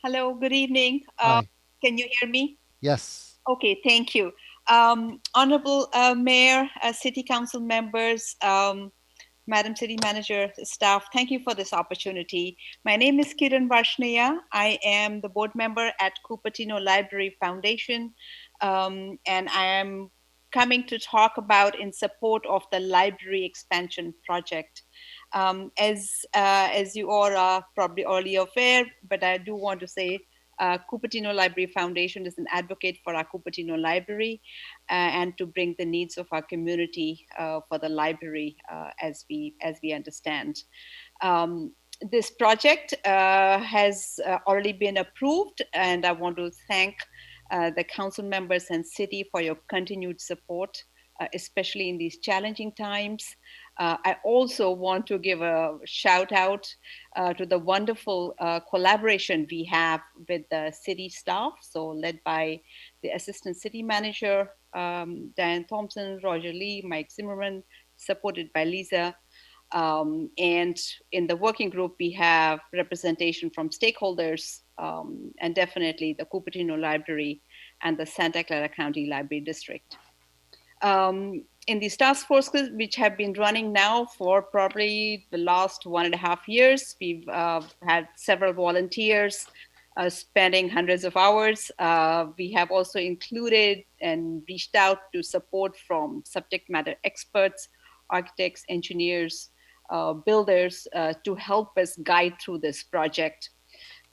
Hello, good evening. Hi. Can you hear me? Yes. Okay, thank you. Honorable Mayor, City Council members, Madam City Manager, staff, thank you for this opportunity. My name is Kiran Varshnaya. I am the board member at Cupertino Library Foundation, and I am coming to talk about in support of the library expansion project. As you all are probably already aware, but I do want to say Cupertino Library Foundation is an advocate for our Cupertino Library and to bring the needs of our community for the library as we understand. Um, this project has already been approved, and I want to thank the council members and city for your continued support, especially in these challenging times. I also want to give a shout out to the wonderful collaboration we have with the city staff, so led by the assistant city manager, Diane Thompson, Roger Lee, Mike Zimmerman, supported by Lisa. And in the working group, we have representation from stakeholders and definitely the Cupertino Library and the Santa Clara County Library District. In these task forces, which have been running now for probably the last 1.5 years, we've had several volunteers spending hundreds of hours. We have also included and reached out to support from subject matter experts, architects, engineers, builders to help us guide through this project.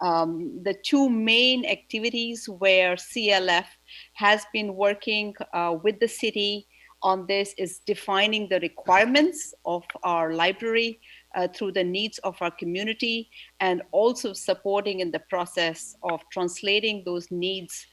The two main activities where CLF has been working with the city on this is defining the requirements of our library through the needs of our community, and also supporting in the process of translating those needs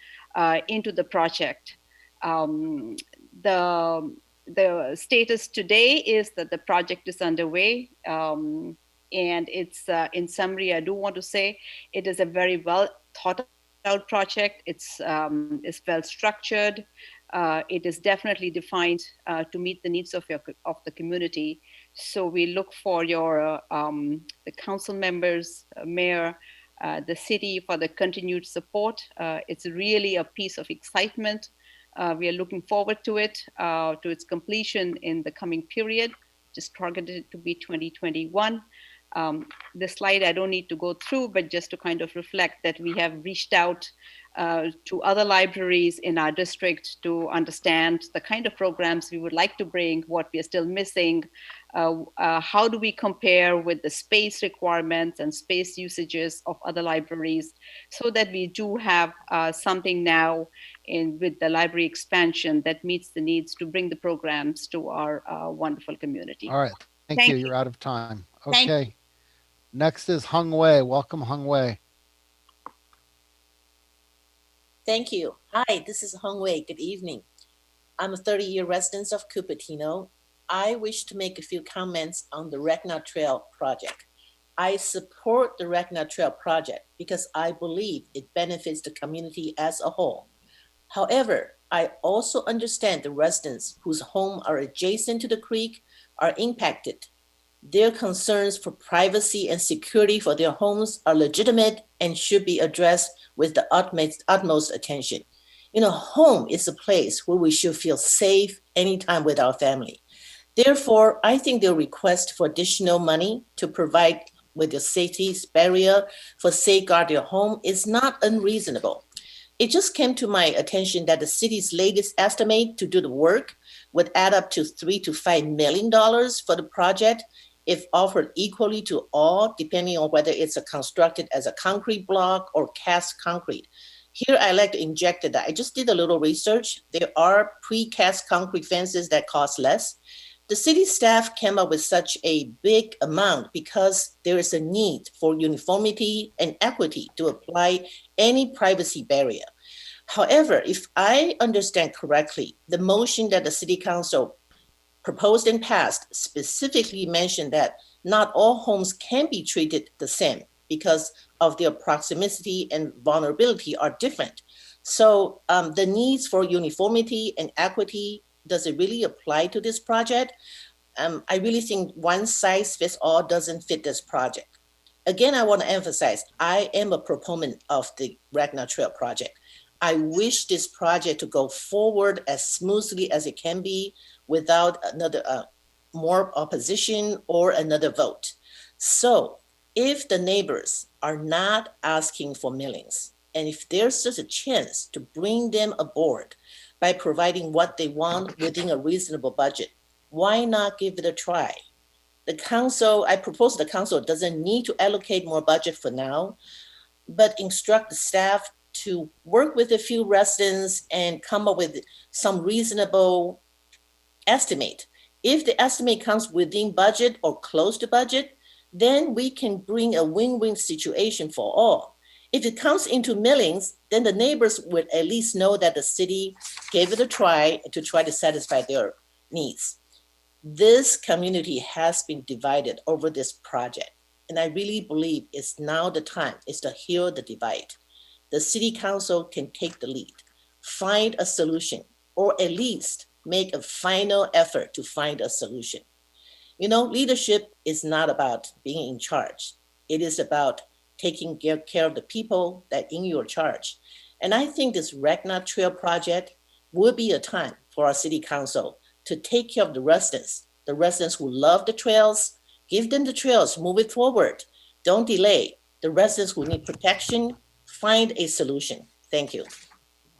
into the project. Um, the the status today is that the project is underway, and it's in summary, I do want to say it is a very well thought out project. It's well structured. It is definitely defined to meet the needs of the community. So we look for your the council members, mayor, the city for the continued support. It's really a piece of excitement. We are looking forward to its completion in the coming period, just targeted to be 2021. Um, the slide I don't need to go through, but just to kind of reflect that we have reached out to other libraries in our district to understand the kind of programs we would like to bring, what we are still missing, how do we compare with the space requirements and space usages of other libraries, so that we do have something now with the library expansion that meets the needs to bring the programs to our wonderful community. All right. Thank you. Thank You're you. out of time. Thank Okay. you. Next is Hung Wei. Welcome, Hung Wei. Thank you. Hi, this is Hong Wei. Good evening. I'm a 30-year resident of Cupertino. I wish to make a few comments on the Retina Trail project. I support the Retina Trail project because I believe it benefits the community as a whole. However, I also understand the residents whose homes are adjacent to the creek are impacted. Their concerns for privacy and security for their homes are legitimate and should be addressed with the utmost attention. Home is a place where we should feel safe anytime with our family. Therefore, I think their request for additional money to provide with the safety barrier for safeguard their home is not unreasonable. It just came to my attention that the city's latest estimate to do the work would add up to $3 to $5 million for the project if offered equally to all, depending on whether it's constructed as a concrete block or cast concrete. Here, I like to inject that I just did a little research. There are pre-cast concrete fences that cost less. The city staff came up with such a big amount because there is a need for uniformity and equity to apply any privacy barrier. However, if I understand correctly, the motion that the city council proposed and passed specifically mentioned that not all homes can be treated the same because of their proximity and vulnerability are different. So the needs for uniformity and equity, does it really apply to this project? I really think one size fits all doesn't fit this project. Again, I want to emphasize, I am a proponent of the Retina Trail project. I wish this project to go forward as smoothly as it can be without another more opposition or another vote. So if the neighbors are not asking for millings, and if there's just a chance to bring them aboard by providing what they want within a reasonable budget, why not give it a try? The council, I propose the council doesn't need to allocate more budget for now, but instruct the staff to work with a few residents and come up with some reasonable estimate. If the estimate comes within budget or close to budget, then we can bring a win-win situation for all. If it comes into millings, then the neighbors would at least know that the city gave it a try to try to satisfy their needs. This community has been divided over this project, and I really believe it's now the time is to heal the divide. The city council can take the lead, find a solution, or at least make a final effort to find a solution. You know, leadership is not about being in charge. It is about taking care of the people that in your charge. And I think this Retina Trail project will be a time for our city council to take care of the residents who love the trails, give them the trails, move it forward. Don't delay. The residents who need protection, find a solution. Thank you.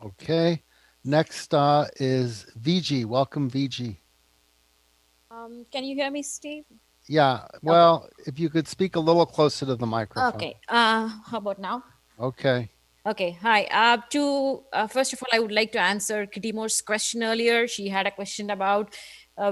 Okay. Next is VG. Welcome, VG. Can you hear me, Steve? Yeah. Okay. Well, if you could speak a little closer to the microphone. Okay. How about now? Okay. Okay. Hi. First of all, I would like to answer Kitty Moore's question earlier. She had a question about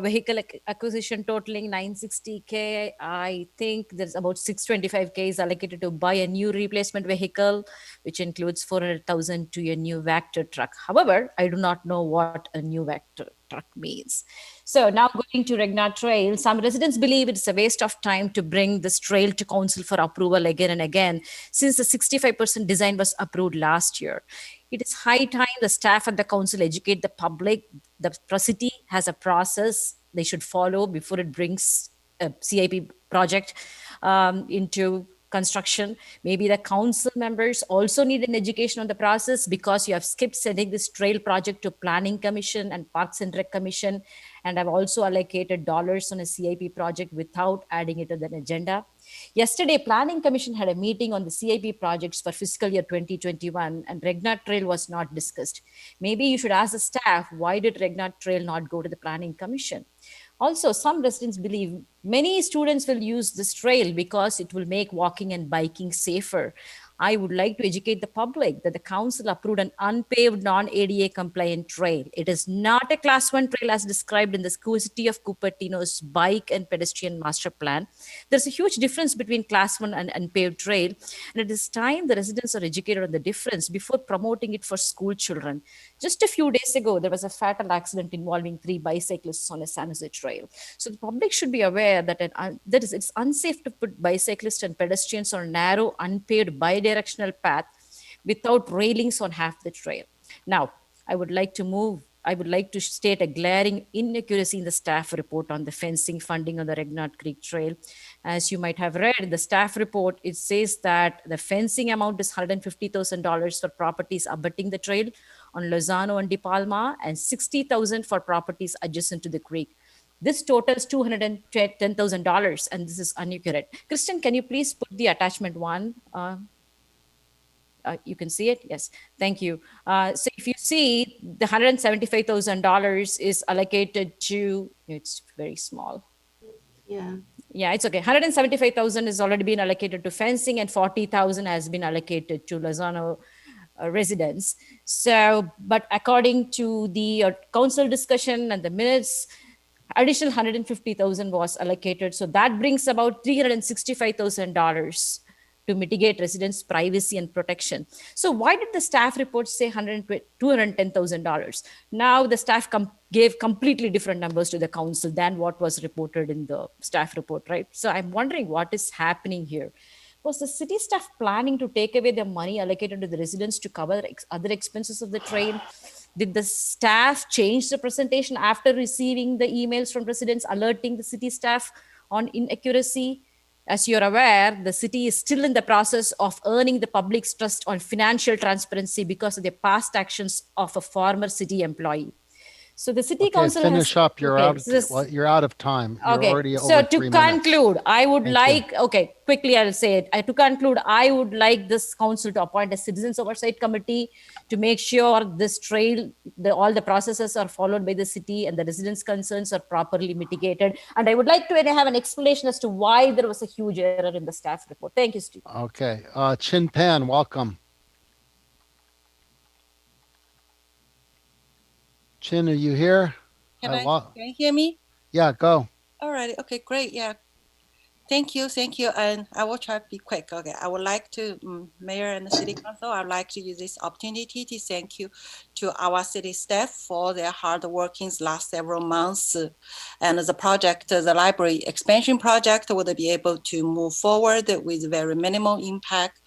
vehicle acquisition totaling 960K. I think there's about 625K is allocated to buy a new replacement vehicle, which includes 400,000 to a new Vector truck. However, I do not know what a new Vector truck means. So now going to Retina Trail, some residents believe it's a waste of time to bring this trail to council for approval again and again, since the 65% design was approved last year. It is high time the staff and the council educate the public. The city has a process they should follow before it brings a CIP project into construction. Maybe the council members also need an education on the process, because you have skipped sending this trail project to Planning Commission and Parks and Rec Commission, and have also allocated dollars on a CIP project without adding it to the agenda. Yesterday, Planning Commission had a meeting on the CIP projects for fiscal year 2021, and Retina Trail was not discussed. Maybe you should ask the staff, why did Retina Trail not go to the Planning Commission? Also, some residents believe many students will use this trail because it will make walking and biking safer. I would like to educate the public that the council approved an unpaved non-ADA compliant trail. It is not a class 1 trail as described in the City of Cupertino's bike and pedestrian master plan. There's a huge difference between class 1 and unpaved trail, and it is time the residents are educated on the difference before promoting it for school children. Just a few days ago, there was a fatal accident involving 3 bicyclists on a San Jose trail. So the public should be aware that it's unsafe to put bicyclists and pedestrians on a narrow, unpaved, bidirectional path without railings on half the trail. Now, I would like to state a glaring inaccuracy in the staff report on the fencing funding on the Regnard Creek Trail. As you might have read in the staff report, it says that the fencing amount is $150,000 for properties abutting the trail on Lozano and De Palma, and $60,000 for properties adjacent to the creek. This totals $210,000, and this is inaccurate. Kristen, can you please put the attachment 1? You can see it? Yes, thank you. So if you see, the $175,000 is allocated to, it's very small. Yeah, it's okay. 175,000 has already been allocated to fencing, and 40,000 has been allocated to Lozano residents. So, but according to the council discussion and the minutes, additional 150,000 was allocated. So that brings about $365,000 to mitigate residents' privacy and protection. So why did the staff report say $210,000? Now the staff gave completely different numbers to the council than what was reported in the staff report, right? So I'm wondering what is happening here. Was the city staff planning to take away the money allocated to the residents to cover other expenses of the train? Did the staff change the presentation after receiving the emails from residents alerting the city staff on inaccuracy? As you're aware, the city is still in the process of earning the public's trust on financial transparency because of the past actions of a former city employee. So the city Okay, council has, finish up. You're okay, out. so this, Well, you're out of time. You're okay, already so over to 3 minutes. conclude, I would Thank you. like, okay, quickly I'll say it. To conclude, I would like this council to appoint a citizens oversight committee to make sure this trail, all the processes are followed by the city and the residents' concerns are properly mitigated. And I would like to have an explanation as to why there was a huge error in the staff report. Thank you, Steve. Okay, Chin Pan, welcome. Chin, are you here? Can you hear me? Yeah, go. All right. Okay, great. Yeah. Thank you. And I will try to be quick. Okay. I would like to, Mayor and the City Council, I would like to use this opportunity to thank you to our city staff for their hard workings last several months. And the project, the library expansion project, will be able to move forward with very minimal impact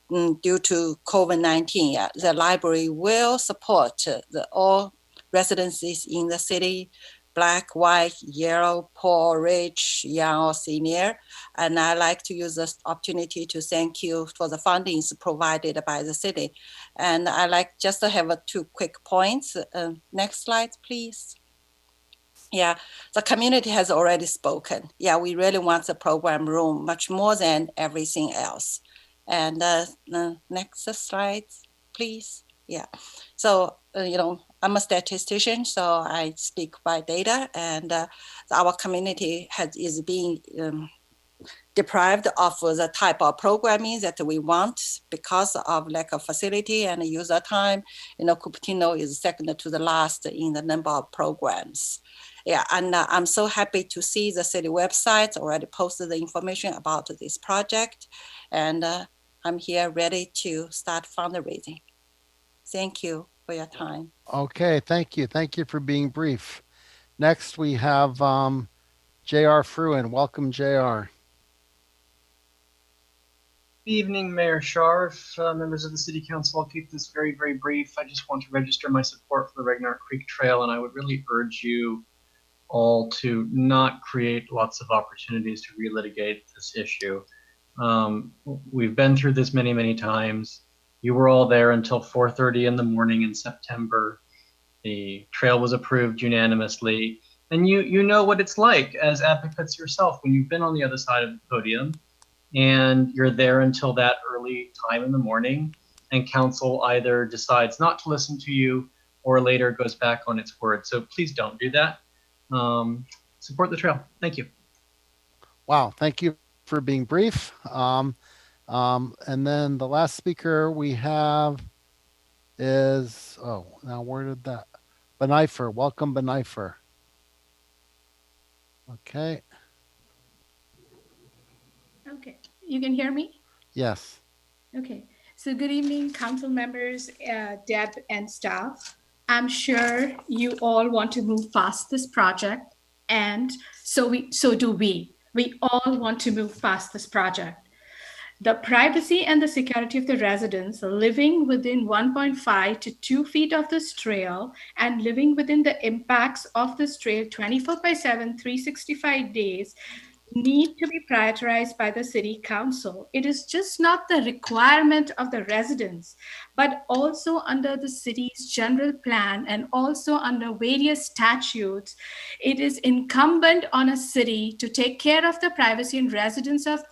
due to COVID-19. Yeah, the library will support all residences in the city, Black, white, yellow, poor, rich, young, or senior. And I'd like to use this opportunity to thank you for the fundings provided by the city. And I like just to have 2 quick points. Next slide, please. Yeah, the community has already spoken. Yeah, we really want the program room much more than everything else. And the next slide, please. Yeah, so, I'm a statistician, so I speak by data, and our community is being deprived of the type of programming that we want because of lack of facility and user time. Cupertino is second to the last in the number of programs. Yeah, and I'm so happy to see the city website already posted the information about this project, and I'm here ready to start fundraising. Thank you for your time. Okay, thank you. Thank you for being brief. Next, we have J.R. Fruin. Welcome, J.R. Good evening, Mayor Scharf, members of the City Council. I'll keep this very, very brief. I just want to register my support for the Regnar Creek Trail, and I would really urge you all to not create lots of opportunities to relitigate this issue. We've been through this many, many times. You were all there until 4:30 in the morning in September. The trail was approved unanimously. And you know what it's like as advocates yourself when you've been on the other side of the podium and you're there until that early time in the morning, and council either decides not to listen to you or later goes back on its word. So please don't do that. Support the trail. Thank you. Wow, thank you for being brief. And then the last speaker we have is, now where did that? Bnai Fer. Welcome, Bnai Fer. Okay. Okay, you can hear me? Yes. Okay, so good evening, council members, Deb and staff. I'm sure you all want to move past this project, and so do we. We all want to move past this project. The privacy and the security of the residents living within 1.5 to 2 feet of this trail and living within the impacts of this trail 24/7, 365 days need to be prioritized by the city council. It is just not the requirement of the residents, but also under the city's general plan and also under various statutes. It is incumbent on a city to take care of the privacy and residents of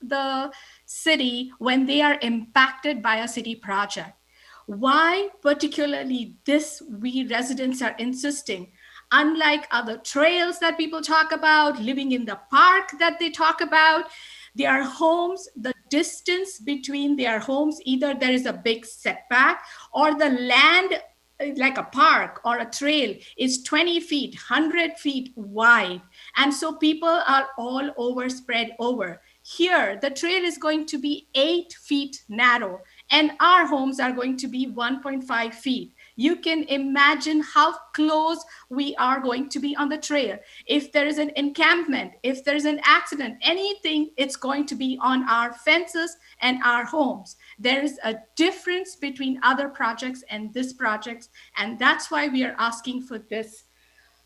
the city when they are impacted by a city project. Why particularly this we residents are insisting? Unlike other trails that people talk about, living in the park that they talk about, their homes, the distance between their homes, either there is a big setback or the land, like a park or a trail, is 20 feet, 100 feet wide. And so people are all over, spread over. Here, the trail is going to be 8 feet narrow, and our homes are going to be 1.5 feet. You can imagine how close we are going to be on the trail. If there is an encampment, if there's an accident, anything, it's going to be on our fences and our homes. There is a difference between other projects and this project, and that's why we are asking for this.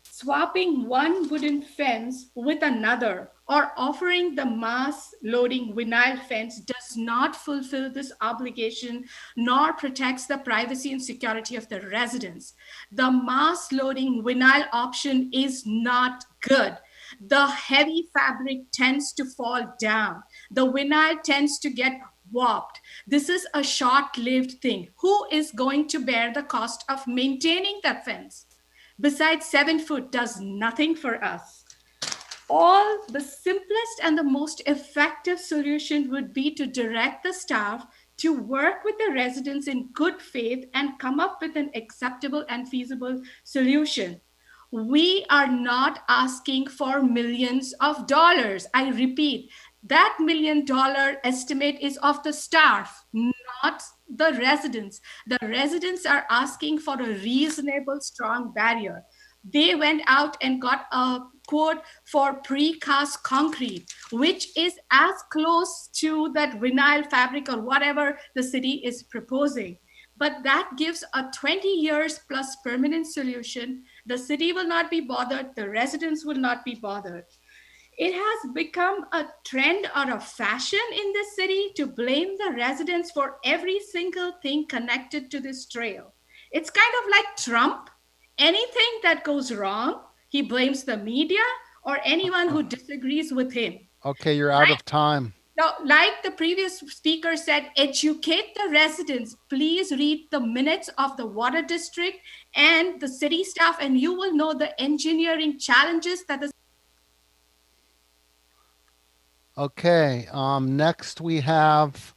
Swapping one wooden fence with another or offering the mass loading vinyl fence does not fulfill this obligation nor protects the privacy and security of the residents. The mass loading vinyl option is not good. The heavy fabric tends to fall down. The vinyl tends to get warped. This is a short-lived thing. Who is going to bear the cost of maintaining that fence? Besides, 7 foot does nothing for us. All the simplest and the most effective solution would be to direct the staff to work with the residents in good faith and come up with an acceptable and feasible solution. We are not asking for millions of dollars. I repeat, that $1 million estimate is of the staff, not the residents. The residents are asking for a reasonable, strong barrier. They went out and got a quote for precast concrete, which is as close to that vinyl fabric or whatever the city is proposing. But that gives a 20 years plus permanent solution. The city will not be bothered, the residents will not be bothered. It has become a trend or a fashion in this city to blame the residents for every single thing connected to this trail. It's kind of like Trump. Anything that goes wrong, he blames the media or anyone who disagrees with him. Okay, you're out of time. Now, like the previous speaker said, educate the residents. Please read the minutes of the water district and the city staff, and you will know the engineering challenges that the Okay, next we have,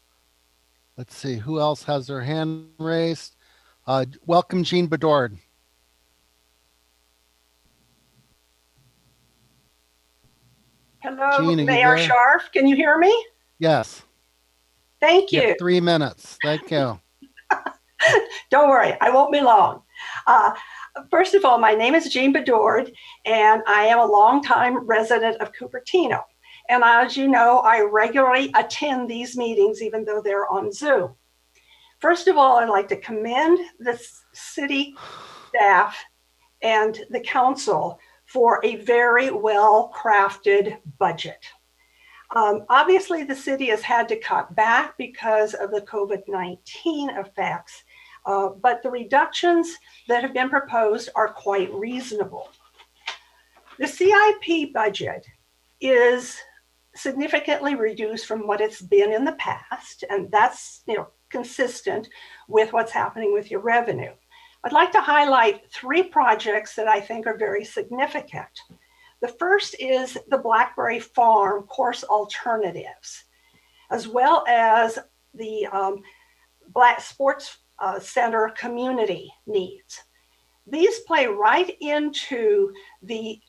let's see, who else has their hand raised? Welcome, Jean Bedard. Hello, Jean, are you Mayor there? Scharf. Can you hear me? Yes. Thank You you. have 3 minutes. Thank you. Don't worry, I won't be long. First of all, my name is Jean Bedard, and I am a longtime resident of Cupertino. And as you know, I regularly attend these meetings, even though they're on Zoom. First of all, I'd like to commend the city staff and the council for a very well-crafted budget. Obviously, the city has had to cut back because of the COVID-19 effects, but the reductions that have been proposed are quite reasonable. The CIP budget is significantly reduced from what it's been in the past, and that's consistent with what's happening with your revenue. I'd like to highlight 3 projects that I think are very significant. The first is the Blackberry Farm course alternatives, as well as the Black Sports Center community needs. These play right into the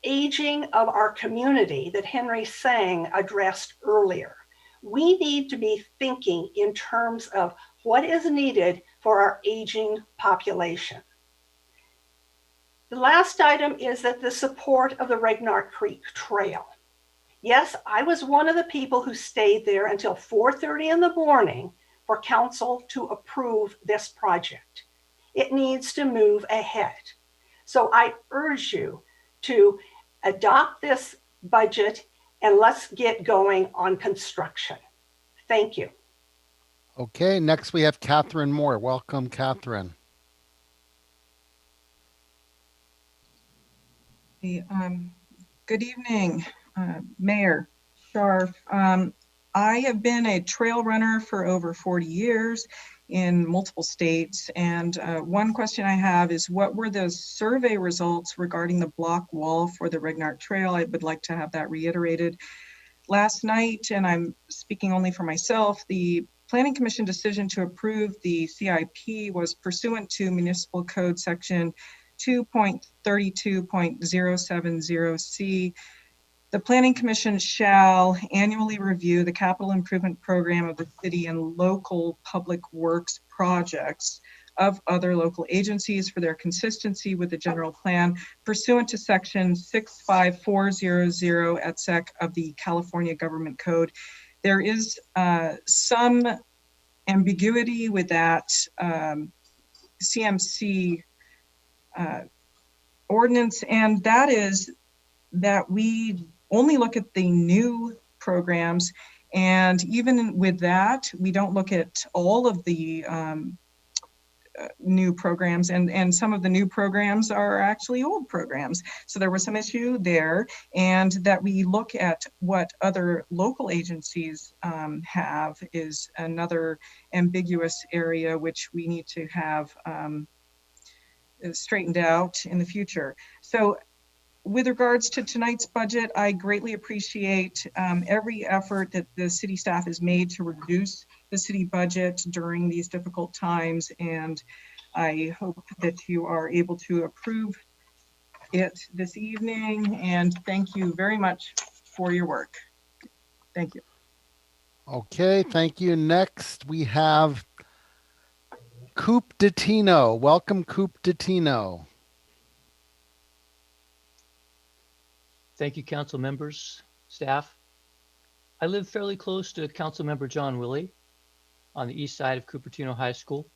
aging of our community that Henry Sang addressed earlier. We need to be thinking in terms of what is needed for our aging population. The last item is that the support of the Retina Creek Trail. Yes, I was one of the people who stayed there until 4:30 in the morning for council to approve this project. It needs to move ahead. So I urge you to adopt this budget and let's get going on construction. Thank you. Okay, next we have Katherine Moore. Welcome, Katherine. Good evening, Mayor Scharf. I have been a trail runner for over 40 years in multiple states. And one question I have is, what were the survey results regarding the block wall for the Retina Trail? I would like to have that reiterated. Last night, and I'm speaking only for myself, the Planning Commission decision to approve the CIP was pursuant to Municipal Code Section 2.32.070C. The Planning Commission shall annually review the capital improvement program of the city and local public works projects of other local agencies for their consistency with the general plan pursuant to section 65400 et sec of the California Government Code. There is some ambiguity with that CMC ordinance, and that is that we only look at the new programs. And even with that, we don't look at all of the new programs, and some of the new programs are actually old programs. So there was some issue there, and that we look at what other local agencies have is another ambiguous area which we need to have straightened out in the future. So with regards to tonight's budget, I greatly appreciate every effort that the city staff has made to reduce the city budget during these difficult times. And I hope that you are able to approve it this evening. And thank you very much for your work. Thank you. Okay, thank you. Next, we have Coop Totino. Welcome, Coop Totino. Thank you, council members, staff. I live fairly close to Council Member John Willie on the east side of Cupertino High School.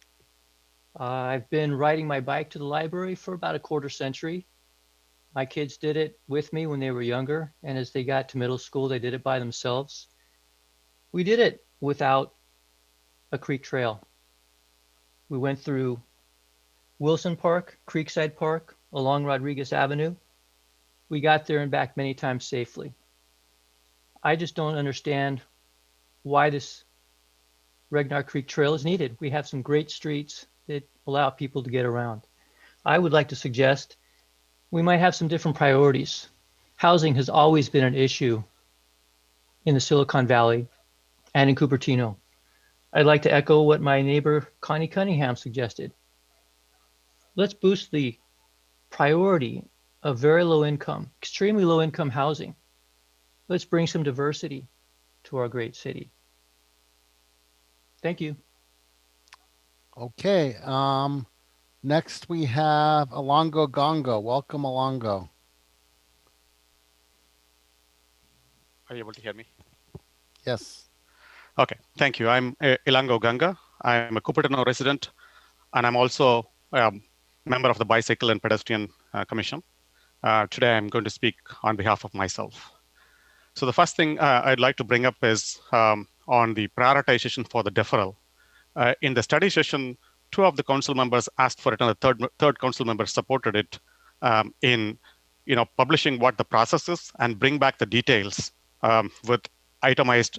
I've been riding my bike to the library for about a quarter century. My kids did it with me when they were younger, and as they got to middle school, they did it by themselves. We did it without a creek trail. We went through Wilson Park, Creekside Park, along Rodriguez Avenue. We got there and back many times safely. I just don't understand why this Regnar Creek Trail is needed. We have some great streets that allow people to get around. I would like to suggest we might have some different priorities. Housing has always been an issue in the Silicon Valley and in Cupertino. I'd like to echo what my neighbor Connie Cunningham suggested. Let's boost the priority of very low income, extremely low income housing. Let's bring some diversity to our great city. Thank you. Okay, next we have Elango Ganga. Welcome, Elango. Are you able to hear me? Yes. Okay, thank you. I'm Elango Ganga. I'm a Cupertino resident, and I'm also a member of the Bicycle and Pedestrian Commission. Today, I'm going to speak on behalf of myself. So the first thing I'd like to bring up is on the prioritization for the deferral. In the study session, 2 of the council members asked for it, and the third council member supported it in publishing what the process is and bring back the details with itemized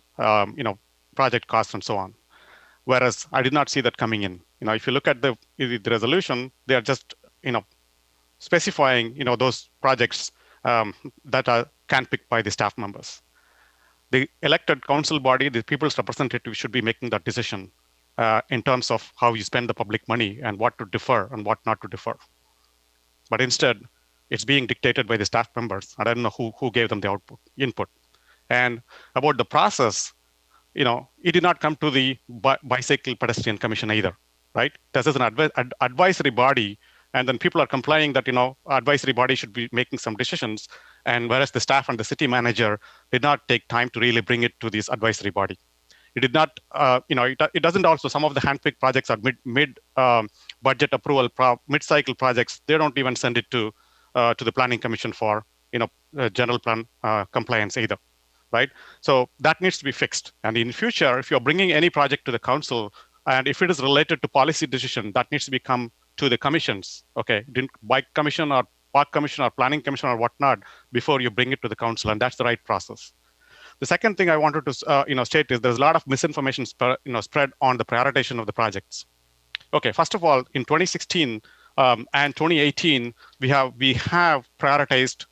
project costs and so on. Whereas I did not see that coming in. If you look at the resolution, they are just specifying those projects that are handpicked by the staff members. The elected council body, the people's representative, should be making that decision in terms of how you spend the public money and what to defer and what not to defer. But instead, it's being dictated by the staff members, and I don't know who gave them the input. And about the process, it did not come to the Bicycle Pedestrian Commission either, right? This is an advisory body, and then people are complaining that advisory body should be making some decisions, and whereas the staff and the city manager did not take time to really bring it to this advisory body. It did not, it doesn't also, some of the handpicked projects are mid budget approval, mid-cycle projects. They don't even send it to the Planning Commission for general plan compliance either. Right? So that needs to be fixed. And in future, if you're bringing any project to the council, and if it is related to policy decision, that needs to come to the commissions, okay? Bike commission or park commission or planning commission or whatnot before you bring it to the council, and that's the right process. The second thing I wanted to state is there's a lot of misinformation spread on the prioritization of the projects. Okay, first of all, in 2016 and 2018, we have prioritized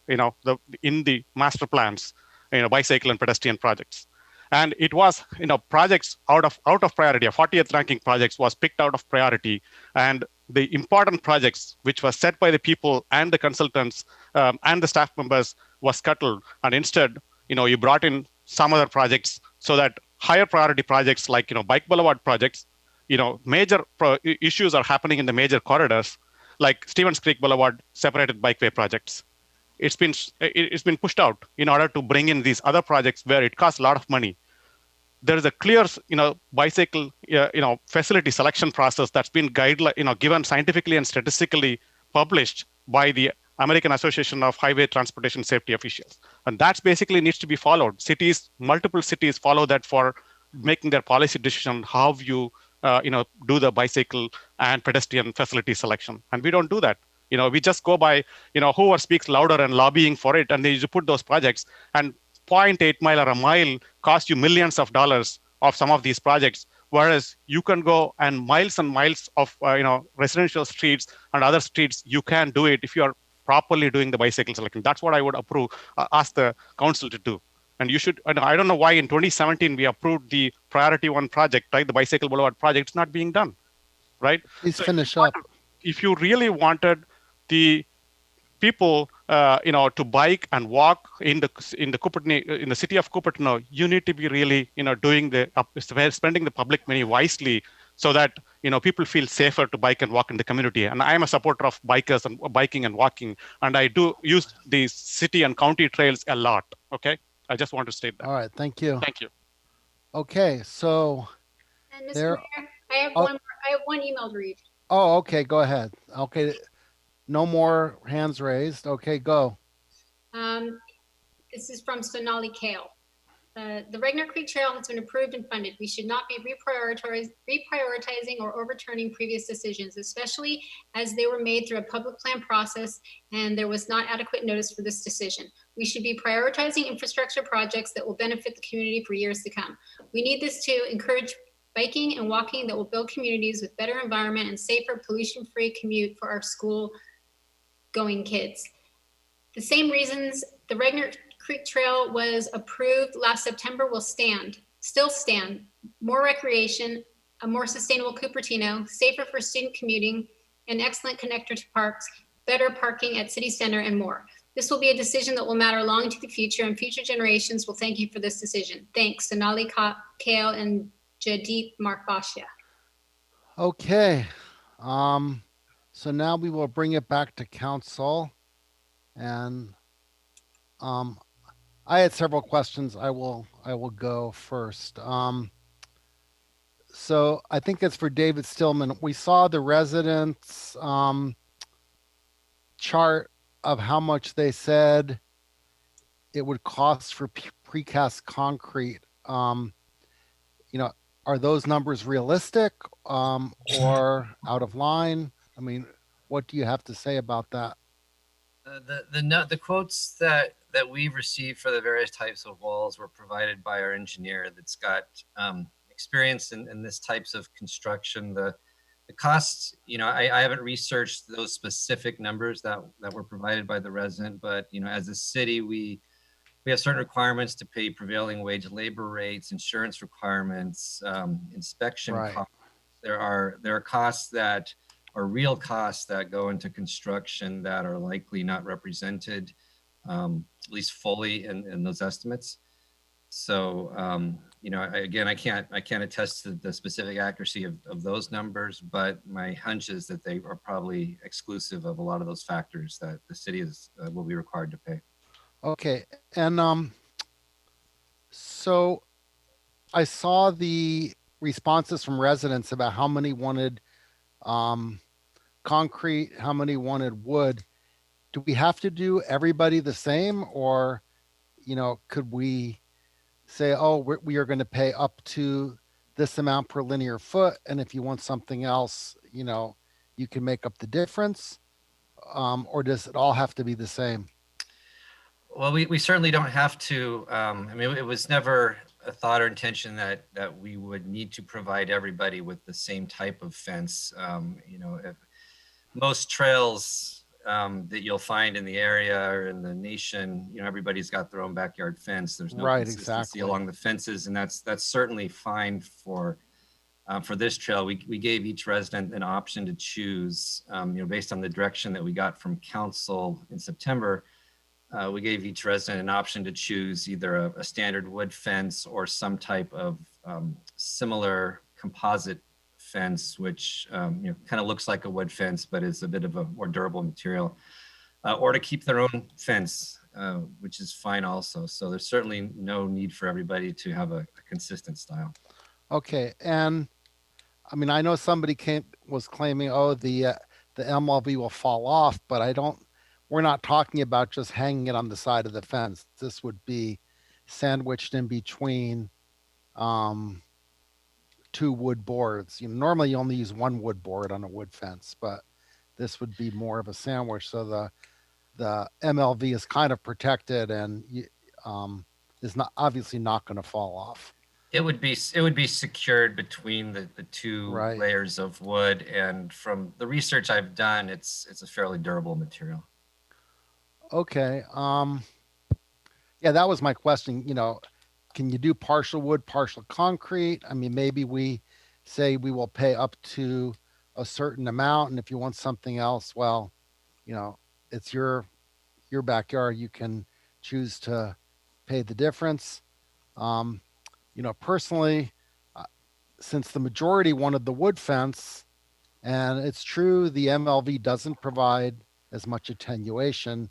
in the master plans bicycle and pedestrian projects, and it was projects out of priority. A 40th ranking projects was picked out of priority, and the important projects which were set by the people and the consultants and the staff members was scuttled, and instead you brought in some other projects so that higher priority projects like bike boulevard projects, major issues are happening in the major corridors like Stevens Creek Boulevard separated bikeway projects. It's been pushed out in order to bring in these other projects where it costs a lot of money. There is a clear, bicycle, facility selection process that's been given scientifically and statistically published by the American Association of Highway Transportation Safety Officials. And that's basically needs to be followed. Cities, multiple cities follow that for making their policy decision how you do the bicycle and pedestrian facility selection. And we don't do that. We just go by whoever speaks louder and lobbying for it, and then you put those projects. And 0.8 mile or a mile cost you millions of dollars of some of these projects, whereas you can go and miles of residential streets and other streets, you can do it if you are properly doing the bicycle selection. That's what I would ask the council to do. And you should, and I don't know why in 2017 we approved the priority one project, right? The bicycle boulevard project. It's not being done, right? Please So finish up. if you really wanted the people, to bike and walk in the Cupertino, in the city of Cupertino, you need to be really, doing spending the public money wisely, so that people feel safer to bike and walk in the community. And I am a supporter of bikers and biking and walking, and I do use the city and county trails a lot. Okay, I just want to state that. All right, thank you. Thank you. Okay, so And Mr. there. Mayor, I have one email to read. Oh, okay, go ahead. Okay, no more hands raised. Okay, go. This is from Sonali Kale. The Regner Creek Trail has been approved and funded. We should not be reprioritizing or overturning previous decisions, especially as they were made through a public plan process and there was not adequate notice for this decision. We should be prioritizing infrastructure projects that will benefit the community for years to come. We need this to encourage biking and walking that will build communities with better environment and safer, pollution-free commute for our school-going kids. The same reasons the Regner Creek Trail was approved last September will still stand. More recreation, a more sustainable Cupertino, safer for student commuting, an excellent connector to parks, better parking at city center, and more. This will be a decision that will matter long into the future, and future generations will thank you for this decision. Thanks, Sonali Kale and Jadip Markbashia. Okay, so now we will bring it back to council, and I had several questions. I will go first. So I think it's for David Stillman. We saw the residents chart of how much they said it would cost for precast concrete. Are those numbers realistic or out of line? I mean, what do you have to say about that? The quotes that we've received for the various types of walls were provided by our engineer that's got experience in this types of construction. The costs, I haven't researched those specific numbers that were provided by the resident, but as a city, we have certain requirements to pay prevailing wage labor rates, insurance requirements, inspection costs. There are costs that are real costs that go into construction that are likely not represented, at least fully in those estimates. So, again, I can't attest to the specific accuracy of those numbers, but my hunch is that they are probably exclusive of a lot of those factors that the city will be required to pay. Okay, and so I saw the responses from residents about how many wanted concrete, how many wanted wood. Do we have to do everybody the same, or could we say, oh, we are going to pay up to this amount per linear foot, and if you want something else, you can make up the difference, or does it all have to be the same? Well, we certainly don't have to. It was never a thought or intention that we would need to provide everybody with the same type of fence. If most trails that you'll find in the area or in the nation, everybody's got their own backyard fence. There's no consistency along the fences, and that's certainly fine for this trail. We gave each resident an option to choose, based on the direction that we got from council in September. We gave each resident an option to choose either a standard wood fence or some type of similar composite fence, which kind of looks like a wood fence, but is a bit of a more durable material, or to keep their own fence, which is fine also. So there's certainly no need for everybody to have a consistent style. Okay, and I know somebody was claiming, oh, the MLB will fall off, but we're not talking about just hanging it on the side of the fence. This would be sandwiched in between um, two wood boards. Normally you only use one wood board on a wood fence, but this would be more of a sandwich. So the MLV is kind of protected and is not obviously not going to fall off. It would be secured between the two Right. layers of wood, and from the research I've done, it's a fairly durable material. Okay. Yeah, that was my question. Can you do partial wood, partial concrete? I mean, maybe we say we will pay up to a certain amount, and if you want something else, well, it's your backyard. You can choose to pay the difference. Um, Personally, uh, since the majority wanted the wood fence, and it's true the MLV doesn't provide as much attenuation,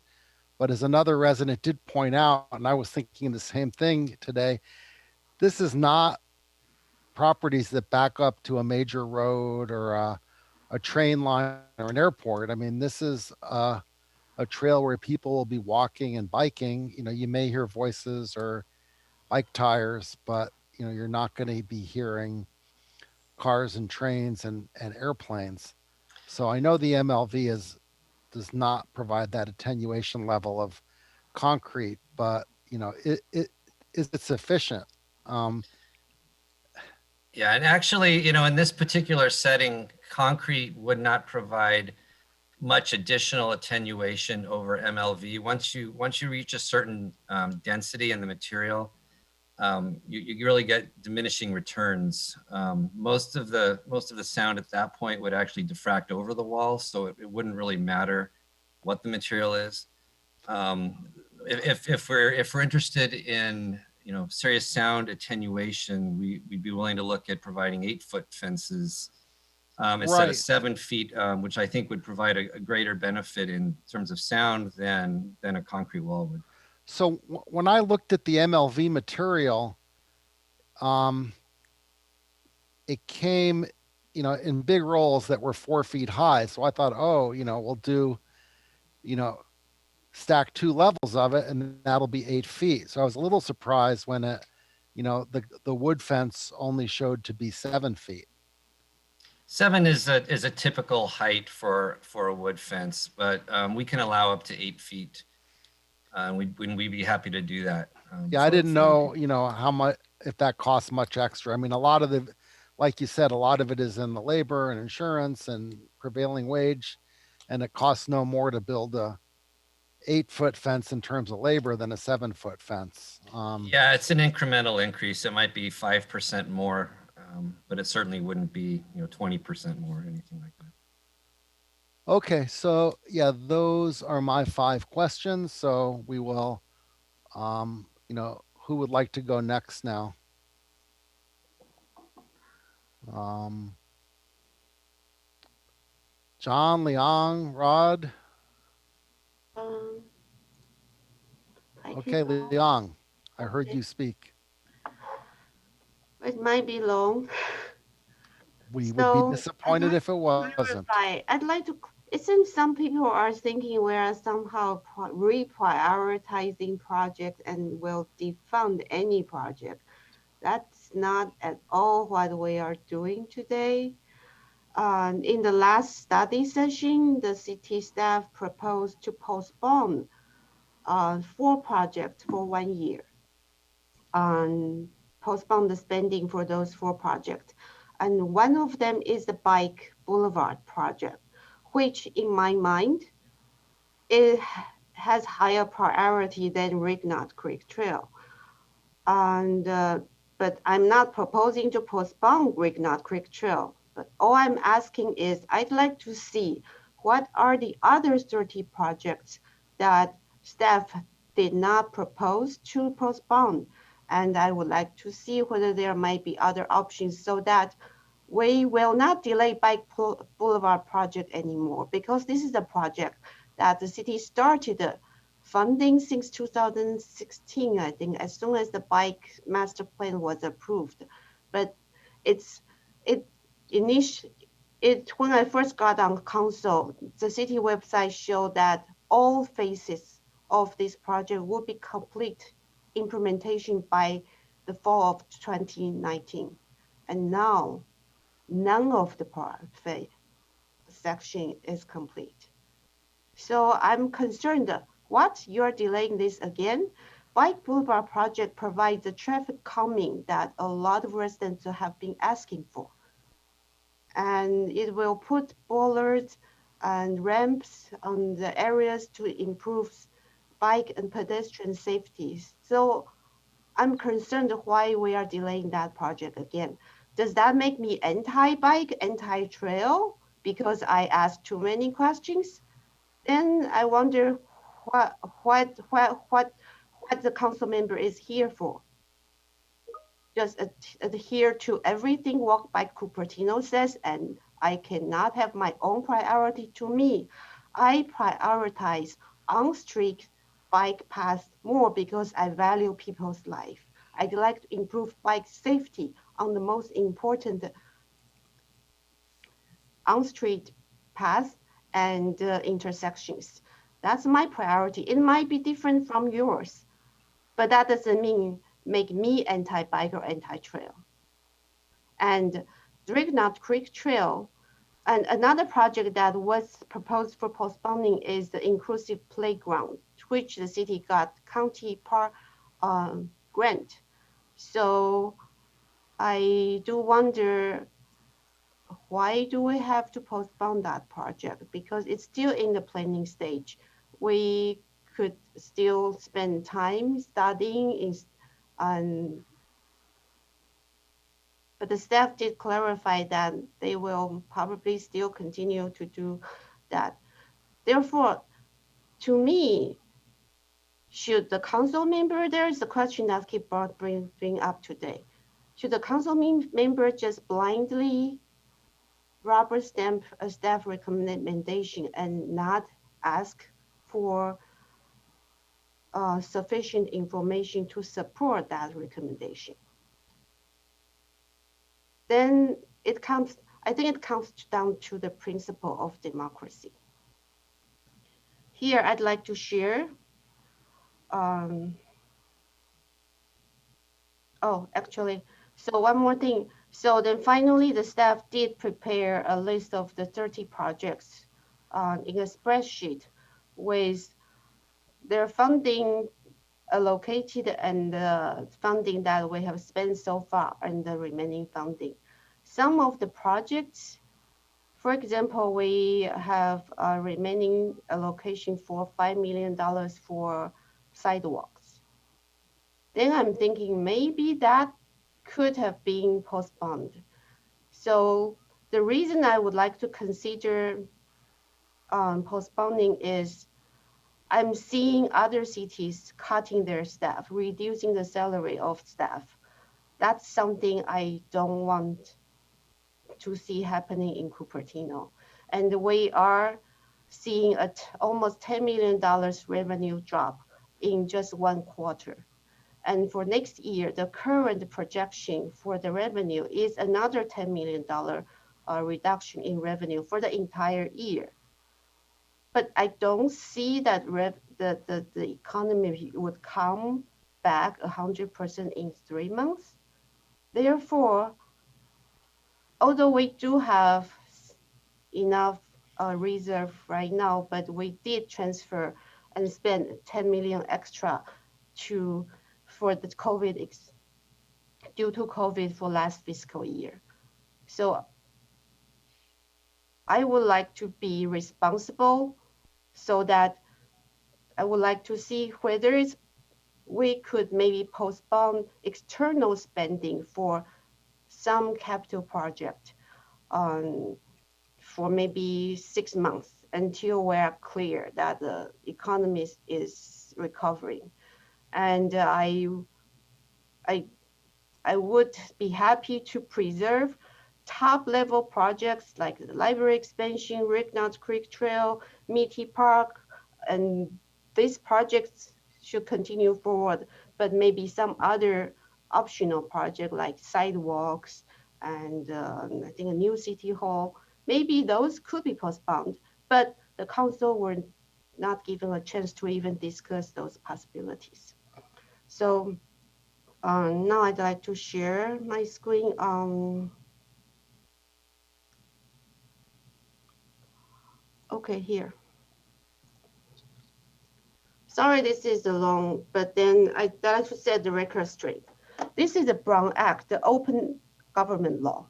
but as another resident did point out, and I was thinking the same thing today, this is not properties that back up to a major road or a train line or an airport. I mean, this is a trail where people will be walking and biking. You may hear voices or bike tires, but you're not going to be hearing cars and trains and airplanes. So I know the MLV does not provide that attenuation level of concrete, but it is it sufficient? Um, Yeah, and actually, in this particular setting, concrete would not provide much additional attenuation over MLV. Once you reach a certain density in the material, you really get diminishing returns. Most of the sound at that point would actually diffract over the wall, so it wouldn't really matter what the material is. If we're interested in serious sound attenuation, we'd be willing to look at providing 8-foot fences instead of Right. 7 feet, which I think would provide a greater benefit in terms of sound than a concrete wall would. So when I looked at the MLV material, um, it came, in big rolls that were 4 feet high. So I thought, oh, we'll do, you know, stack two levels of it, and that'll be 8 feet. So I was a little surprised when the wood fence only showed to be 7 feet. 7 is a typical height for a wood fence, but we can allow up to 8 feet. We'd be happy to do that. Yeah, I didn't know, how much, if that costs much extra. I mean, a lot of like you said, a lot of it is in the labor and insurance and prevailing wage, and it costs no more to build a 8-foot fence in terms of labor than a 7-foot fence. Yeah, it's an incremental increase. It might be 5% more, but it certainly wouldn't be 20% more or anything like that. Okay, so yeah, those are my 5 questions. So we will, who would like to go next now? John, Liang, Rod. Um, I can Okay, go. Liang, I heard Okay. you speak. It might be long. We would be So I'd disappointed like if it to wasn't. clarify. I'd like to. It seems some people are thinking we are somehow reprioritizing projects and will defund any project. That's not at all what we are doing today. In the last study session, the city staff proposed to postpone 4 projects for 1 year. Postpone the spending for those 4 projects. And one of them is the Bike Boulevard project, which in my mind, it has higher priority than Rignot Creek Trail. But I'm not proposing to postpone Rignot Creek Trail. But all I'm asking is I'd like to see what are the other 30 projects that staff did not propose to postpone. And I would like to see whether there might be other options so that we will not delay Bike Boulevard project anymore, because this is a project that the city started funding since 2016, I think, as soon as the bike master plan was approved. But when I first got on council, the city website showed that all phases of this project will be complete implementation by the fall of 2019. And now, none of the section is complete. So I'm concerned, what, you're delaying this again? Bike Boulevard project provides the traffic calming that a lot of residents have been asking for. And it will put bollards and ramps on the areas to improve bike and pedestrian safety. So I'm concerned why we are delaying that project again. Does that make me anti-bike, anti-trail because I asked too many questions? Then I wonder what the council member is here for. Just adhere to everything Walk by Cupertino says, and I cannot have my own priority. To me, I prioritize on-street bike paths more because I value people's life. I'd like to improve bike safety on the most important on-street paths and intersections. That's my priority. It might be different from yours, but that doesn't mean make me anti-bike or anti-trail. And Dreadnought Creek Trail, and another project that was proposed for postponing is the inclusive playground, which the city got county park grant. So I do wonder, why do we have to postpone that project? Because it's still in the planning stage. We could still spend time studying but the staff did clarify that they will probably still continue to do that. Therefore, to me, should the council member, there is a question that keep bring up today. Should the council member just blindly rubber stamp a staff recommendation and not ask for sufficient information to support that recommendation? Then I think it comes down to the principle of democracy. Here, I'd like to share. So one more thing. So then finally, the staff did prepare a list of the 30 projects in a spreadsheet with their funding allocated and the funding that we have spent so far and the remaining funding. Some of the projects, for example, we have a remaining allocation for $5 million for sidewalks. Then I'm thinking maybe that could have been postponed. So the reason I would like to consider postponing is I'm seeing other cities cutting their staff, reducing the salary of staff. That's something I don't want to see happening in Cupertino. And we are seeing almost $10 million revenue drop in just one quarter. And for next year, the current projection for the revenue is another $10 million reduction in revenue for the entire year. But I don't see that the economy would come back 100% in 3 months. Therefore, although we do have enough reserve right now, but we did transfer and spend 10 million extra for the due to COVID for last fiscal year. So I would like to be responsible, so that I would like to see whether we could maybe postpone external spending for some capital project for maybe 6 months until we're clear that the economy is recovering. And I would be happy to preserve top level projects like the library expansion, Retina Creek Trail, Meaty Park, and these projects should continue forward, but maybe some other optional project like sidewalks and I think a new city hall, maybe those could be postponed, but the council will not given a chance to even discuss those possibilities. So now I'd like to share my screen. Okay, here. Sorry, this is long, but then I like to set the record straight. This is the Brown Act, the open government law.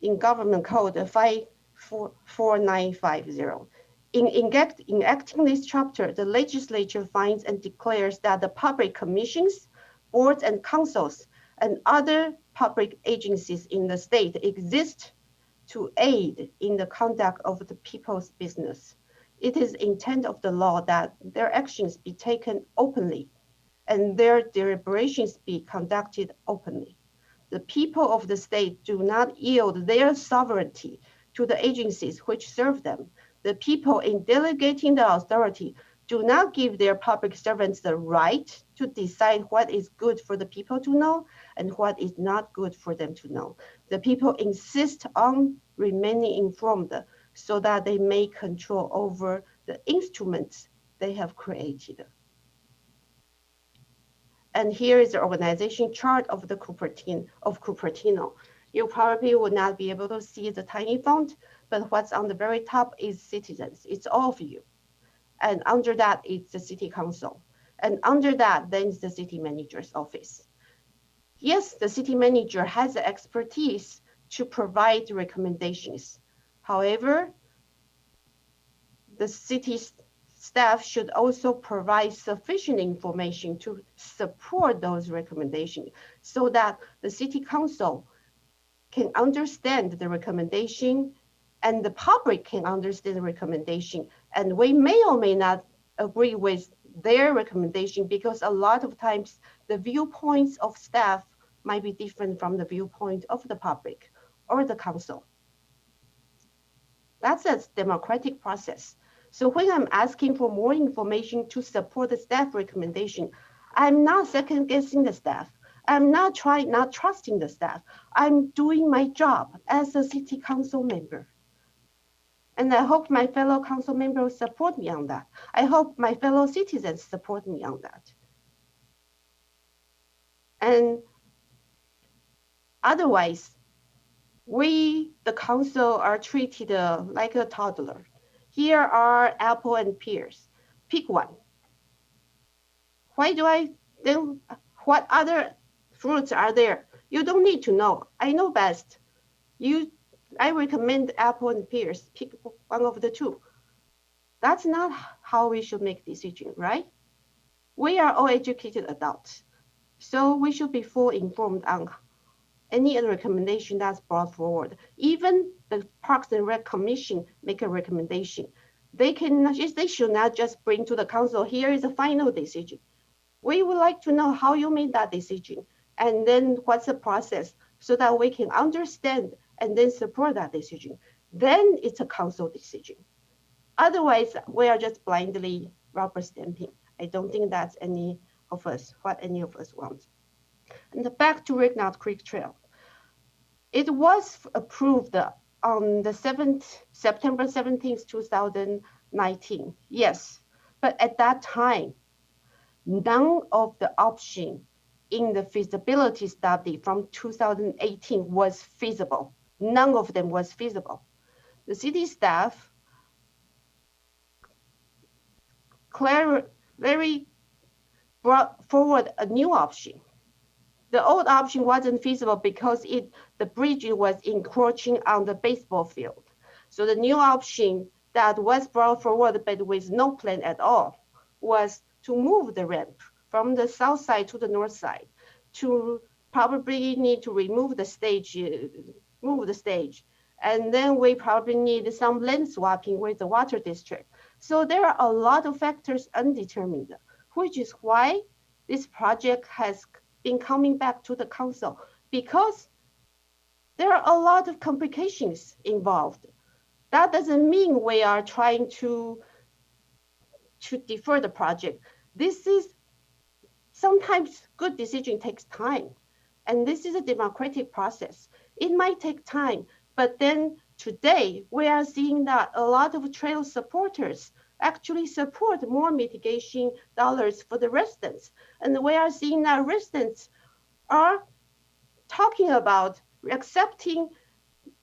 In Government Code 54950. In enacting this chapter, the legislature finds and declares that the public commissions, boards and councils, and other public agencies in the state exist to aid in the conduct of the people's business. It is intent of the law that their actions be taken openly and their deliberations be conducted openly. The people of the state do not yield their sovereignty to the agencies which serve them. The people, in delegating the authority, do not give their public servants the right to decide what is good for the people to know and what is not good for them to know. The people insist on remaining informed so that they may control over the instruments they have created. And here is the organization chart of the Cupertino. You probably will not be able to see the tiny font, but what's on the very top is citizens. It's all of you. And under that is the city council. And under that, then is the city manager's office. Yes, the city manager has the expertise to provide recommendations. However, the city's staff should also provide sufficient information to support those recommendations so that the city council can understand the recommendation and the public can understand the recommendation. And we may or may not agree with their recommendation because a lot of times the viewpoints of staff might be different from the viewpoint of the public or the council. That's a democratic process. So when I'm asking for more information to support the staff recommendation, I'm not second guessing the staff. I'm not trusting the staff. I'm doing my job as a city council member. And I hope my fellow council members support me on that. I hope my fellow citizens support me on that. And otherwise, we, the council, are treated like a toddler. Here are apple and pears. Pick one. Why do I then? What other fruits are there? You don't need to know. I know best. I recommend apple and pears. Pick one of the two. That's not how we should make decisions, right? We are all educated adults, so we should be fully informed on any other recommendation that's brought forward. Even the Parks and Rec Commission make a recommendation. They should not just bring to the council, here is a final decision. We would like to know how you made that decision and then what's the process so that we can understand and then support that decision. Then it's a council decision. Otherwise, we are just blindly rubber stamping. I don't think that's what any of us want. And back to Retina Creek Trail. It was approved on the September 17th, 2019, yes. But at that time, none of the option in the feasibility study from 2018 was feasible. None of them was feasible. The city staff very brought forward a new option. The old option wasn't feasible because the bridge was encroaching on the baseball field. So the new option that was brought forward, but with no plan at all, was to move the ramp from the south side to the north side, to probably need to remove the stage, and then we probably need some land swapping with the water district. So there are a lot of factors undetermined, which is why this project has been coming back to the council, because there are a lot of complications involved. That doesn't mean we are trying to defer the project. This is sometimes good decision takes time, and this is a democratic process. It might take time, but then today we are seeing that a lot of trail supporters actually support more mitigation dollars for the residents. And we are seeing that residents are talking about accepting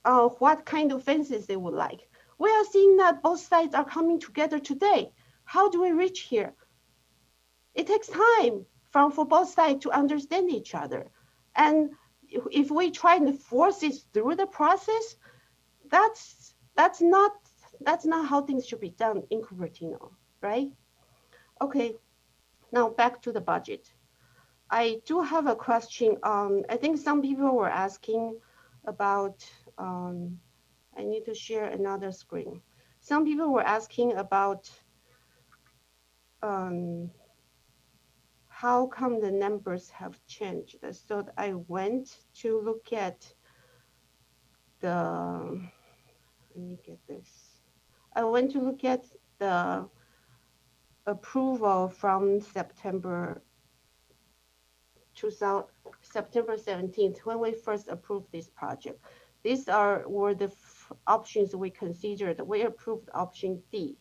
what kind of fences they would like. We are seeing that both sides are coming together today. How do we reach here? It takes time for both sides to understand each other. And if we try to force it through the process, that's not how things should be done in Cupertino, right? Okay, now back to the budget. I do have a question. I think some people were asking about, I need to share another screen. Some people were asking about how come the numbers have changed. So I went to look at the, let me get this. I went to look at the approval from September 17th, when we first approved this project. These were the options we considered. We approved option D,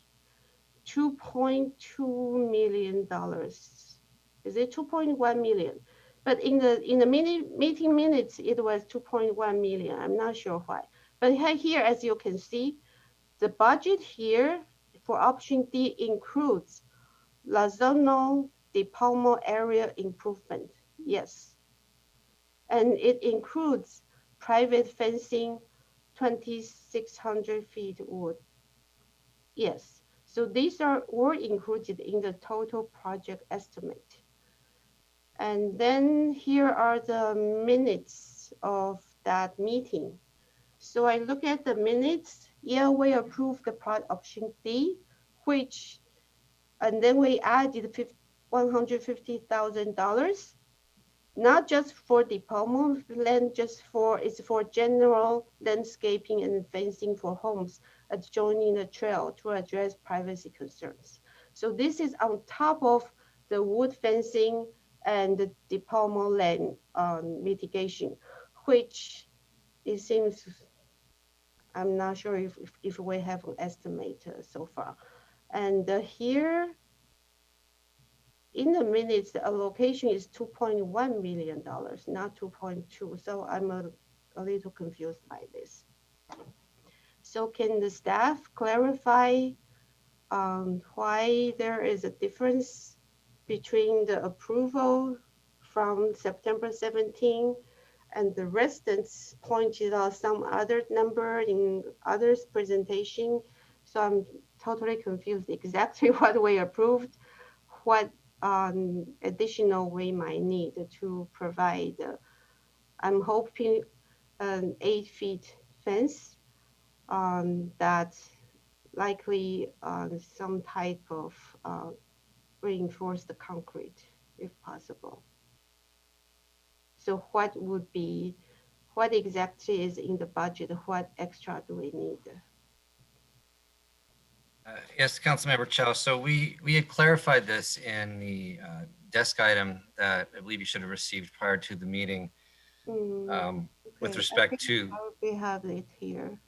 $2.2 million. Is it 2.1 million? But in the meeting minutes, it was 2.1 million. I'm not sure why. But here, as you can see, the budget here for option D includes Lozano DePalmo area improvement. Yes. And it includes private fencing, 2,600 feet wood. Yes. So these were included in the total project estimate. And then here are the minutes of that meeting. So I look at the minutes. Yeah, we approved the option D, and then we added $150,000, not just for the Palmo land, it's for general landscaping and fencing for homes adjoining the trail to address privacy concerns. So this is on top of the wood fencing and the Palmo land mitigation, which it seems, I'm not sure if we have an estimate so far. And here, in the minutes, the allocation is $2.1 million, not 2.2. So I'm a little confused by this. So can the staff clarify why there is a difference between the approval from September 17 and the residents pointed out some other number in others' presentation? So I'm totally confused exactly what we approved, what additional we might need to provide. I'm hoping an 8-foot fence that likely some type of reinforced concrete if possible. So what exactly is in the budget? What extra do we need? Yes, Councilmember Chow. So we had clarified this in the desk item that I believe you should have received prior to the meeting with respect to. We have it here.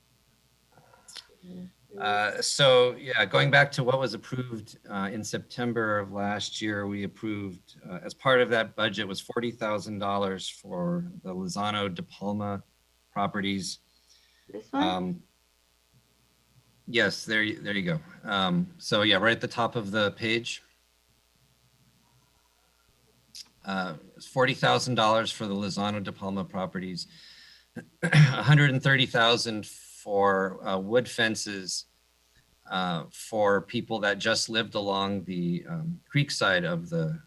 So yeah, going back to what was approved in September of last year, we approved as part of that budget was $40,000 for the Lozano De Palma properties. This one? Yes, there you go. So yeah, right at the top of the page. It's $40,000 for the Lozano De Palma properties, $130,000 for wood fences for people that just lived along the creek side of the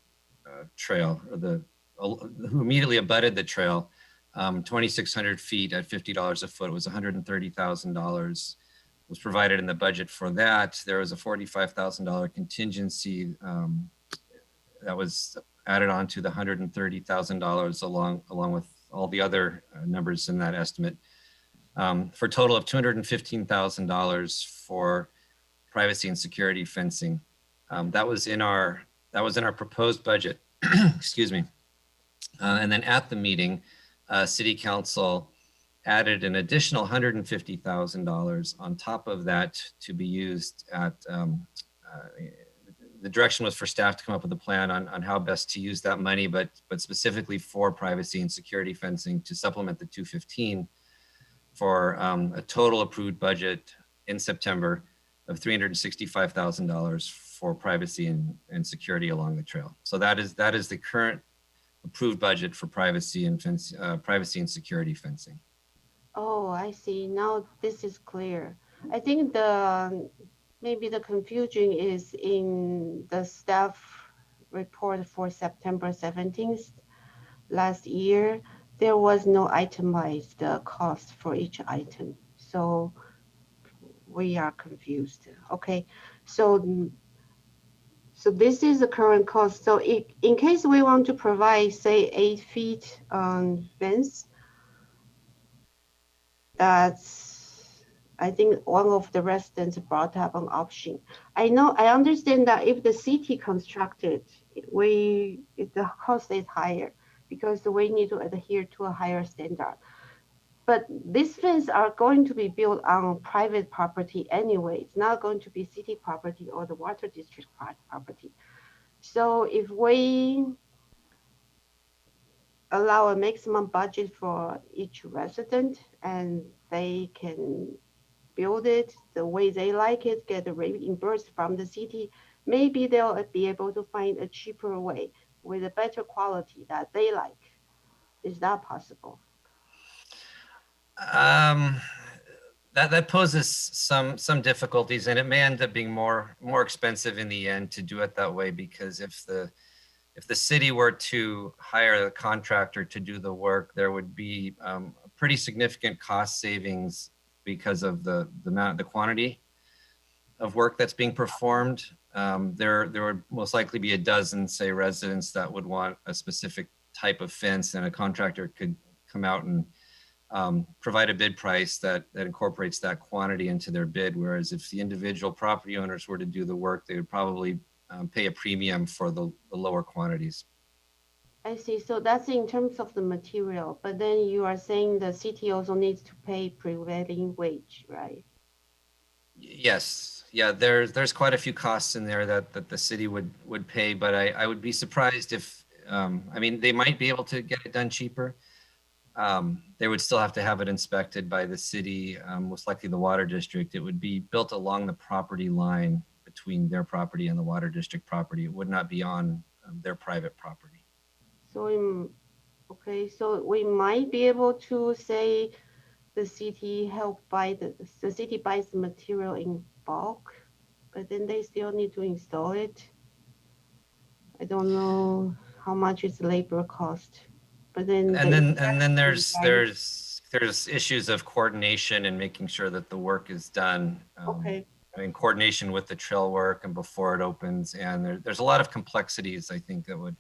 trail, or who immediately abutted the trail. 2,600 feet at $50 a foot was $130,000 was provided in the budget for that. There was a $45,000 contingency that was added on to the $130,000 along with all the other numbers in that estimate, for a total of $215,000 for privacy and security fencing. That was in our proposed budget. Excuse me. And then at the meeting, City Council added an additional $150,000 on top of that to be used at the direction was for staff to come up with a plan on how best to use that money, but specifically for privacy and security fencing to supplement the 215 for a total approved budget in September of $365,000 for privacy and security along the trail. So that is the current approved budget for privacy and privacy and security fencing. Oh, I see. Now this is clear. I think maybe the confusion is in the staff report for September 17th last year. There was no itemized cost for each item. So we are confused. Okay, so this is the current cost. So in case we want to provide, say, 8 feet fence, that's, I think one of the residents brought up an option. I understand that if the city constructed, the cost is higher because we need to adhere to a higher standard. But these fences are going to be built on private property anyway. It's not going to be city property or the water district property. So if we allow a maximum budget for each resident and they can build it the way they like it, get reimbursed from the city, maybe they'll be able to find a cheaper way with a better quality that they like. Is that possible? That poses some difficulties, and it may end up being more expensive in the end to do it that way, because if the city were to hire a contractor to do the work, there would be a pretty significant cost savings because of the quantity of work that's being performed. There would most likely be a dozen, say, residents that would want a specific type of fence, and a contractor could come out and provide a bid price that incorporates that quantity into their bid. Whereas if the individual property owners were to do the work, they would probably pay a premium for the lower quantities. I see. So that's in terms of the material, but then you are saying the city also needs to pay prevailing wage, right? Yes. Yeah, there's quite a few costs in there that the city would pay, but I would be surprised if, I mean, they might be able to get it done cheaper. They would still have to have it inspected by the city, most likely the water district. It would be built along the property line between their property and the water district property. It would not be on their private property. So, okay, so we might be able to say the city the city buys the material in bulk, but then they still need to install it. I don't know how much is labor cost, but then there's issues of coordination and making sure that the work is done. Okay. I mean, coordination with the trail work and before it opens, and there's a lot of complexities, I think, that would,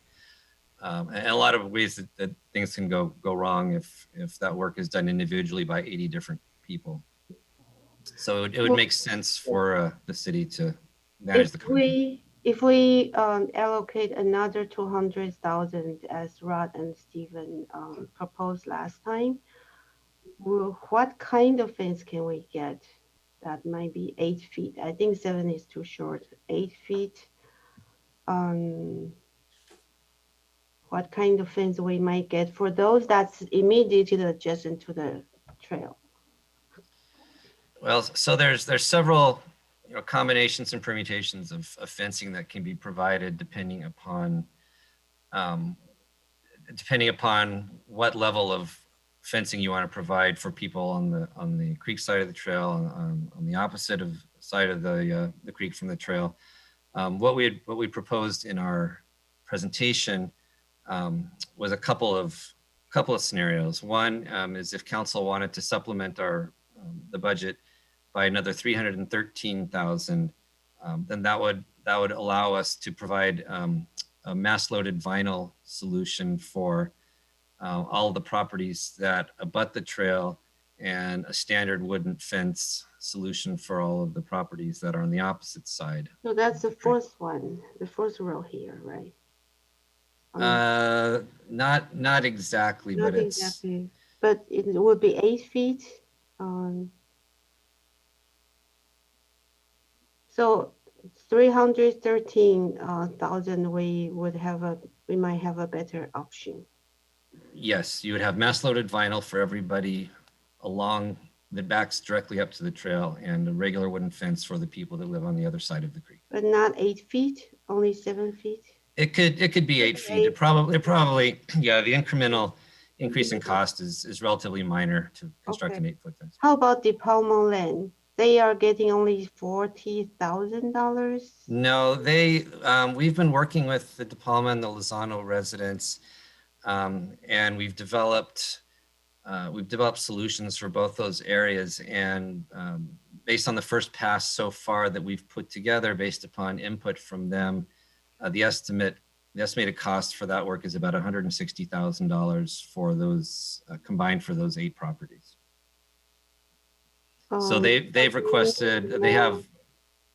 and a lot of ways that things can go wrong if that work is done individually by 80 different people. So it would make sense for the city to manage the contract. If we allocate another 200,000 as Rod and Stephen proposed last time, what kind of fence can we get? That might be 8 feet. I think 7 is too short. 8 feet. What kind of fence we might get for those that's immediately adjacent to the trail? Well, so there's several combinations and permutations of fencing that can be provided depending upon what level of fencing you want to provide for people on the creek side of the trail, on the opposite side of the creek from the trail. What we proposed in our presentation was a couple of scenarios. One is if council wanted to supplement the budget by another 313,000, then that would allow us to provide a mass-loaded vinyl solution for all of the properties that abut the trail, and a standard wooden fence solution for all of the properties that are on the opposite side. So that's the first one, the first row here, right? Not exactly, not but it's exactly. But it would be 8 feet. So 313,000, we might have a better option. Yes, you would have mass loaded vinyl for everybody along the backs directly up to the trail, and a regular wooden fence for the people that live on the other side of the creek. But not 8 feet, only 7 feet? It could be 8 feet. It probably, yeah, the incremental increase in cost is relatively minor to construct an 8-foot fence. How about the Palmer Lane? They are getting only $40,000? No, we've been working with the De Palma and the Lozano residents, and we've developed solutions for both those areas. And based on the first pass so far that we've put together, based upon input from them, the estimated cost for that work is about $160,000 for those combined for those 8 properties. So they've requested, they have.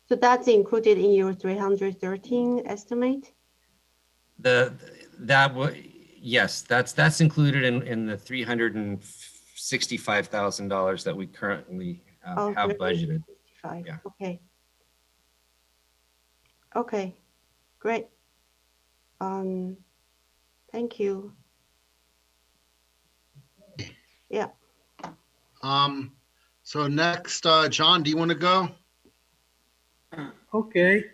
So that's included in your 313 estimate? Yes, that's included in the $365,000 that we currently have budgeted. Yeah. Okay. Okay, great. Thank you. Yeah. So next, John, do you want to go? Okay.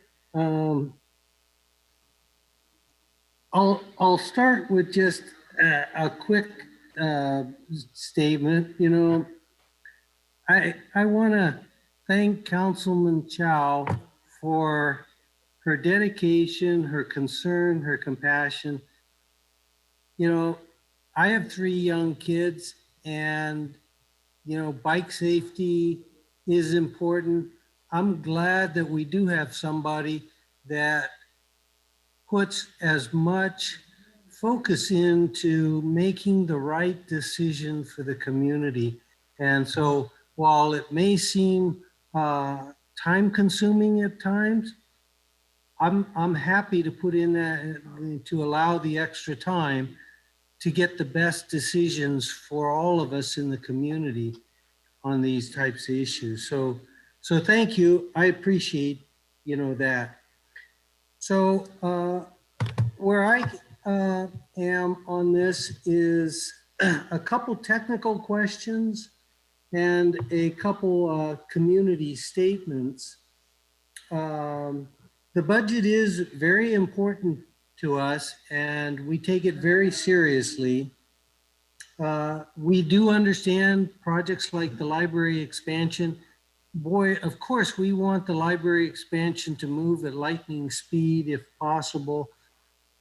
I'll start with just a quick statement. You know, I want to thank Councilman Chow for her dedication, her concern, her compassion. You know, I have 3 young kids, and you know, bike safety is important. I'm glad that we do have somebody that puts as much focus into making the right decision for the community. And so while it may seem time consuming at times, I'm happy to put in that, to allow the extra time to get the best decisions for all of us in the community on these types of issues. So thank you. I appreciate, you know, that. So where I am on this is a couple technical questions and a couple community statements. The budget is very important to us, and we take it very seriously. We do understand projects like the library expansion. Boy, of course, we want the library expansion to move at lightning speed if possible.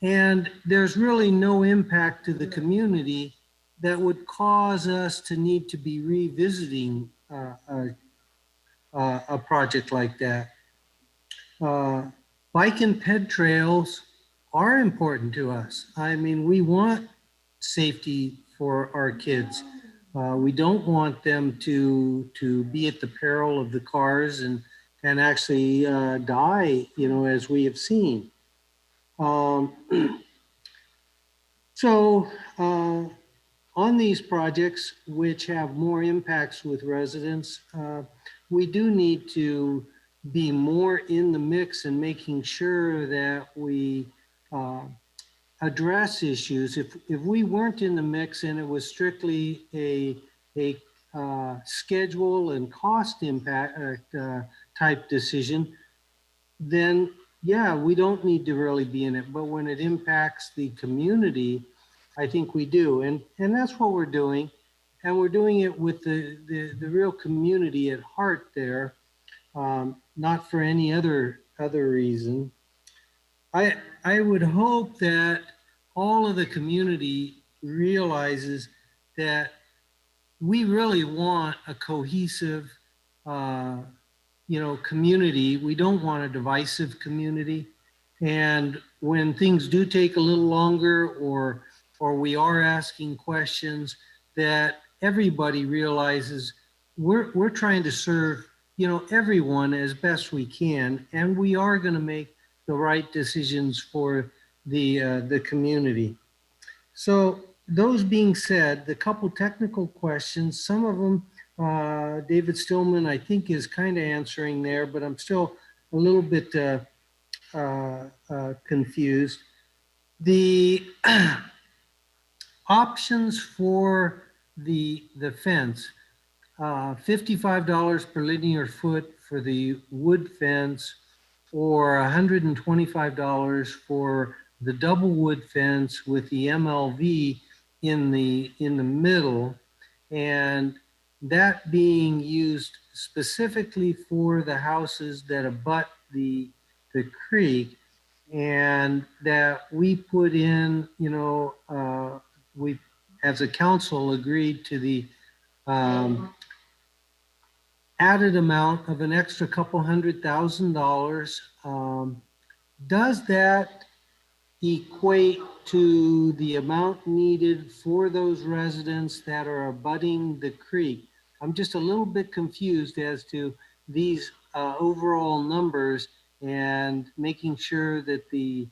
And there's really no impact to the community that would cause us to need to be revisiting a project like that. Bike and ped trails are important to us. I mean, we want safety for our kids. We don't want them to be at the peril of the cars and actually die, you know, as we have seen. So on these projects, which have more impacts with residents, we do need to be more in the mix and making sure that we address issues. If we weren't in the mix and it was strictly a schedule and cost impact type decision, then yeah, we don't need to really be in it. But when it impacts the community, I think we do. And that's what we're doing. And we're doing it with the real community at heart there, not for any other reason. I would hope that all of the community realizes that we really want a cohesive, you know, community. We don't want a divisive community. And when things do take a little longer, or we are asking questions, that everybody realizes we're trying to serve, you know, everyone as best we can, and we are going to make the right decisions for the community. So those being said, the couple technical questions, some of them David Stillman, I think, is kind of answering there, but I'm still a little bit confused. The options for the fence, $55 per linear foot for the wood fence, or $125 for the double wood fence with the MLV in the middle, and that being used specifically for the houses that abut the creek, and that we put in, we as a council agreed to the added amount of an extra couple $100,000. Does that equate to the amount needed for those residents that are abutting the creek? I'm just a little bit confused as to these overall numbers and making sure that the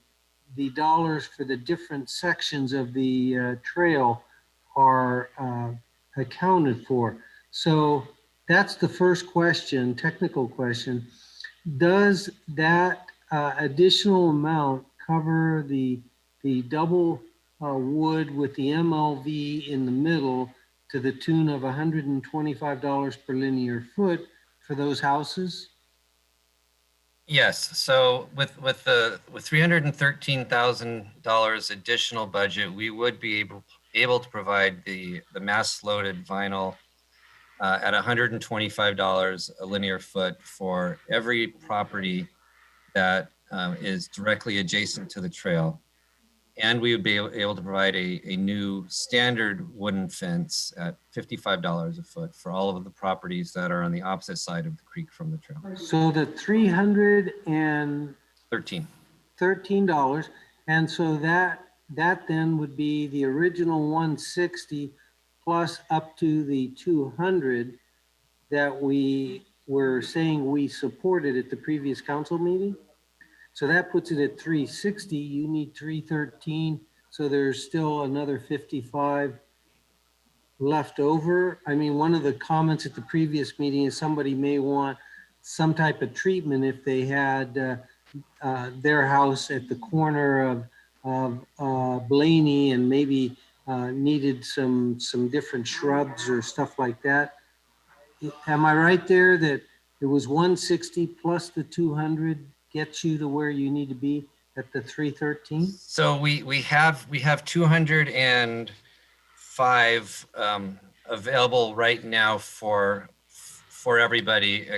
dollars for the different sections of the trail are accounted for. So that's the first question, technical question. Does that additional amount cover the double wood with the MLV in the middle to the tune of $125 per linear foot for those houses? Yes, so with $313,000 additional budget, we would be able to provide the mass loaded vinyl at $125 a linear foot for every property that is directly adjacent to the trail. And we would be able to provide a new standard wooden fence at $55 a foot for all of the properties that are on the opposite side of the creek from the trail. So the $313, and so that then would be the original 160 plus up to the 200 that we were saying we supported at the previous council meeting. So that puts it at 360. You need 313. So there's still another 55 left over. I mean, one of the comments at the previous meeting is somebody may want some type of treatment if they had their house at the corner of Blaney and maybe needed some different shrubs or stuff like that. Am I right there that it was 160 plus the 200 gets you to where you need to be at the 313? So we have 205 available right now for everybody,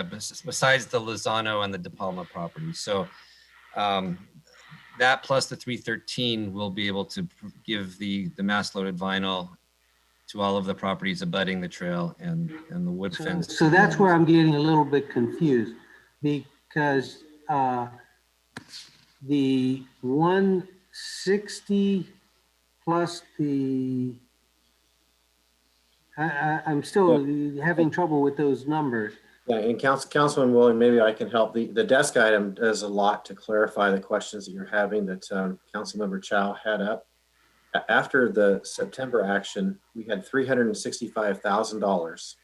besides the Lozano and the De Palma property. So that plus the 313 will be able to give the mass loaded vinyl to all of the properties abutting the trail and the wood fence. So that's where I'm getting a little bit confused, because the 160 plus the, I'm still having trouble with those numbers. Yeah, and Councilman William, maybe I can help. The desk item does a lot to clarify the questions that you're having that Councilmember Chow had up. After the September action, we had $365,000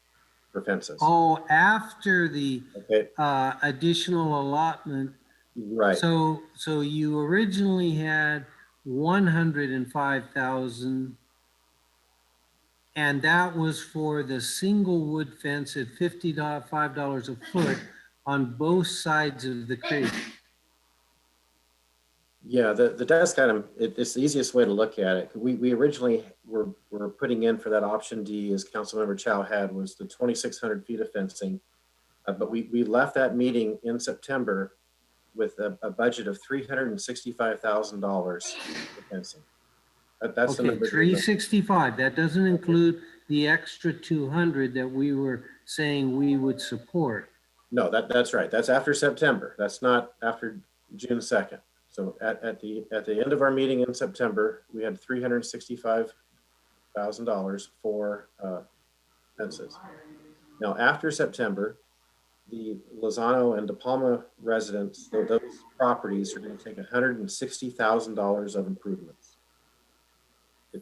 for fences. Oh, after the additional allotment. Right. So you originally had 105,000, and that was for the single wood fence at $55 a foot on both sides of the creek. Yeah, the desk item, it's the easiest way to look at it. We originally were putting in for that option D, as Councilmember Chow had, was the 2,600 feet of fencing. But we left that meeting in September with a budget of $365,000 for fencing. That's okay, the number. 365. That doesn't include the extra 200 that we were saying we would support. No, that's right. That's after September. That's not after June 2nd. So at the end of our meeting in September, we had $365,000 for fences. Now after September, the Lozano and De Palma residents, those properties are going to take $160,000 of improvements.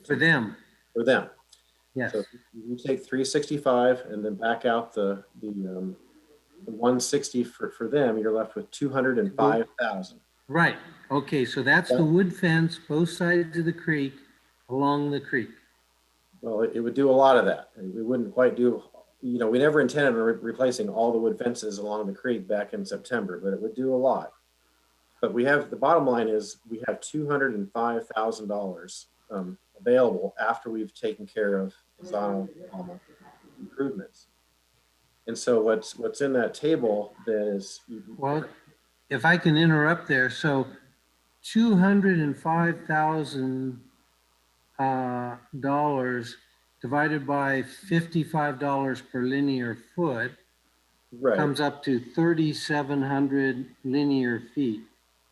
For them. For them. Yes. So you take 365 and then back out the 160 for them, you're left with 205,000. Right. Okay, so that's the wood fence, both sides of the creek, along the creek. Well, it would do a lot of that. We wouldn't quite do, you know, we never intended on replacing all the wood fences along the creek back in September, but it would do a lot. But we have, the bottom line is we have $205,000 available after we've taken care of Zano improvements. And so what's in that table then is, Well, if I can interrupt there, so $205,000 dollars divided by $55 per linear foot right, comes up to 3,700 linear feet.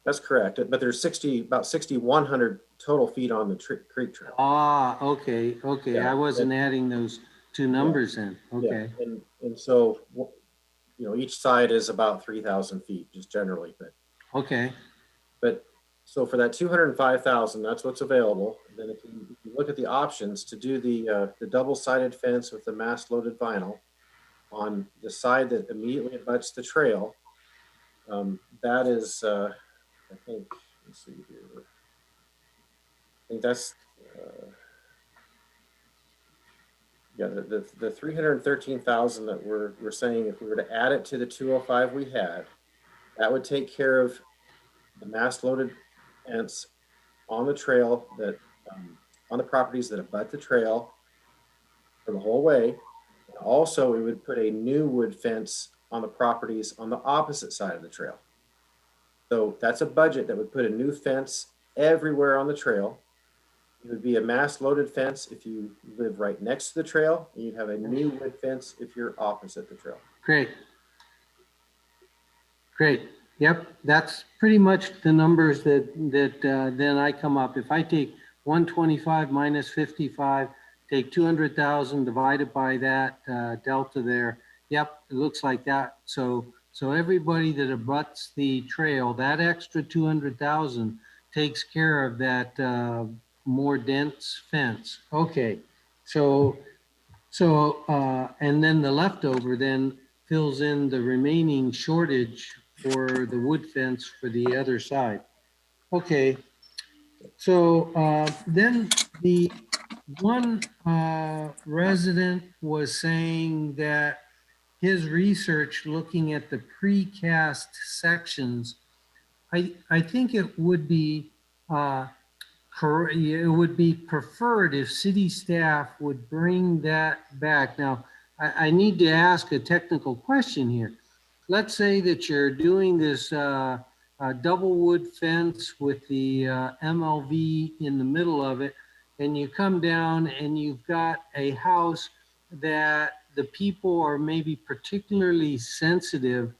that's correct. But there's about 6,100 total feet on the creek trail. Ah, okay. Yeah, I wasn't adding those two numbers then. Okay. Yeah. And so, you know, each side is about 3,000 feet, just generally. Okay. But so for that 205,000, that's what's available. And then if you look at the options to do the double-sided fence with the mass-loaded vinyl on the side that immediately abuts the trail, that is, I think, let's see here. I think that's, yeah, the 313,000 that we're saying, if we were to add it to the 205 we had, that would take care of the mass-loaded fence on the trail that, on the properties that abut the trail for the whole way. And also, we would put a new wood fence on the properties on the opposite side of the trail. So that's a budget that would put a new fence everywhere on the trail. It would be a mass loaded fence if you live right next to the trail, and you'd have a new wood fence if you're opposite the trail. Great. Yep, that's pretty much the numbers that then I come up. If I take 125 minus 55, take 200,000 divided by that delta there. Yep, it looks like that. So everybody that abuts the trail, that extra 200,000 takes care of that more dense fence. Okay, so and then the leftover then fills in the remaining shortage for the wood fence for the other side. Okay, so then the one resident was saying that his research looking at the precast sections, I think it would be it would be preferred if city staff would bring that back. Now, I need to ask a technical question here. Let's say that you're doing this double wood fence with the MLV in the middle of it, and you come down and you've got a house that the people are maybe particularly sensitive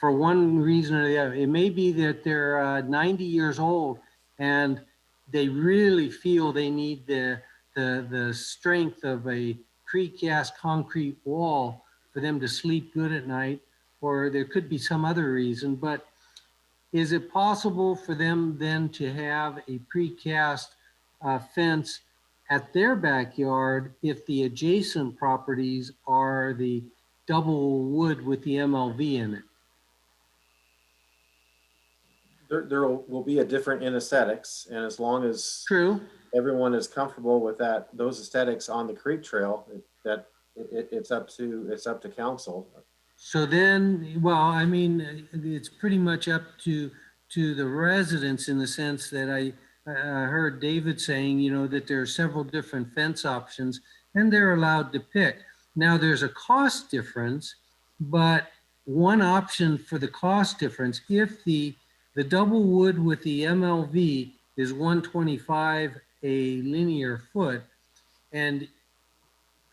for one reason or the other. It may be that they're 90 years old and they really feel they need the strength of a precast concrete wall for them to sleep good at night, or there could be some other reason. But is it possible for them then to have a precast fence at their backyard if the adjacent properties are the double wood with the MLV in it? There will be a different in aesthetics, and as long as everyone is comfortable with those aesthetics on the creek trail, it's up to council. So then, well, I mean, it's pretty much up to the residents in the sense that I heard David saying, you know, that there are several different fence options and they're allowed to pick. Now there's a cost difference, but one option for the cost difference, if the double wood with the MLV is 125 a linear foot, and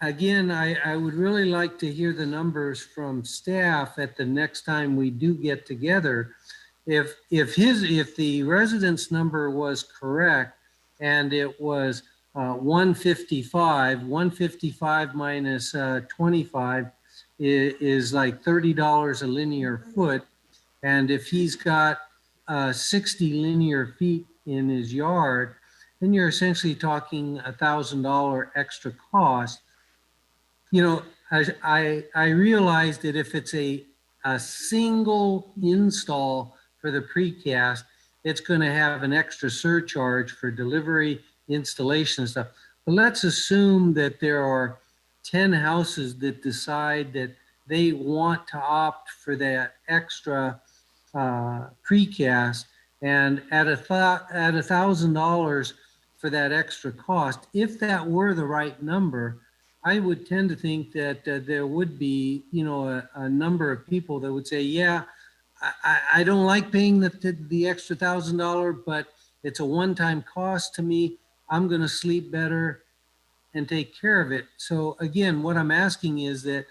again, I would really like to hear the numbers from staff at the next time we do get together. If the residence number was correct and it was 155 minus 25 is like $30 a linear foot. And if he's got 60 linear feet in his yard, then you're essentially talking $1,000 extra cost. You know, I realize that if it's a single install for the precast, it's going to have an extra surcharge for delivery, installation and stuff. But let's assume that there are 10 houses that decide that they want to opt for that extra precast, and at $1,000 for that extra cost. If that were the right number, I would tend to think that there would be, a number of people that would say, yeah, I don't like paying the extra $1,000, but it's a one-time cost to me. I'm going to sleep better and take care of it. So again, what I'm asking is that,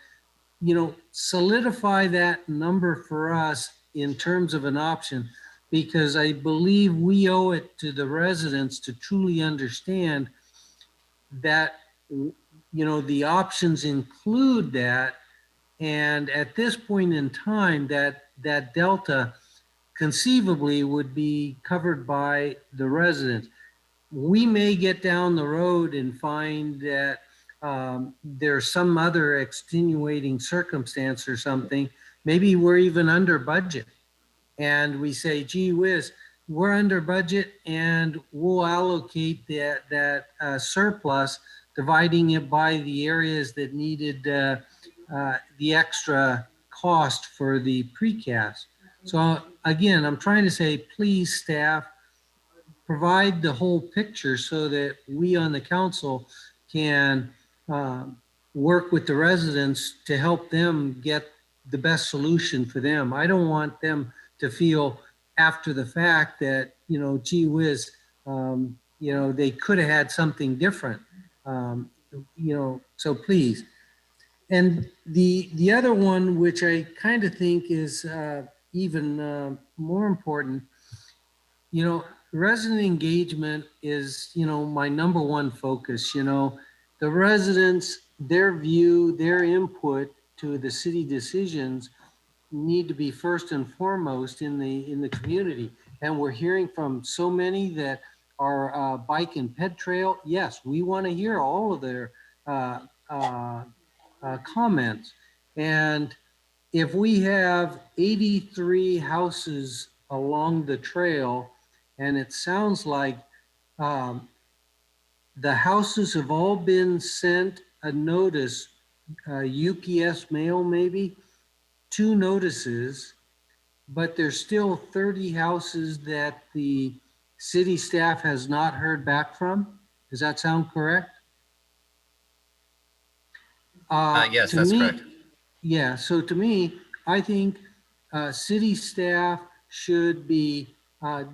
solidify that number for us in terms of an option, because I believe we owe it to the residents to truly understand that, the options include that. And at this point in time, that delta conceivably would be covered by the residents. We may get down the road and find that there's some other extenuating circumstance or something. Maybe we're even under budget. And we say, gee whiz, we're under budget, and we'll allocate that surplus, dividing it by the areas that needed the extra cost for the precast. So again, I'm trying to say, please, staff, provide the whole picture so that we on the council can work with the residents to help them get the best solution for them. I don't want them to feel after the fact that, gee whiz, they could have had something different. So please. And the other one, which I kind of think is even more important, resident engagement is, my number one focus. The residents, their view, their input to the city decisions need to be first and foremost in the community. And we're hearing from so many that are bike and ped trail. Yes, we want to hear all of their comments. And if we have 83 houses along the trail, and it sounds like the houses have all been sent a notice, UPS mail maybe, 2 notices, but there's still 30 houses that the city staff has not heard back from. Does that sound correct? Yes, that's correct. Yeah, so to me, I think city staff should be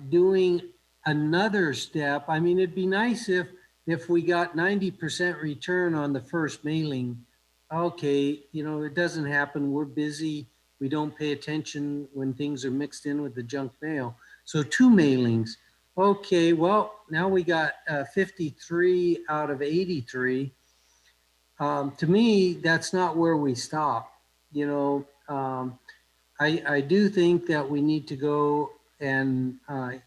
doing another step. I mean, it'd be nice if we got 90% return on the first mailing. Okay, it doesn't happen. We're busy. We don't pay attention when things are mixed in with the junk mail. So 2 mailings. Okay, well, now we got 53 out of 83. To me, that's not where we stop. I do think that we need to go and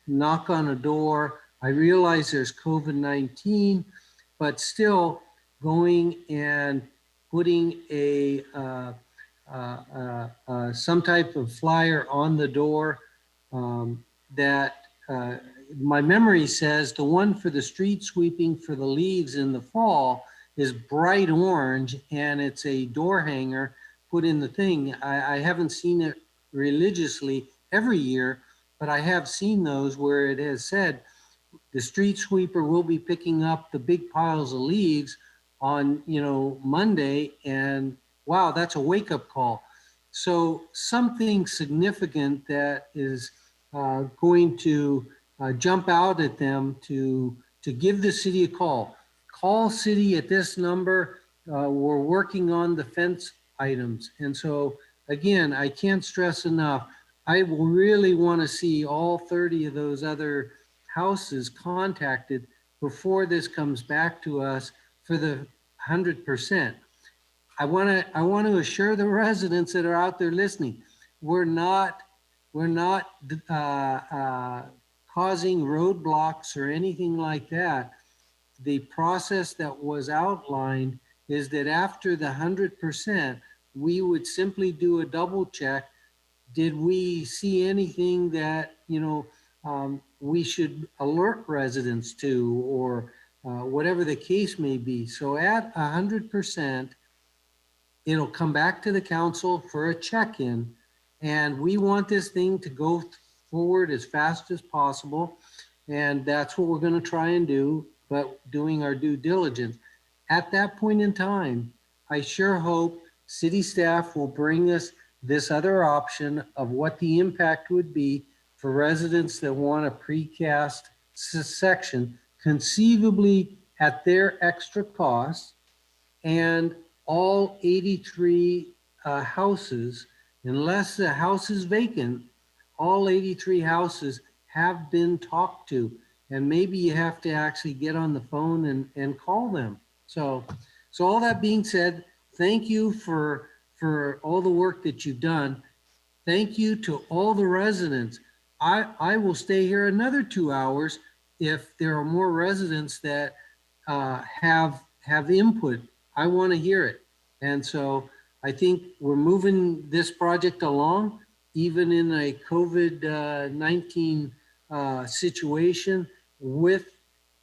knock on a door. I realize there's COVID-19, but still going and putting some type of flyer on the door that my memory says the one for the street sweeping for the leaves in the fall is bright orange, and it's a door hanger put in the thing. I haven't seen it religiously every year, but I have seen those where it has said the street sweeper will be picking up the big piles of leaves on Monday, and wow, that's a wake-up call. So something significant that is going to jump out at them to give the city a call. Call city at this number. We're working on the fence items. And so again, I can't stress enough, I will really want to see all 30 of those other houses contacted before this comes back to us for the 100%. I want to assure the residents that are out there listening, we're not causing roadblocks or anything like that. The process that was outlined is that after the 100%, we would simply do a double check. Did we see anything that, we should alert residents to, or whatever the case may be. So at 100%, it'll come back to the council for a check-in, and we want this thing to go forward as fast as possible. And that's what we're going to try and do, but doing our due diligence. At that point in time, I sure hope city staff will bring us this other option of what the impact would be for residents that want a precast section, conceivably at their extra cost, and all 83 houses, unless the house is vacant, all 83 houses have been talked to. And maybe you have to actually get on the phone and call them. So all that being said, thank you for all the work that you've done. Thank you to all the residents. I will stay here another 2 hours if there are more residents that have input. I want to hear it. And so I think we're moving this project along, even in a COVID-19 situation, with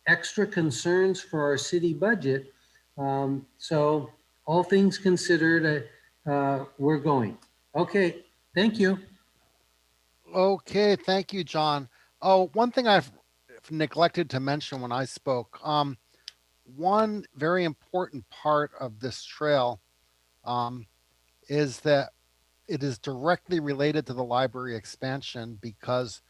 extra concerns for our city budget. So all things considered, we're going. Okay, thank you. Okay, thank you, John. Oh, one thing I've neglected to mention when I spoke. One very important part of this trail is that it is directly related to the library expansion, because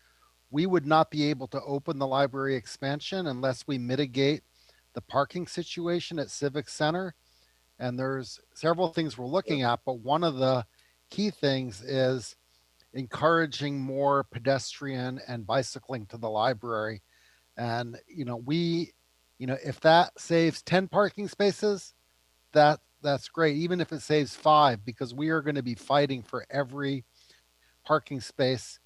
we would not be able to open the library expansion unless we mitigate the parking situation at Civic Center. And there's several things we're looking at, but one of the key things is encouraging more pedestrian and bicycling to the library. And, if that saves 10 parking spaces, that's great. Even if it saves 5, because we are going to be fighting for every parking space.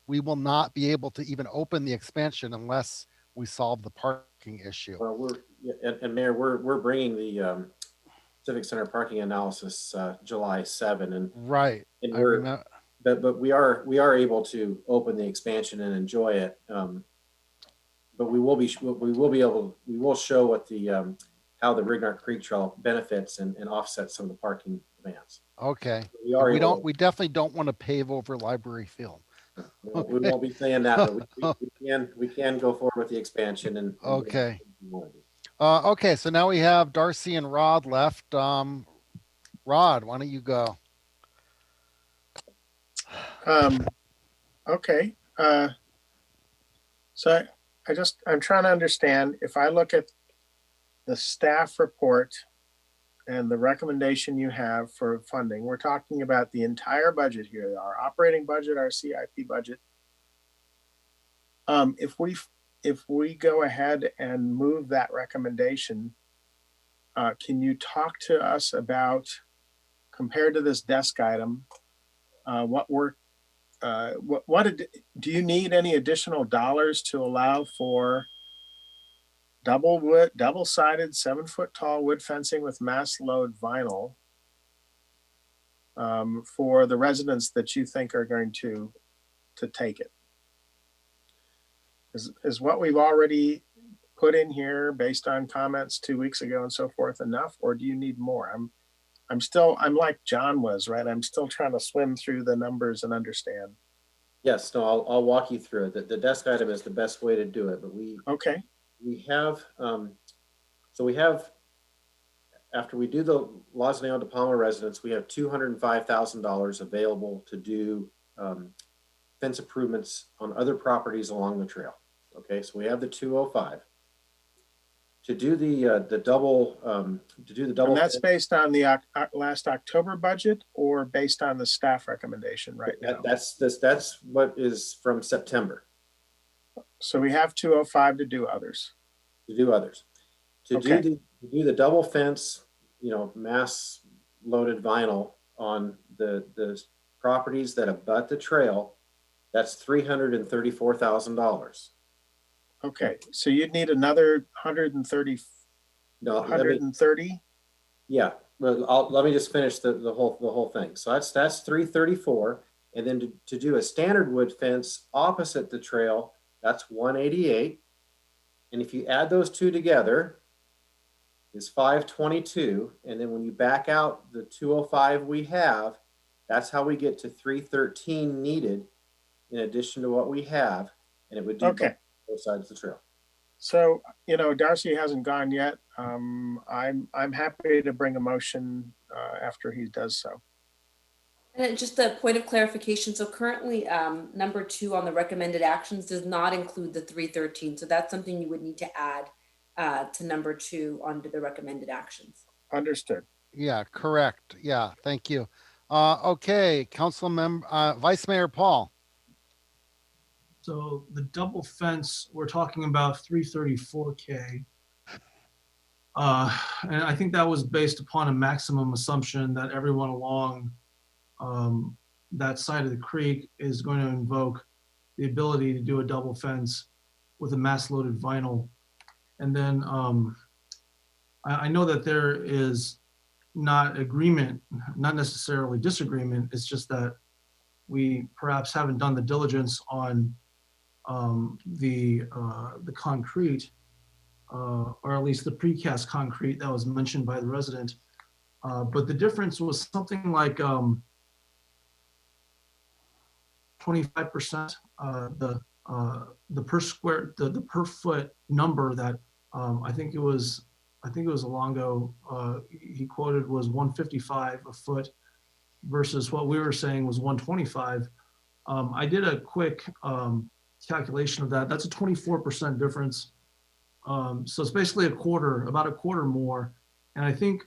We will not be able to even open the expansion unless we solve the parking issue. Well, and Mayor, we're bringing the Civic Center parking analysis July 7, and right. And I remember. But we are able to open the expansion and enjoy it. But we will show what the how the Rignard Creek Trail benefits and offsets some of the parking demands. Okay. So we definitely don't want to pave over Library Field. We won't be saying that, but we can go forward with the expansion and okay. Okay, so now we have Darcy and Rod left. Rod, why don't you go? Okay. So I'm trying to understand, if I look at the staff report and the recommendation you have for funding, we're talking about the entire budget here, our operating budget, our CIP budget. If we go ahead and move that recommendation, can you talk to us about, compared to this desk item, do you need any additional dollars to allow for double-sided 7-foot tall wood fencing with mass load vinyl for the residents that you think are going to take it? Is what we've already put in here based on comments 2 weeks ago and so forth enough, or do you need more? I'm like John was, right? I'm still trying to swim through the numbers and understand. Yes, no, I'll walk you through it. The desk item is the best way to do it, but we have, after we do the Losneo de Palma residents, we have $205,000 available to do fence improvements on other properties along the trail. Okay, so we have the 205 to do the double. And that's based on the last October budget, or based on the staff recommendation right now? That's what is from September. So we have 205 to do others. To do the double fence, mass loaded vinyl on the properties that abut the trail. That's $334,000. Okay, so you'd need another 130. No, 130. Yeah, well, let me just finish the whole thing. So that's 334, and then to do a standard wood fence opposite the trail, That's 188. And if you add those two together, is 522. And then when you back out the 205 we have, that's how we get to 313 needed in addition to what we have. And it would do both sides of the trail. So, you know, Darcy hasn't gone yet. I'm happy to bring a motion after he does so. And just a point of clarification. So currently, number 2 on the recommended actions does not include the 313. So that's something you would need to add to number 2 onto the recommended actions. Understood. Yeah, correct. Yeah, thank you. Okay, Council Member, Vice Mayor Paul. So the double fence, we're talking about 334K. And I think that was based upon a maximum assumption that everyone along that side of the creek is going to invoke the ability to do a double fence with a mass loaded vinyl. And then I know that there is not agreement, not necessarily disagreement. It's just that we perhaps haven't done the diligence on the concrete, or at least the precast concrete that was mentioned by the resident. But the difference was something like 25%. The per foot number that I think it was Elango he quoted was 155 a foot versus what we were saying was 125. I did a quick calculation of that. That's a 24% difference. So it's basically about a quarter more. And I think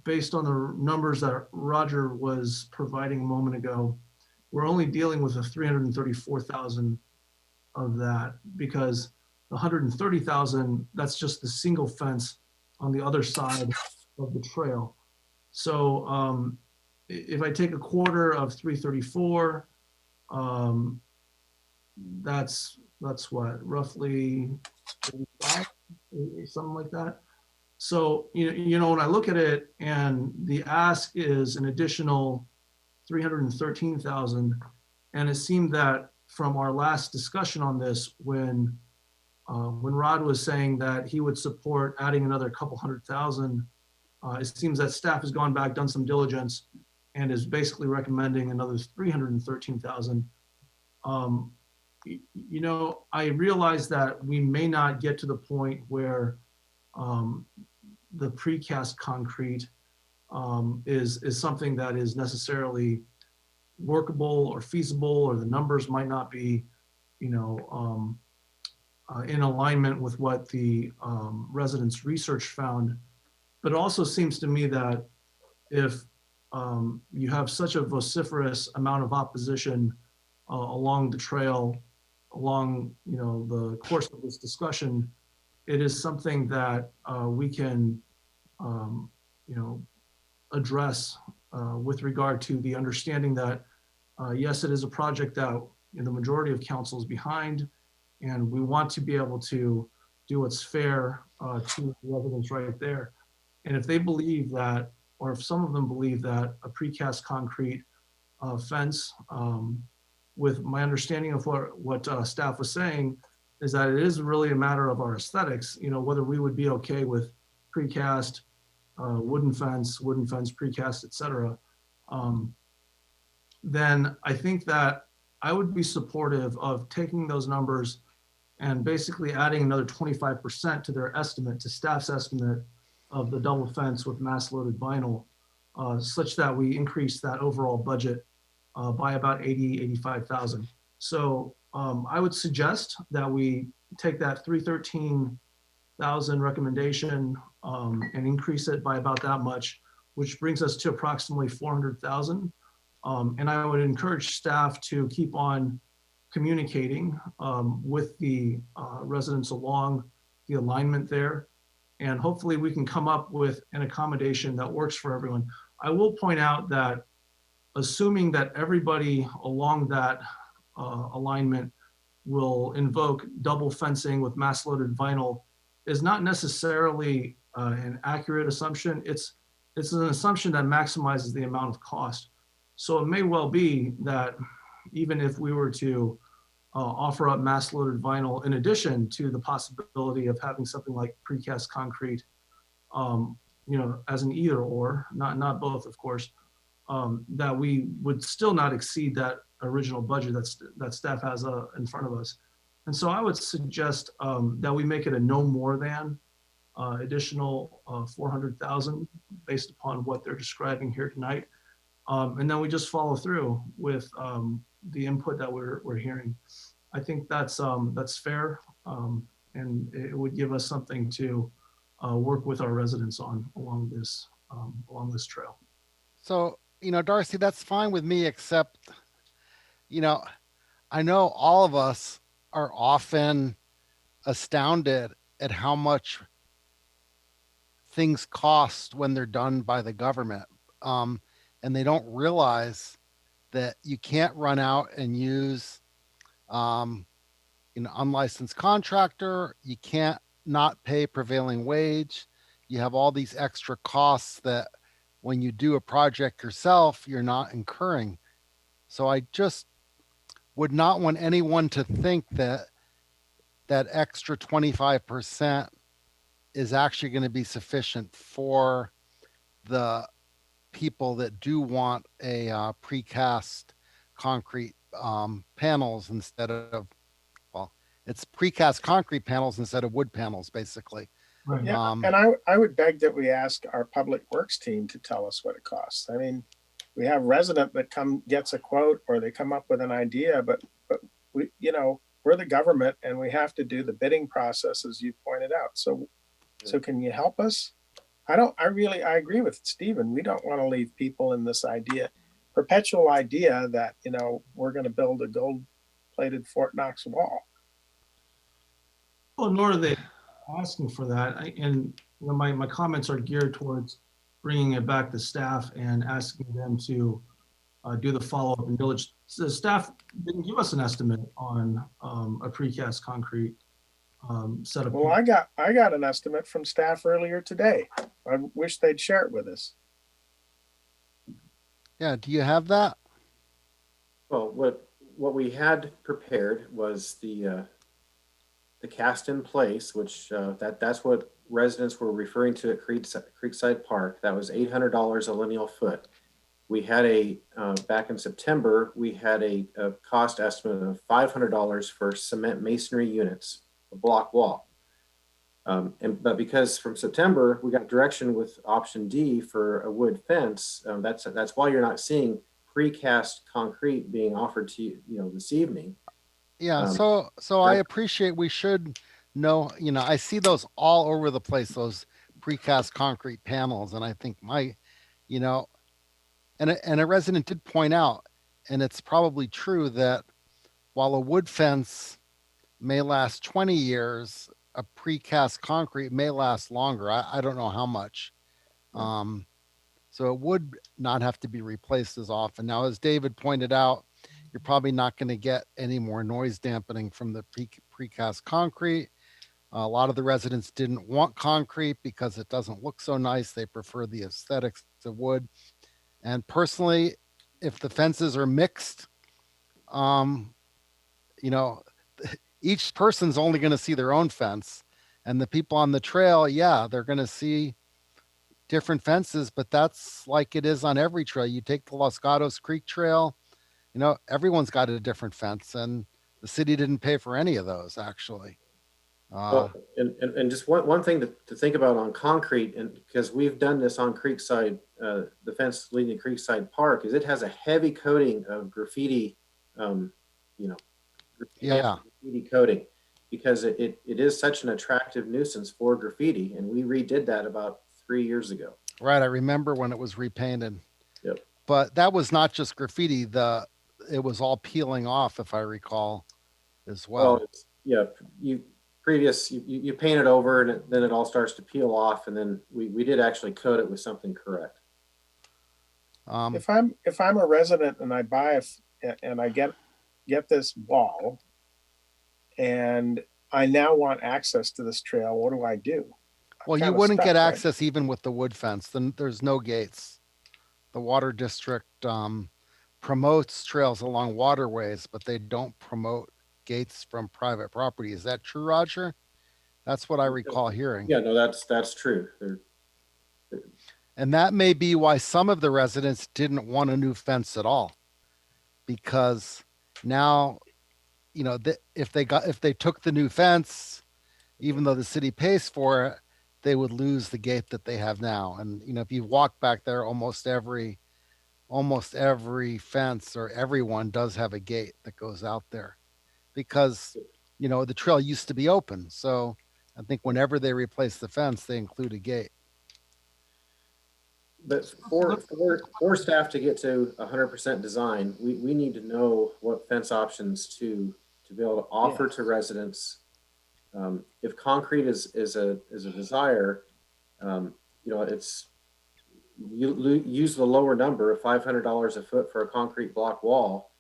based on the numbers that Roger was providing a moment ago, we're only dealing with a 334,000 of that, because the 130,000, that's just the single fence on the other side of the trail. So if I take a quarter of 334, that's what, roughly 35, something like that. So, you know, when I look at it and the ask is an additional 313,000, and it seemed that from our last discussion on this, when Rod was saying that he would support adding another couple 100,000, it seems that staff has gone back, done some diligence, and is basically recommending another 313,000. You know, I realize that we may not get to the point where the precast concrete is something that is necessarily workable or feasible, or the numbers might not be, you know, in alignment with what the residents' research found. But it also seems to me that if you have such a vociferous amount of opposition along the trail, along, you know, the course of this discussion, it is something that we can, you know, address with regard to the understanding that, yes, it is a project that the majority of council is behind, and we want to be able to do what's fair to the residents right there. And if they believe that, or if some of them believe that a precast concrete fence, with my understanding of what staff was saying, is that it is really a matter of our aesthetics, you know, whether we would be okay with precast, wooden fence, precast, et cetera. Then I think that I would be supportive of taking those numbers and basically adding another 25% to their estimate, to staff's estimate of the double fence with mass loaded vinyl, such that we increase that overall budget by about 85,000. So I would suggest that we take that 313,000 recommendation and increase it by about that much, which brings us to approximately 400,000. And I would encourage staff to keep on communicating with the residents along the alignment there. And hopefully we can come up with an accommodation that works for everyone. I will point out that assuming that everybody along that alignment will invoke double fencing with mass loaded vinyl is not necessarily an accurate assumption. It's an assumption that maximizes the amount of cost. So it may well be that even if we were to offer up mass loaded vinyl in addition to the possibility of having something like precast concrete, as an either or, not both, of course, that we would still not exceed that original budget that staff has in front of us. And so I would suggest that we make it a no more than additional 400,000 based upon what they're describing here tonight. And then we just follow through with the input that we're hearing. I think that's fair, and it would give us something to work with our residents on along this trail. So, Darcy, that's fine with me, except, I know all of us are often astounded at how much things cost when they're done by the government. And they don't realize that you can't run out and use an unlicensed contractor. You can't not pay prevailing wage. You have all these extra costs that when you do a project yourself, you're not incurring. So I just would not want anyone to think that that extra 25% is actually going to be sufficient for the people that do want a precast concrete panels instead of, well, it's precast concrete panels instead of wood panels, basically. Right. Yeah, and I would beg that we ask our public works team to tell us what it costs. I mean, we have resident that gets a quote or they come up with an idea, but we, we're the government and we have to do the bidding process as you pointed out. So can you help us? I agree with Stephen. We don't want to leave people in this perpetual idea that, we're going to build a gold-plated Fort Knox wall. Well, nor are they asking for that. My comments are geared towards bringing it back to staff and asking them to do the follow-up and diligence. The staff didn't give us an estimate on a precast concrete setup. Well, I got an estimate from staff earlier today. I wish they'd share it with us. Yeah, do you have that? Well, what we had prepared was the cast in place, which that's what residents were referring to at Creekside Park. That was $800 a lineal foot. We had back in September, we had a cost estimate of $500 for cement masonry units, a block wall. But because from September, we got direction with option D for a wood fence, that's why you're not seeing precast concrete being offered to you, this evening. Yeah, so I appreciate, we should know, I see those all over the place, those precast concrete panels, and I think and a resident did point out, and it's probably true, that while a wood fence may last 20 years, a precast concrete may last longer. I don't know how much. So it would not have to be replaced as often. Now, as David pointed out, you're probably not going to get any more noise dampening from the precast concrete. A lot of the residents didn't want concrete because it doesn't look so nice. They prefer the aesthetics of wood. And personally, if the fences are mixed, each person's only going to see their own fence. And the people on the trail, yeah, they're going to see different fences, but that's like it is on every trail. You take the Los Gatos Creek Trail, everyone's got a different fence, and the city didn't pay for any of those, actually. And just one thing to think about on concrete, and because we've done this on Creekside, the fence leading to Creekside Park, is it has a heavy coating of graffiti, graffiti coating, because it is such an attractive nuisance for graffiti, and we redid that about 3 years ago. Right, I remember when it was repainted. Yep. But that was not just graffiti; it was all peeling off, if I recall, as well. You paint it over, and then it all starts to peel off, and then we did actually coat it with something correct. If I'm a resident and I buy and I get this wall, and I now want access to this trail, what do I do? Well, you wouldn't get access even with the wood fence. Then there's no gates. The water district promotes trails along waterways, but they don't promote gates from private property. Is that true, Roger? That's what I recall hearing. Yeah, no, that's true. And that may be why some of the residents didn't want a new fence at all, because now, you know, if they took the new fence, even though the city pays for it, they would lose the gate that they have now. And you know, if you walk back there, almost every fence or everyone does have a gate that goes out there, because you know the trail used to be open. So I think whenever they replace the fence, they include a gate. But for staff to get to 100% design, we need to know what fence options to be able to offer to residents. If concrete is a desire, you know, you use the lower number of $500 a foot for a concrete block wall.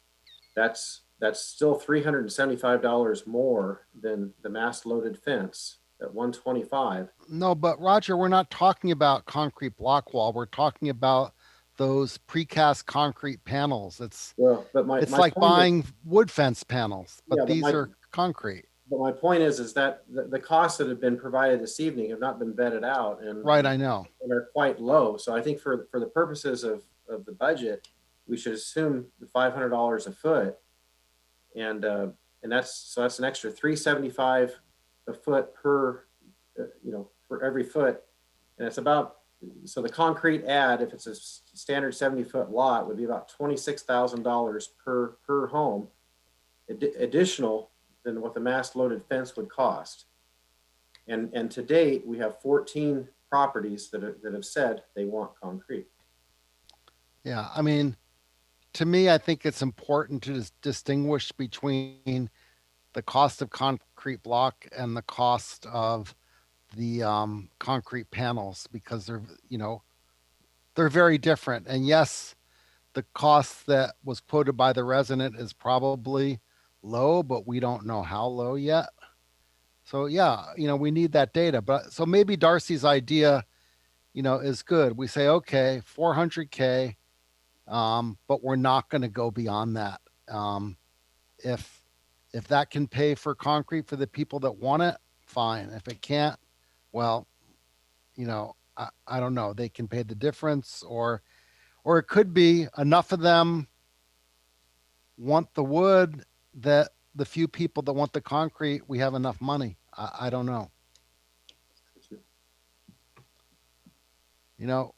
That's still $375 more than the mass loaded fence at $125. No, but Roger, we're not talking about concrete block wall. We're talking about those precast concrete panels. It's like buying wood fence panels, but these are concrete. But my point is that the costs that have been provided this evening have not been vetted out, and right, I know, and are quite low. So I think for the purposes of the budget, we should assume the $500 a foot, and that's an extra $375 a foot per, you know, for every foot, and it's about, so the concrete ad, if it's a standard 70-foot lot, would be about $26,000 per home, additional than what the mass loaded fence would cost. And to date, we have 14 properties that have said they want concrete. Yeah, I mean, to me, I think it's important to distinguish between the cost of concrete block and the cost of the concrete panels, because they're very different. And yes, the cost that was quoted by the resident is probably low, but we don't know how low yet. So yeah, you know, we need that data. But so maybe Darcy's idea, you know, is good. We say, okay, 400K, but we're not going to go beyond that. If that can pay for concrete for the people that want it, fine. If it can't, well, you know, I don't know. They can pay the difference, or it could be enough of them want the wood that the few people that want the concrete, we have enough money. I don't know. You know,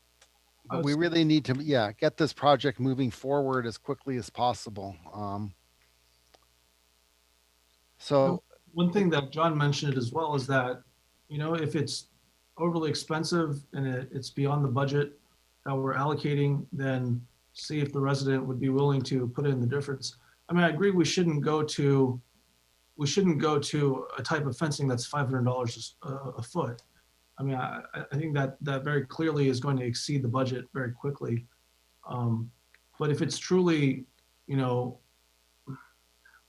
but we really need to, get this project moving forward as quickly as possible. So one thing that John mentioned as well is that, you know, if it's overly expensive and it's beyond the budget that we're allocating, then see if the resident would be willing to put in the difference. I mean, I agree we shouldn't go to a type of fencing that's $500 a foot. I mean, I think that very clearly is going to exceed the budget very quickly. But if it's truly, you know,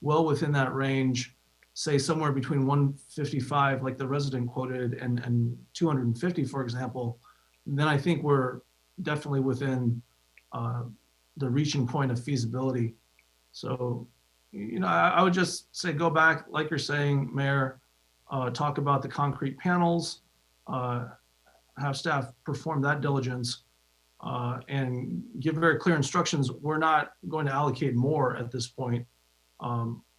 well within that range, say somewhere between 155, like the resident quoted, and 250, for example, then I think we're definitely within the reaching point of feasibility. So, you know, I would just say go back, like you're saying, Mayor, talk about the concrete panels, have staff perform that diligence, and give very clear instructions. We're not going to allocate more at this point.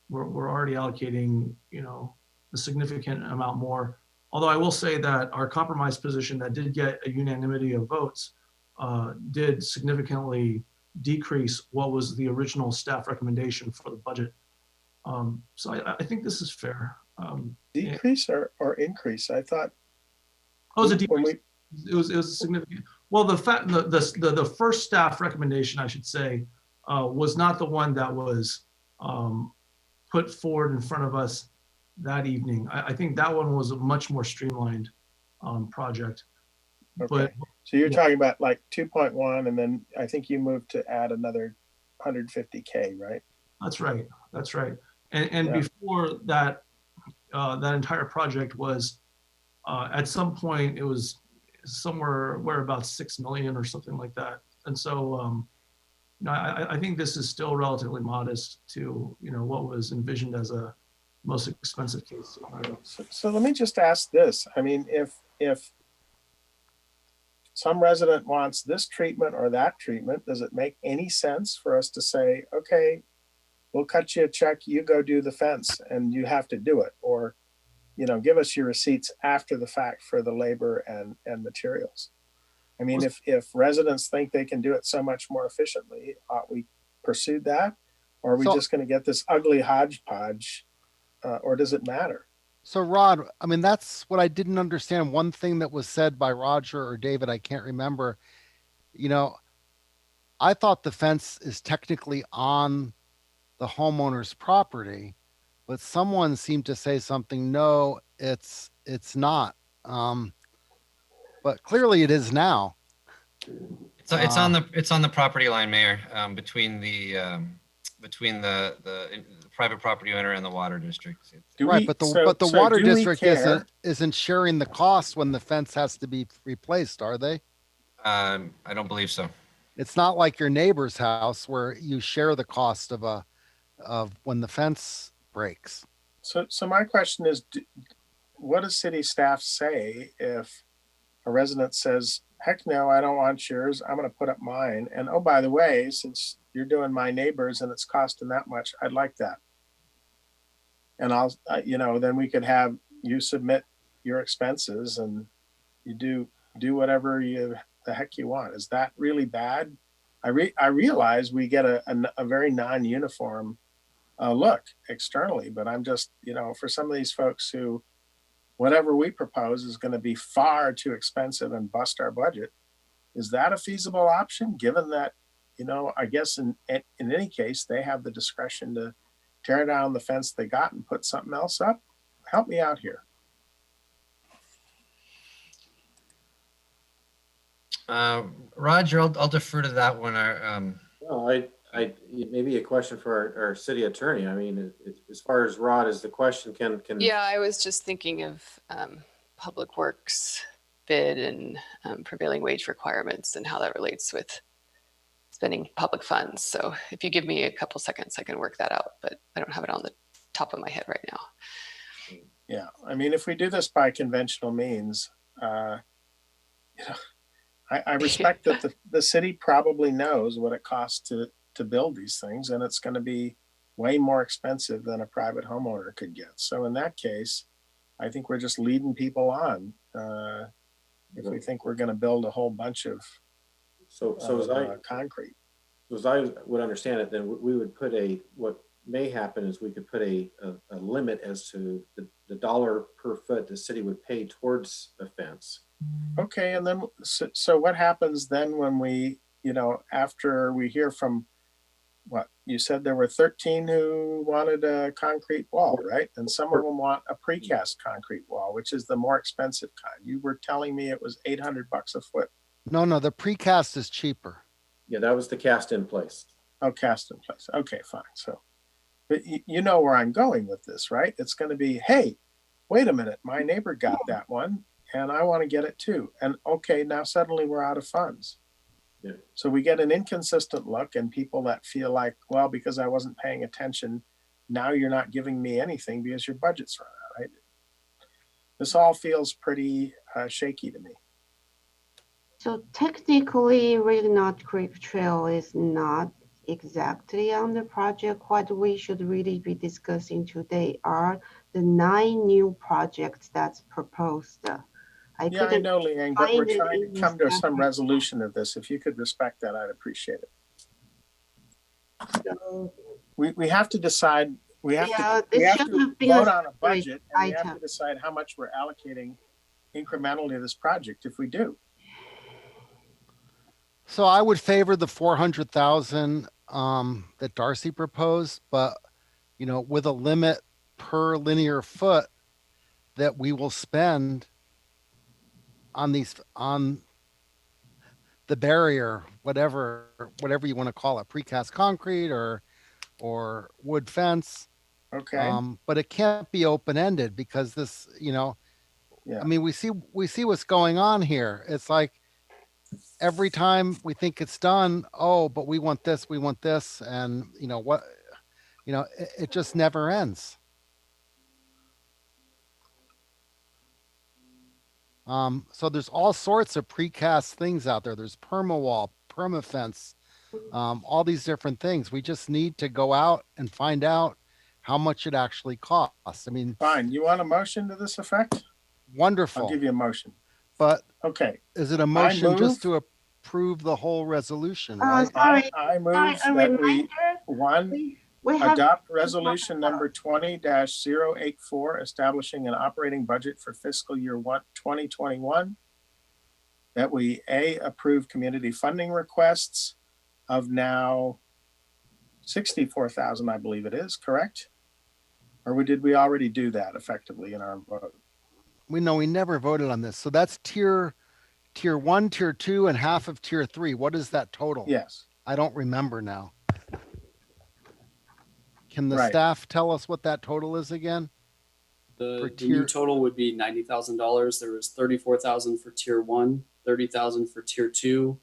We're already allocating, you know, a significant amount more. Although I will say that our compromise position that did get a unanimity of votes did significantly decrease what was the original staff recommendation for the budget. So I think this is fair. Decrease or increase? I thought. Oh, it was a decrease. It was a significant. Well, the first staff recommendation, I should say, was not the one that was put forward in front of us that evening. I think that one was a much more streamlined project. Okay. But so you're talking about like 2.1, and then I think you moved to add another 150K, right? That's right. That's right. And before that, that entire project was at some point it was somewhere where about 6 million or something like that. And so you know, I think this is still relatively modest to, you know, what was envisioned as a most expensive case scenario. So let me just ask this. I mean, if some resident wants this treatment or that treatment, does it make any sense for us to say, okay, we'll cut you a check, you go do the fence and you have to do it? Or, you know, give us your receipts after the fact for the labor and materials. I mean, if residents think they can do it so much more efficiently, ought we pursue that? Or are we just going to get this ugly hodgepodge, or does it matter? So Rod, I mean, that's what I didn't understand. One thing that was said by Roger or David, I can't remember, you know, I thought the fence is technically on the homeowner's property, but someone seemed to say something, no, it's not. But clearly it is now. So it's on the property line, Mayor, between the private property owner and the water district. Right, but the water district isn't sharing the cost when the fence has to be replaced, are they? I don't believe so. It's not like your neighbor's house where you share the cost of when the fence breaks. So my question is, what does city staff say if a resident says, heck no, I don't want yours, I'm going to put up mine. And oh, by the way, since you're doing my neighbors and it's costing that much, I'd like that. And I'll, then we could have you submit your expenses and you do whatever the heck you want. Is that really bad? I realize we get a very non-uniform look externally, but I'm just, for some of these folks who, whatever we propose is going to be far too expensive and bust our budget. Is that a feasible option, given that, I guess in any case, they have the discretion to tear down the fence they got and put something else up? Help me out here. Roger, I'll defer to that one. Well, I maybe a question for our city attorney. I mean, as far as Rod, is the question can Yeah, I was just thinking of public works bid and prevailing wage requirements and how that relates with spending public funds. So if you give me a couple seconds, I can work that out, but I don't have it on the top of my head right now. Yeah, I mean, if we do this by conventional means, I respect that the city probably knows what it costs to build these things, and it's going to be way more expensive than a private homeowner could get. So in that case, I think we're just leading people on if we think we're going to build a whole bunch of concrete. So as I would understand it, then we would put what may happen is we could put a limit as to the dollar per foot the city would pay towards a fence. Okay, and then so what happens then when we, after we hear from, what you said, there were 13 who wanted a concrete wall, right? And some of them want a precast concrete wall, which is the more expensive kind. You were telling me it was $800 a foot. No, the precast is cheaper. Yeah, that was the cast in place. Oh, cast in place. Okay, fine. So, but you know where I'm going with this, right? It's going to be, hey, wait a minute, my neighbor got that one and I want to get it too. And okay, now suddenly we're out of funds. Yeah. So we get an inconsistent look, and people that feel like, well, because I wasn't paying attention, now you're not giving me anything because your budget's run out, right? This all feels pretty shaky to me. So technically, Retina Creek Trail is not exactly on the project. What we should really be discussing today are the 9 new projects that's proposed. I know, Liang, but we're trying to come to some resolution of this. If you could respect that, I'd appreciate it. So, we have to decide. We have to vote on a budget, and we have to decide how much we're allocating incrementally to this project if we do. So I would favor the 400,000 that Darcy proposed, but with a limit per linear foot that we will spend on the barrier, whatever you want to call it, precast concrete or wood fence. Okay. But it can't be open-ended because this, I mean, we see what's going on here. It's like every time we think it's done, oh, but we want this, and it just never ends. So there's all sorts of precast things out there. There's permawall, permafence, all these different things. We just need to go out and find out how much it actually costs. I mean, Fine. You want a motion to this effect? wonderful. I'll give you a motion. But okay, is it a motion just to approve the whole resolution, right? Sorry, I move sorry, a that reminder. We have adopt resolution number 20-084, establishing an operating budget for fiscal year 2021. That we approve community funding requests of now 64,000, I believe it is, correct? Or did we already do that effectively in our vote? We never voted on this. So that's tier 1, tier 2, and half of tier 3. What is that total? Yes. I don't remember now. Can the staff tell us what that total is again? The new total would be $90,000. There was $34,000 for tier 1, $30,000 for tier 2,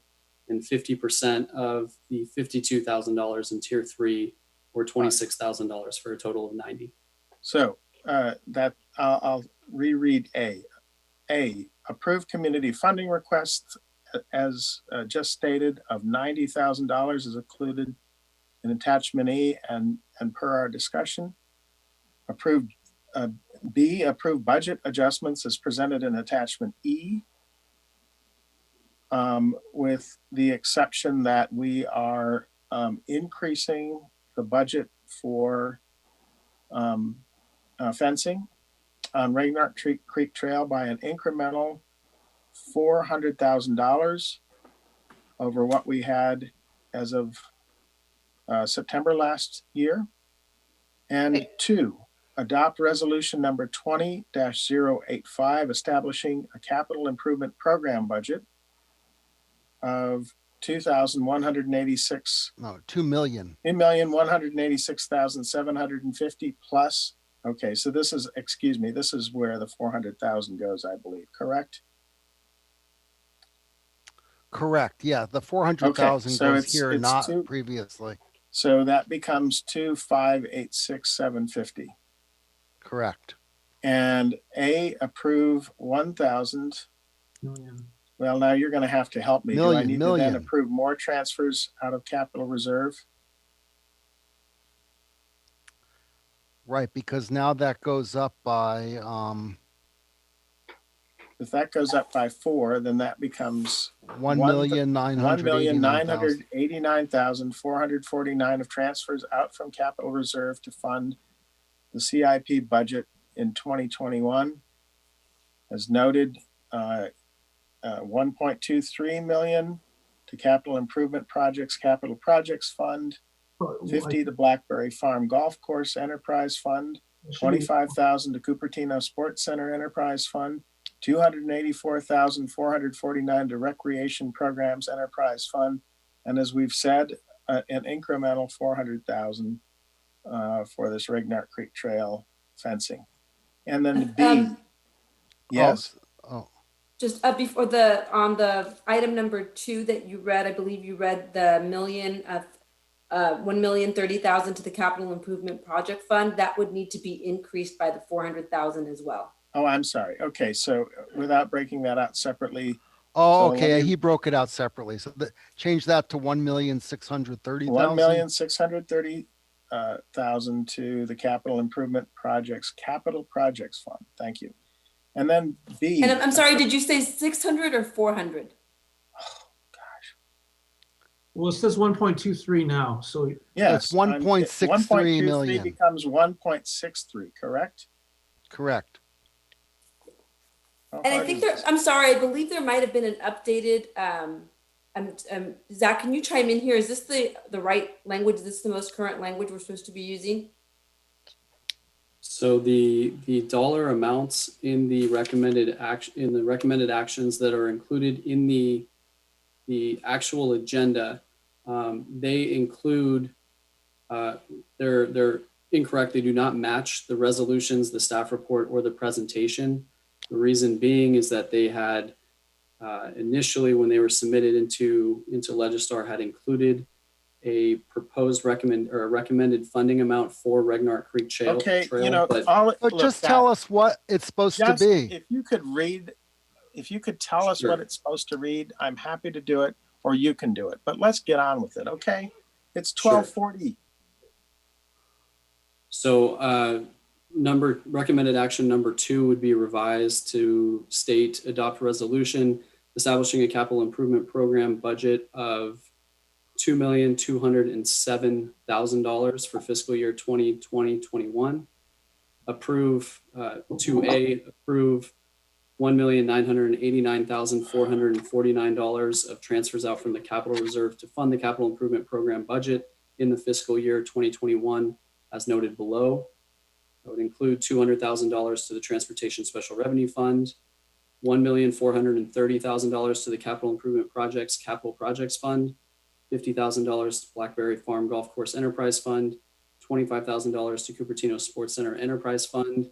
and 50% of the $52,000 in tier 3, or $26,000 for a total of $90,000. So that I'll reread A. Approved community funding requests as just stated of $90,000 is included in attachment E and per our discussion. Approved B, approved budget adjustments as presented in attachment E, with the exception that we are increasing the budget for fencing on Retina Creek Trail by an incremental $400,000 over what we had as of September last year. And 2, adopt resolution number 20-085, establishing a capital improvement program budget of $2,186,750 plus. Okay, so this is, this is where the 400,000 goes, I believe, correct? Correct. Yeah, the 400,000 goes here, not previously. So that becomes 2,586,750. Correct. And approve 1,000 million. Well, now you're going to have to help me. Do I need to then approve more transfers out of capital reserve? Right, because now that goes up by if that goes up by 4, then that becomes 1,989,449 of transfers out from capital reserve to fund the CIP budget in 2021. As noted, 1.23 million to capital improvement projects, capital projects fund, 50 to Blackberry Farm Golf Course Enterprise Fund, 25,000 to Cupertino Sports Center Enterprise Fund, 284,449 to Recreation Programs Enterprise Fund, and as we've said, an incremental 400,000 for this Retina Creek Trail fencing. And then B, yes. Just before on the item number 2 that you read, I believe you read the $1,030,000 to the Capital Improvement Project Fund. That would need to be increased by the 400,000 as well. Oh, I'm sorry. Okay, so without breaking that out separately. Oh, okay. He broke it out separately. So change that to 1,630,000. 1,630,000 to the Capital Improvement Projects Fund. Thank you. And then B. And I'm sorry, did you say 600 or 400? Oh, gosh. Well, it says 1.23 now. So yes, it's 1.63 million. Becomes 1.63, correct? Correct. And I think I'm sorry, I believe there might have been an updated, Zach, can you chime in here? Is this the right language? Is this the most current language we're supposed to be using? So the dollar amounts in the recommended actions that are included in the actual agenda, they include, they're incorrect. They do not match the resolutions, the staff report, or the presentation. The reason being is that they had initially, when they were submitted into Legistar, had included a proposed recommended funding amount for Retina Creek Trail. Okay, but just tell us what it's supposed to be. If you could read if you could tell us what it's supposed to read, I'm happy to do it, or you can do it. But let's get on with it, okay? It's 12:40. So recommended action number 2 would be revised to state adopt resolution establishing a capital improvement program budget of $2,207,000 for fiscal year 2020-21. Approve 2A, approve $1,989,449 of transfers out from the capital reserve to fund the capital improvement program budget in the fiscal year 2021, as noted below. That would include $200,000 to the Transportation Special Revenue Fund, $1,430,000 to the Capital Improvement Projects Capital Projects Fund, $50,000 to Blackberry Farm Golf Course Enterprise Fund, $25,000 to Cupertino Sports Center Enterprise Fund,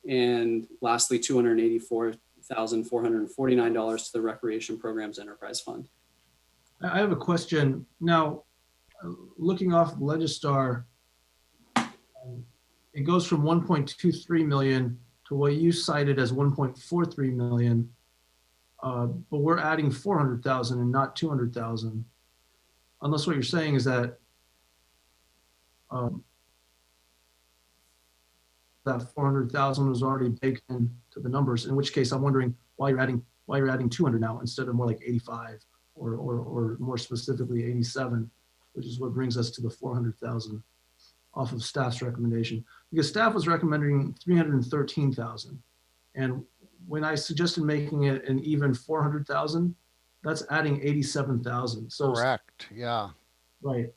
and lastly, $284,449 to the Recreation Programs Enterprise Fund. I have a question. Now, looking off Legistar, it goes from 1.23 million to what you cited as 1.43 million, but we're adding 400,000 and not 200,000. Unless what you're saying is that that 400,000 was already baked into the numbers. In which case, I'm wondering why you're adding 200 now instead of more like 85 or more specifically 87, which is what brings us to the 400,000 off of staff's recommendation. Because staff was recommending 313,000, and when I suggested making it an even 400,000, that's adding 87,000. So correct, yeah, right.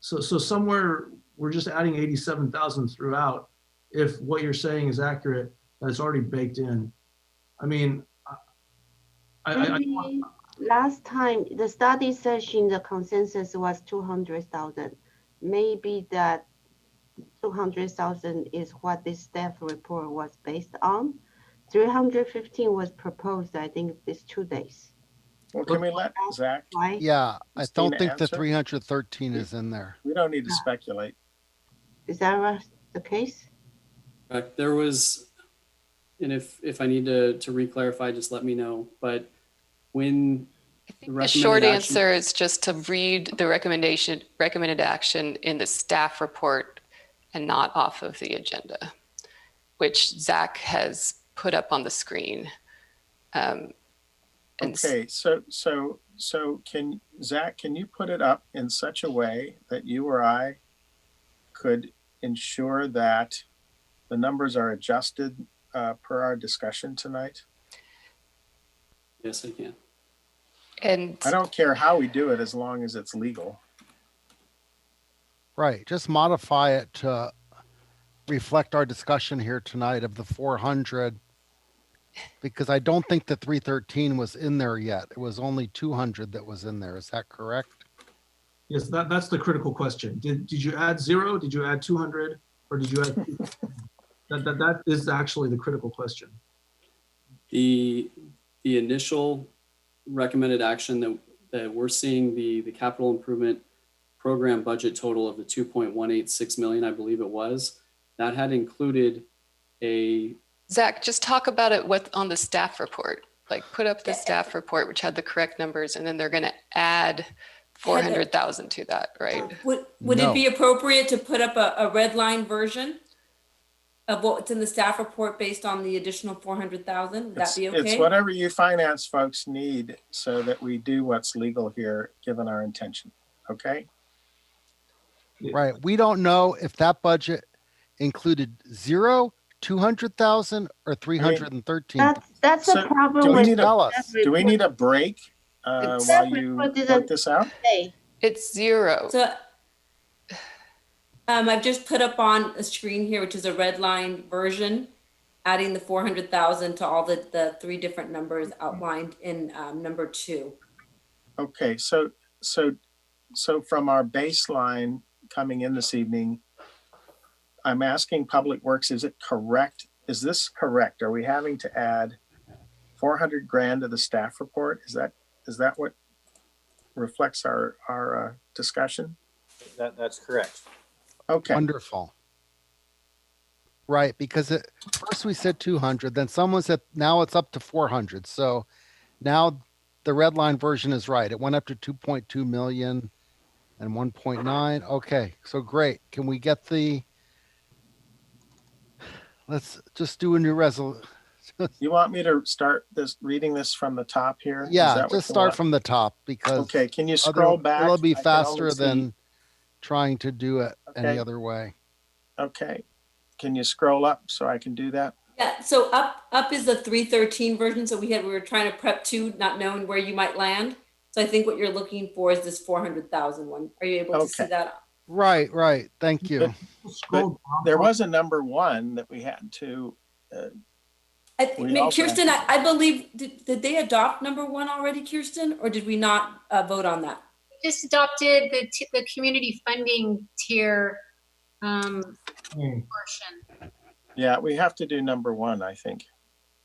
So somewhere we're just adding 87,000 throughout. If what you're saying is accurate, that it's already baked in. I mean, Maybe last time the study session, the consensus was 200,000. Maybe that 200,000 is what this staff report was based on. 315 was proposed, I think, these 2 days. Well, can we let Zach? Yeah, I don't think the answer? 313 is in there. We don't need to speculate. Is that the case? There was, and if I need to re-clarify, just let me know. But when the short answer is just to read the recommended action in the staff report and not off of the agenda, which Zach has put up on the screen. Okay, so Zach, can you put it up in such a way that you or I could ensure that the numbers are adjusted per our discussion tonight? Yes, I can. And I don't care how we do it as long as it's legal. Right, just modify it to reflect our discussion here tonight of the 400, because I don't think the 313 was in there yet. It was only 200 that was in there. Is that correct? yes, that's the critical question. Did you add 0? Did you add 200? Or did you add that is actually the critical question. The initial recommended action that we're seeing the capital improvement program budget total of the 2.186 million, I believe it was, that had included a... Zach, just talk about it on the staff report. Like put up the staff report, which had the correct numbers, and then they're going to add 400,000 to that, right? Would it be appropriate to put up a red line version of what's in the staff report based on the additional 400,000? Would that be okay? It's whatever you finance folks need so that we do what's legal here, given our intention. Okay? Right. We don't know if that budget included 0, 200,000, or 313. That's a problem. Do we with need a break while you work this out? It's 0. So I've just put up on a screen here, which is a red line version, adding the 400,000 to all the 3 different numbers outlined in number 2. Okay, so from our baseline coming in this evening, I'm asking Public Works, is it correct? Is this correct? Are we having to add 400 grand to the staff report? Is that what reflects our discussion? That's correct. Okay. Wonderful. Right, because first we said 200, then someone said now it's up to 400. So now the red line version is right. It went up to 2.2 million and 1.9. Okay, so great. Can we get let's just do a new resolution. You want me to start reading this from the top here? Is Yeah, that what just you start want? from the top because Okay, can you scroll back? it'll be I can only faster see- than trying to do it any Okay. other way. Okay, can you scroll up so I can do that? Yeah, so up is the 313 version. So we were trying to prep to not knowing where you might land. So I think what you're looking for is this 400,000 one. Are you able to see Okay. that? Right. Thank you. But there was a number one that we had to. Kirsten, I believe, did they adopt number one already, Kirsten, or did we not vote on that? Just adopted the community funding tier portion. Yeah, we have to do number one, I think.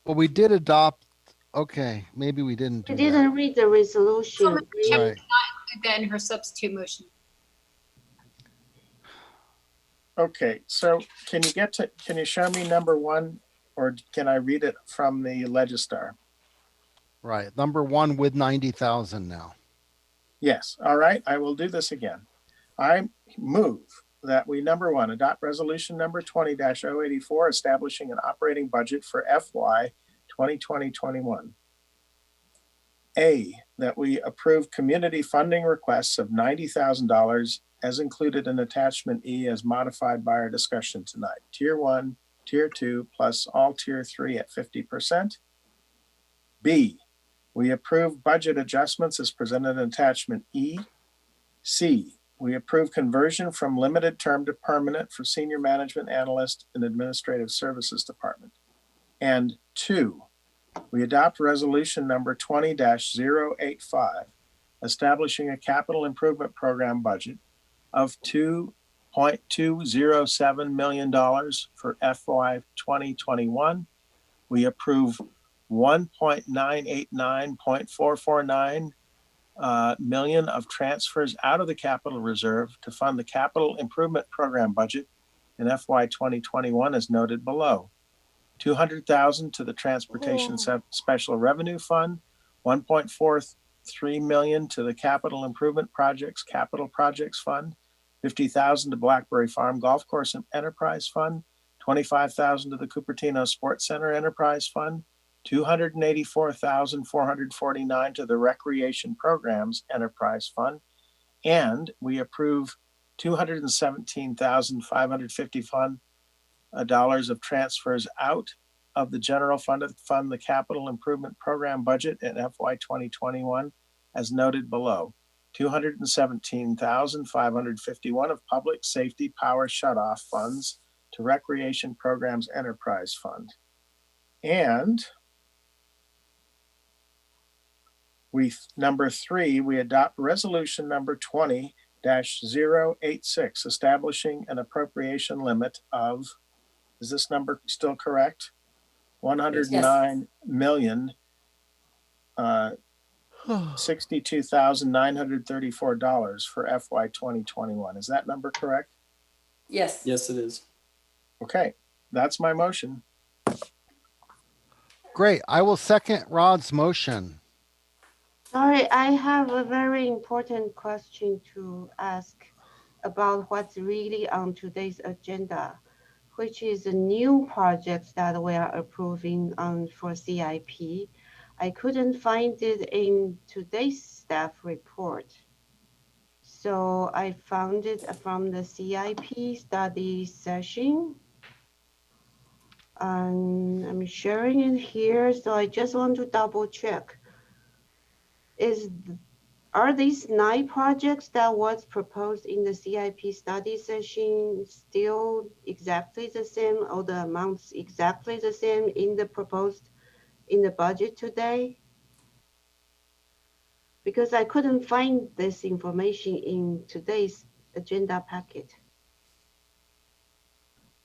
Well, we did adopt. Okay, maybe we didn't do I didn't read the resolution. Right. Not Right. include that in her substitute motion. Okay, so can you show me number one, or can I read it from the Legistar? Right. Number one with 90,000 now. Yes, all right, I will do this again. I move that we, number one, adopt resolution number 20-084, establishing an operating budget for FY 2020-21. A, that we approve community funding requests of $90,000 as included in attachment E as modified by our discussion tonight. Tier 1, Tier 2, plus all Tier 3 at 50%. B, we approve budget adjustments as presented in attachment E. C, we approve conversion from limited term to permanent for senior management analyst and administrative services department. And 2, we adopt resolution number 20-085, establishing a capital improvement program budget of $2.207 million for FY 2021. We approve 1.989.449 million of transfers out of the capital reserve to fund the capital improvement program budget in FY 2021 as noted below. 200,000 to the Transportation Special Revenue Fund, 1.43 million to the Capital Improvement Projects Capital Projects Fund, 50,000 to Blackberry Farm Golf Course and Enterprise Fund, 25,000 to the Cupertino Sports Center Enterprise Fund, 284,449 to the Recreation Programs Enterprise Fund, and we approve 217,550 dollars of transfers out of the general fund to fund the capital improvement program budget in FY 2021 as noted below. 217,551 of public safety power shutoff funds to Recreation Programs Enterprise Fund. And number 3, we adopt resolution number 20-086, establishing an appropriation limit of, is this number still correct? 109,062,934 dollars for FY 2021. Is that number correct? Yes. Yes, it is. Okay, that's my motion. Great. I will second Rod's motion. Sorry, I have a very important question to ask about what's really on today's agenda, which is the new projects that we are approving for CIP. I couldn't find it in today's staff report. So I found it from the CIP study session. And I'm sharing it here, so I just want to double check. Are these 9 projects that was proposed in the CIP study session still exactly the same, or the amounts exactly the same in the proposed in the budget today? Because I couldn't find this information in today's agenda packet.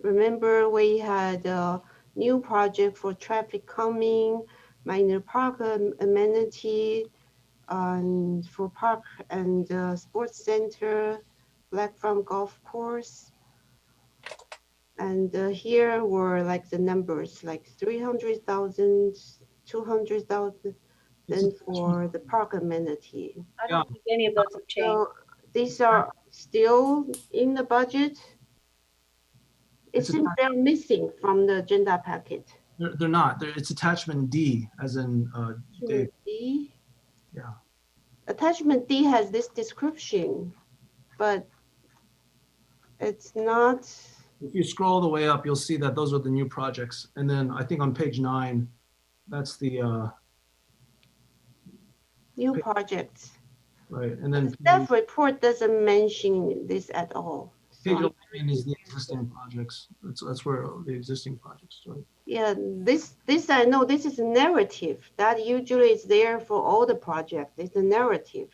Remember, we had a new project for traffic calming, minor park amenity, for park and sports center, Black Farm Golf Course. And here were like the numbers, like 300,000, 200,000, then for the park amenity. I don't think any of those have changed. So these are still in the budget. It seems they're missing from the agenda packet. They're not. It's attachment D, as in Dave. D? Yeah. Attachment D has this description, but it's not. If you scroll the way up, you'll see that those are the new projects. And then I think on page 9, that's the new projects. Right. And then The staff report doesn't mention this at all. page So 11 is the existing projects. That's where the existing projects are. yeah, this I know this is a narrative that usually is there for all the projects. It's a narrative.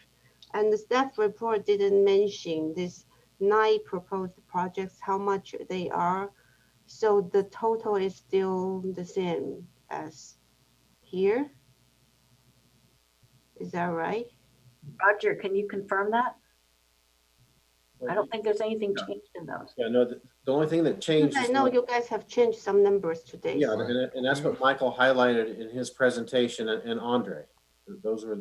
And the staff report didn't mention this 9 proposed projects, how much they are. So the total is still the same as here. Is that right? Roger, can you confirm that? I don't think there's anything changed in those. Yeah, no, the only thing that changed I is know what- you guys have changed some numbers today. yeah, so- and that's what Michael highlighted in his presentation, and Andre. Those were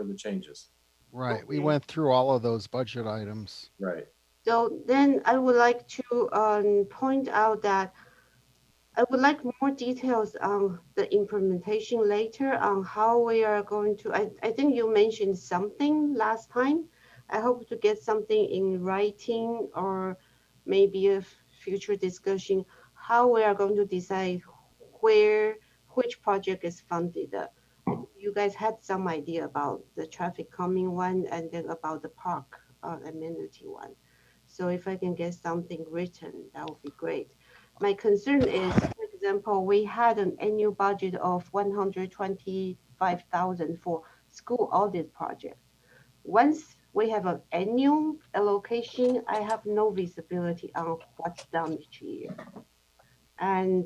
the changes. Right. We went through all of those budget items. Right. So then I would like to point out that I would like more details on the implementation later on how we are going to, I think you mentioned something last time. I hope to get something in writing or maybe a future discussion, how we are going to decide which project is funded. You guys had some idea about the traffic calming one and then about the park amenity one. So if I can get something written, that would be great. My concern is, for example, we had an annual budget of 125,000 for school audit project. Once we have an annual allocation, I have no visibility on what's done each year. And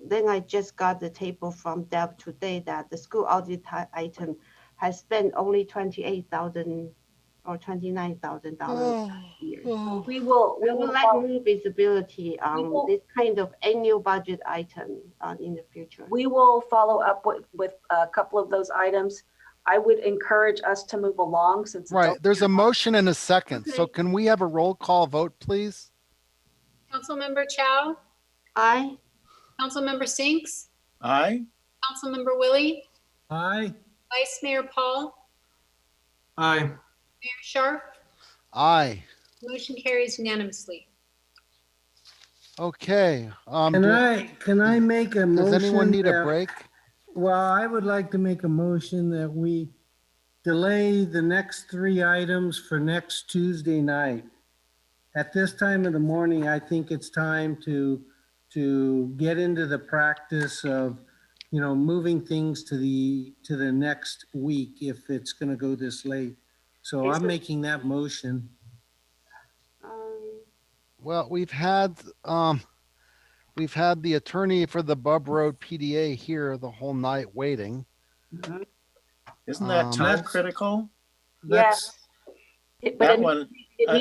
then I just got the table from Deb today that the school audit item has spent only $28,000 or $29,000 last year. So We will like more visibility on this kind of annual budget item in the future. We will follow up with a couple of those items. I would encourage us to move along since it's Right. There's a motion and a second. So can we have a roll call vote, please? Councilmember Chow, Aye. Councilmember Sinks, Aye. Councilmember Willie, Aye. Vice Mayor Paul, Aye. Mayor Scharf. Aye. Motion carries unanimously. Okay. Can I make a motion? Does anyone need a that- break? Well, I would like to make a motion that we delay the next 3 items for next Tuesday night. At this time of the morning, I think it's time to get into the practice of, moving things to the next week if it's going to go this late. So I'm making that motion. Well, we've had the attorney for the Bub Road PDA here the whole night waiting. Isn't that time That's- critical? Yes. That one,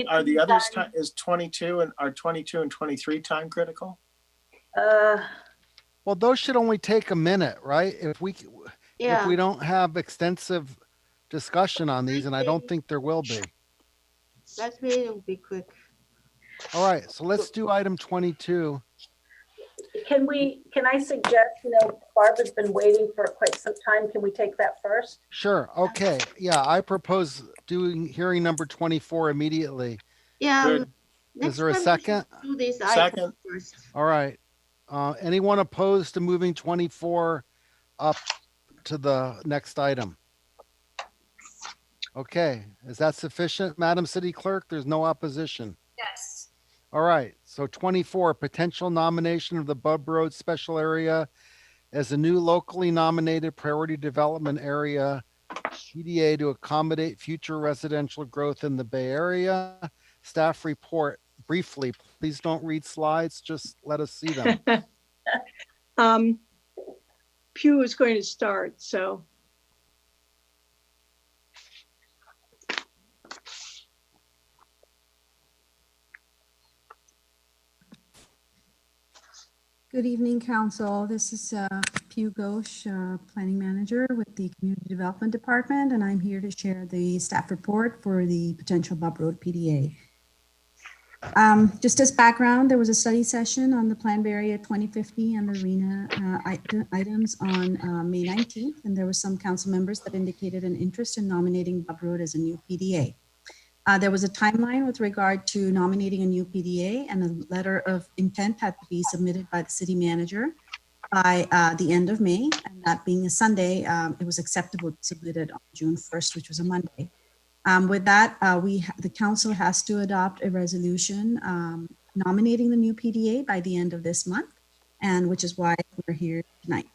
are the others, is 22 and are 22 and 23 time critical? Well, those should only take a minute, right? If we Yeah. don't have extensive discussion on these, and I don't think there will be. Let's really be quick. All right, so let's do item 22. Can I suggest, Barbara's been waiting for quite some time. Can we take that first? Sure. Okay. Yeah, I propose doing hearing number 24 immediately. Yeah. Good. Is there a second? Do this Second. item first. All right. Anyone opposed to moving 24 up to the next item? Okay. Is that sufficient, Madam City Clerk? There's no opposition. Yes. All right. So 24, potential nomination of the Bub Road Special Area as a new locally nominated priority development area, PDA, to accommodate future residential growth in the Bay Area. Staff report briefly. Please don't read slides. Just let us see them. Pew is going to start, so. Good evening, Council. This is Pugh Ghosh, Planning Manager with the Community Development Department, and I'm here to share the staff report for the potential Bob Road PDA. Just as background, there was a study session on the Plan Bay Area 2050 and the RENA items on May 19th, and there were some council members that indicated an interest in nominating Bob Road as a new PDA. There was a timeline with regard to nominating a new PDA, and a letter of intent had to be submitted by the city manager by the end of May. And that being a Sunday, it was acceptable to submit it on June 1st, which was a Monday. With that, the council has to adopt a resolution nominating the new PDA by the end of this month, and which is why we're here tonight.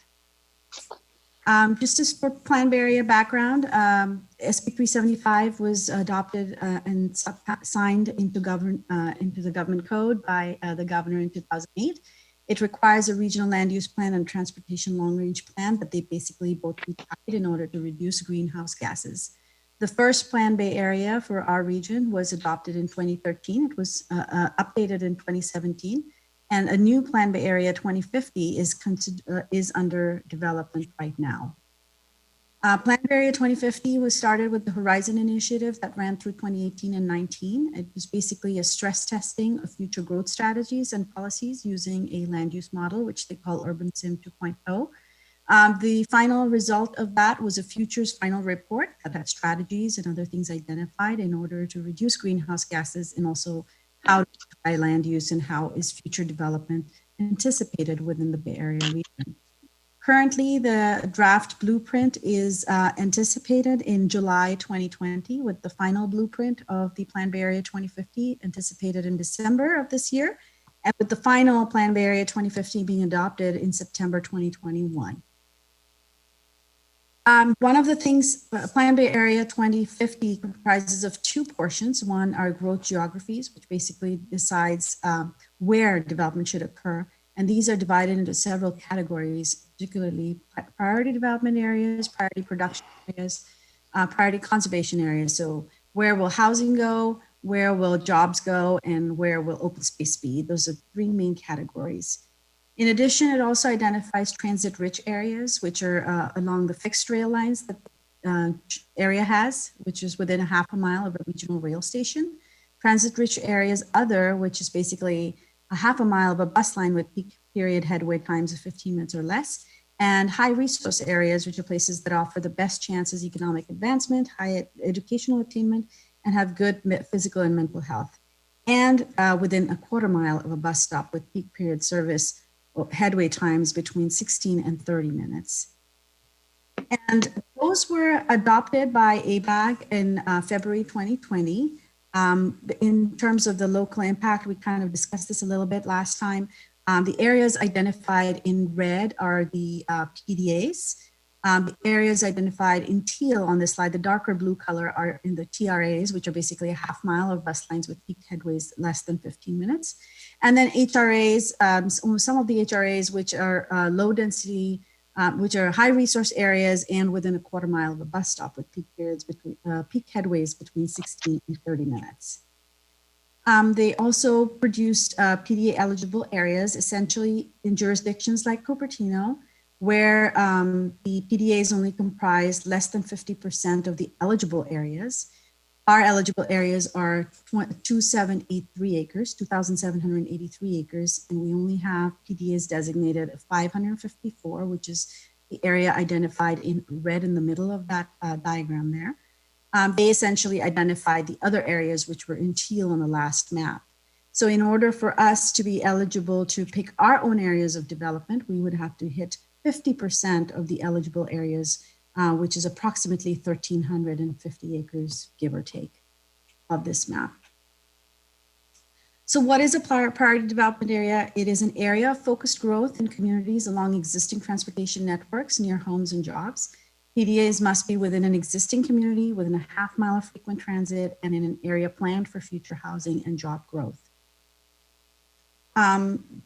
Just as for Plan Bay Area background, SB 375 was adopted and signed into the government code by the governor in 2008. It requires a regional land use plan and transportation long range plan, but they basically both be tied in order to reduce greenhouse gases. The first Plan Bay Area for our region was adopted in 2013. It was updated in 2017. And a new Plan Bay Area 2050 is under development right now. Plan Bay Area 2050 was started with the Horizon Initiative that ran through 2018 and 19. It was basically a stress testing of future growth strategies and policies using a land use model, which they call Urban Sim 2.0. The final result of that was a futures final report that had strategies and other things identified in order to reduce greenhouse gases, and also how to apply land use and how is future development anticipated within the Bay Area region. Currently, the draft blueprint is anticipated in July 2020, with the final blueprint of the Plan Bay Area 2050 anticipated in December of this year, and with the final Plan Bay Area 2050 being adopted in September 2021. One of the things, Plan Bay Area 2050 comprises of two portions. One are growth geographies, which basically decides where development should occur. And these are divided into several categories, particularly priority development areas, priority production areas, priority conservation areas. So where will housing go, where will jobs go, and where will open space be? Those are three main categories. In addition, it also identifies transit-rich areas, which are along the fixed rail lines that area has, which is within a half a mile of a regional rail station. Transit-rich areas other, which is basically a half a mile of a bus line with peak period headway times of 15 minutes or less. And high resource areas, which are places that offer the best chances economic advancement, high educational attainment, and have good physical and mental health. And within a quarter mile of a bus stop with peak period service headway times between 16 and 30 minutes. And those were adopted by ABAG in February 2020. In terms of the local impact, we kind of discussed this a little bit last time. The areas identified in red are the PDAs. The areas identified in teal on this slide, the darker blue color, are in the TRAs, which are basically a half mile of bus lines with peak headways less than 15 minutes. And then HRAs, some of the HRAs, which are low density, which are high resource areas and within a quarter mile of a bus stop with peak periods between peak headways between 16 and 30 minutes. They also produced PDA eligible areas, essentially in jurisdictions like Cupertino, where the PDAs only comprise less than 50% of the eligible areas. Our eligible areas are 2,783 acres, 2,783 acres, and we only have PDAs designated of 554, which is the area identified in red in the middle of that diagram there. They essentially identified the other areas which were in teal on the last map. So in order for us to be eligible to pick our own areas of development, we would have to hit 50% of the eligible areas, which is approximately 1,350 acres, give or take, of this map. So what is a priority development area? It is an area of focused growth in communities along existing transportation networks near homes and jobs. PDAs must be within an existing community, within a half mile of frequent transit, and in an area planned for future housing and job growth.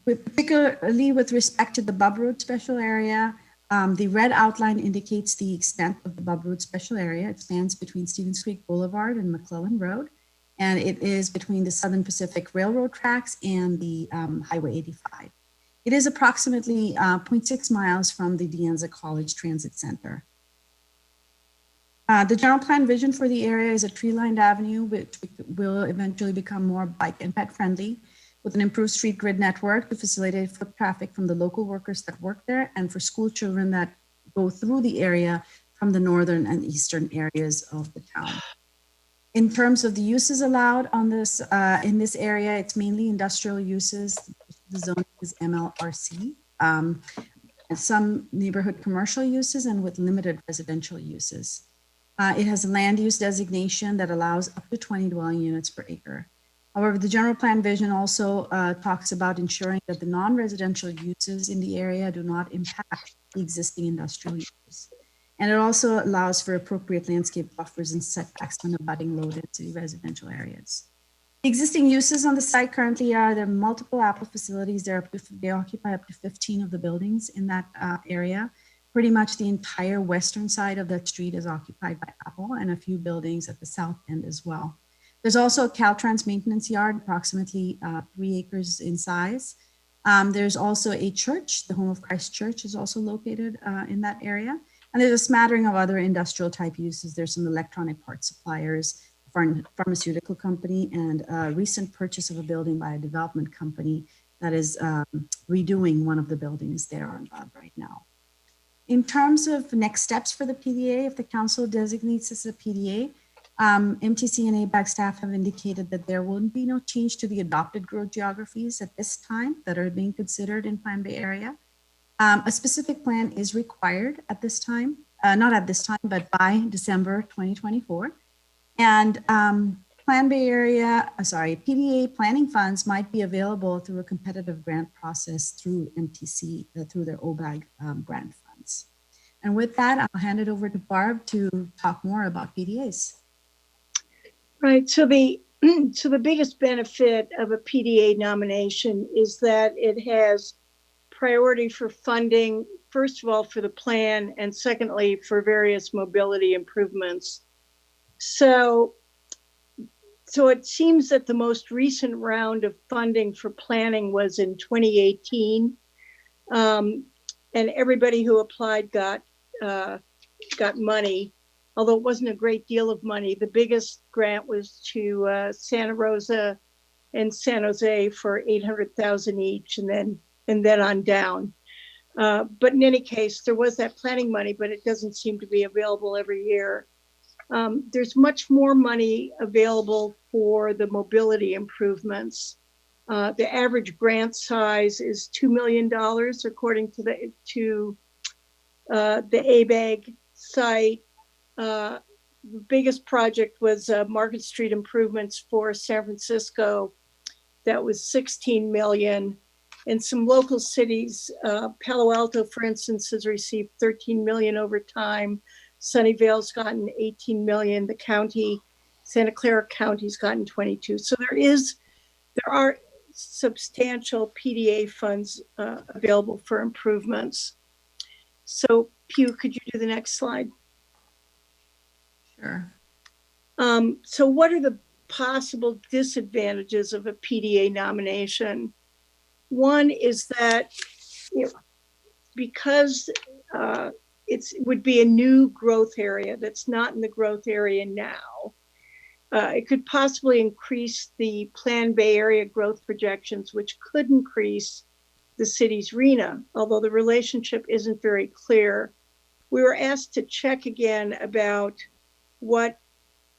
Particularly with respect to the Bub Road Special Area, the red outline indicates the extent of the Bub Road Special Area. It spans between Stevens Creek Boulevard and McClellan Road, and it is between the Southern Pacific Railroad tracks and the Highway 85. It is approximately 0.6 miles from the De Anza College Transit Center. The general plan vision for the area is a tree-lined avenue, which will eventually become more bike and pet friendly, with an improved street grid network to facilitate foot traffic from the local workers that work there and for school children that go through the area from the northern and eastern areas of the town. In terms of the uses allowed on this in this area, it's mainly industrial uses. The zone is MLRC, and some neighborhood commercial uses and with limited residential uses. It has a land use designation that allows up to 20 dwelling units per acre. However, the general plan vision also talks about ensuring that the non-residential uses in the area do not impact the existing industrial uses. And it also allows for appropriate landscape buffers and setbacks on abutting low-density residential areas. The existing uses on the site currently are there are multiple Apple facilities. They occupy up to 15 of the buildings in that area. Pretty much the entire western side of that street is occupied by Apple and a few buildings at the south end as well. There's also a Caltrans maintenance yard, approximately 3 acres in size. There's also a church, the Home of Christ Church is also located in that area. And there's a smattering of other industrial type uses. There's some electronic parts suppliers, pharmaceutical company, and a recent purchase of a building by a development company that is redoing one of the buildings there right now. In terms of next steps for the PDA, if the council designates this a PDA, MTC and ABAG staff have indicated that there will be no change to the adopted growth geographies at this time that are being considered in Plan Bay area. A specific plan is required at this time, not at this time, but by December 2024. And Plan Bay area, PDA planning funds might be available through a competitive grant process through MTC, through their OBAG grant funds. And with that, I'll hand it over to Barb to talk more about PDAs. Right, so the biggest benefit of a PDA nomination is that it has priority for funding, first of all, for the plan, and secondly, for various mobility improvements. So it seems that the most recent round of funding for planning was in 2018. And everybody who applied got money, although it wasn't a great deal of money. The biggest grant was to Santa Rosa and San Jose for $800,000 each, and then on down. But in any case, there was that planning money, but it doesn't seem to be available every year. There's much more money available for the mobility improvements. The average grant size is $2 million, according to the ABAG site. The biggest project was Market Street improvements for San Francisco. That was $16 million. And some local cities, Palo Alto, for instance, has received $13 million over time. Sunnyvale's gotten $18 million. The county, Santa Clara County's gotten 22. So there are substantial PDA funds available for improvements. So Pew, could you do the next slide? Sure. So what are the possible disadvantages of a PDA nomination? One is that because it would be a new growth area that's not in the growth area now, it could possibly increase the Plan Bay Area growth projections, which could increase the city's RENA, although the relationship isn't very clear. We were asked to check again about what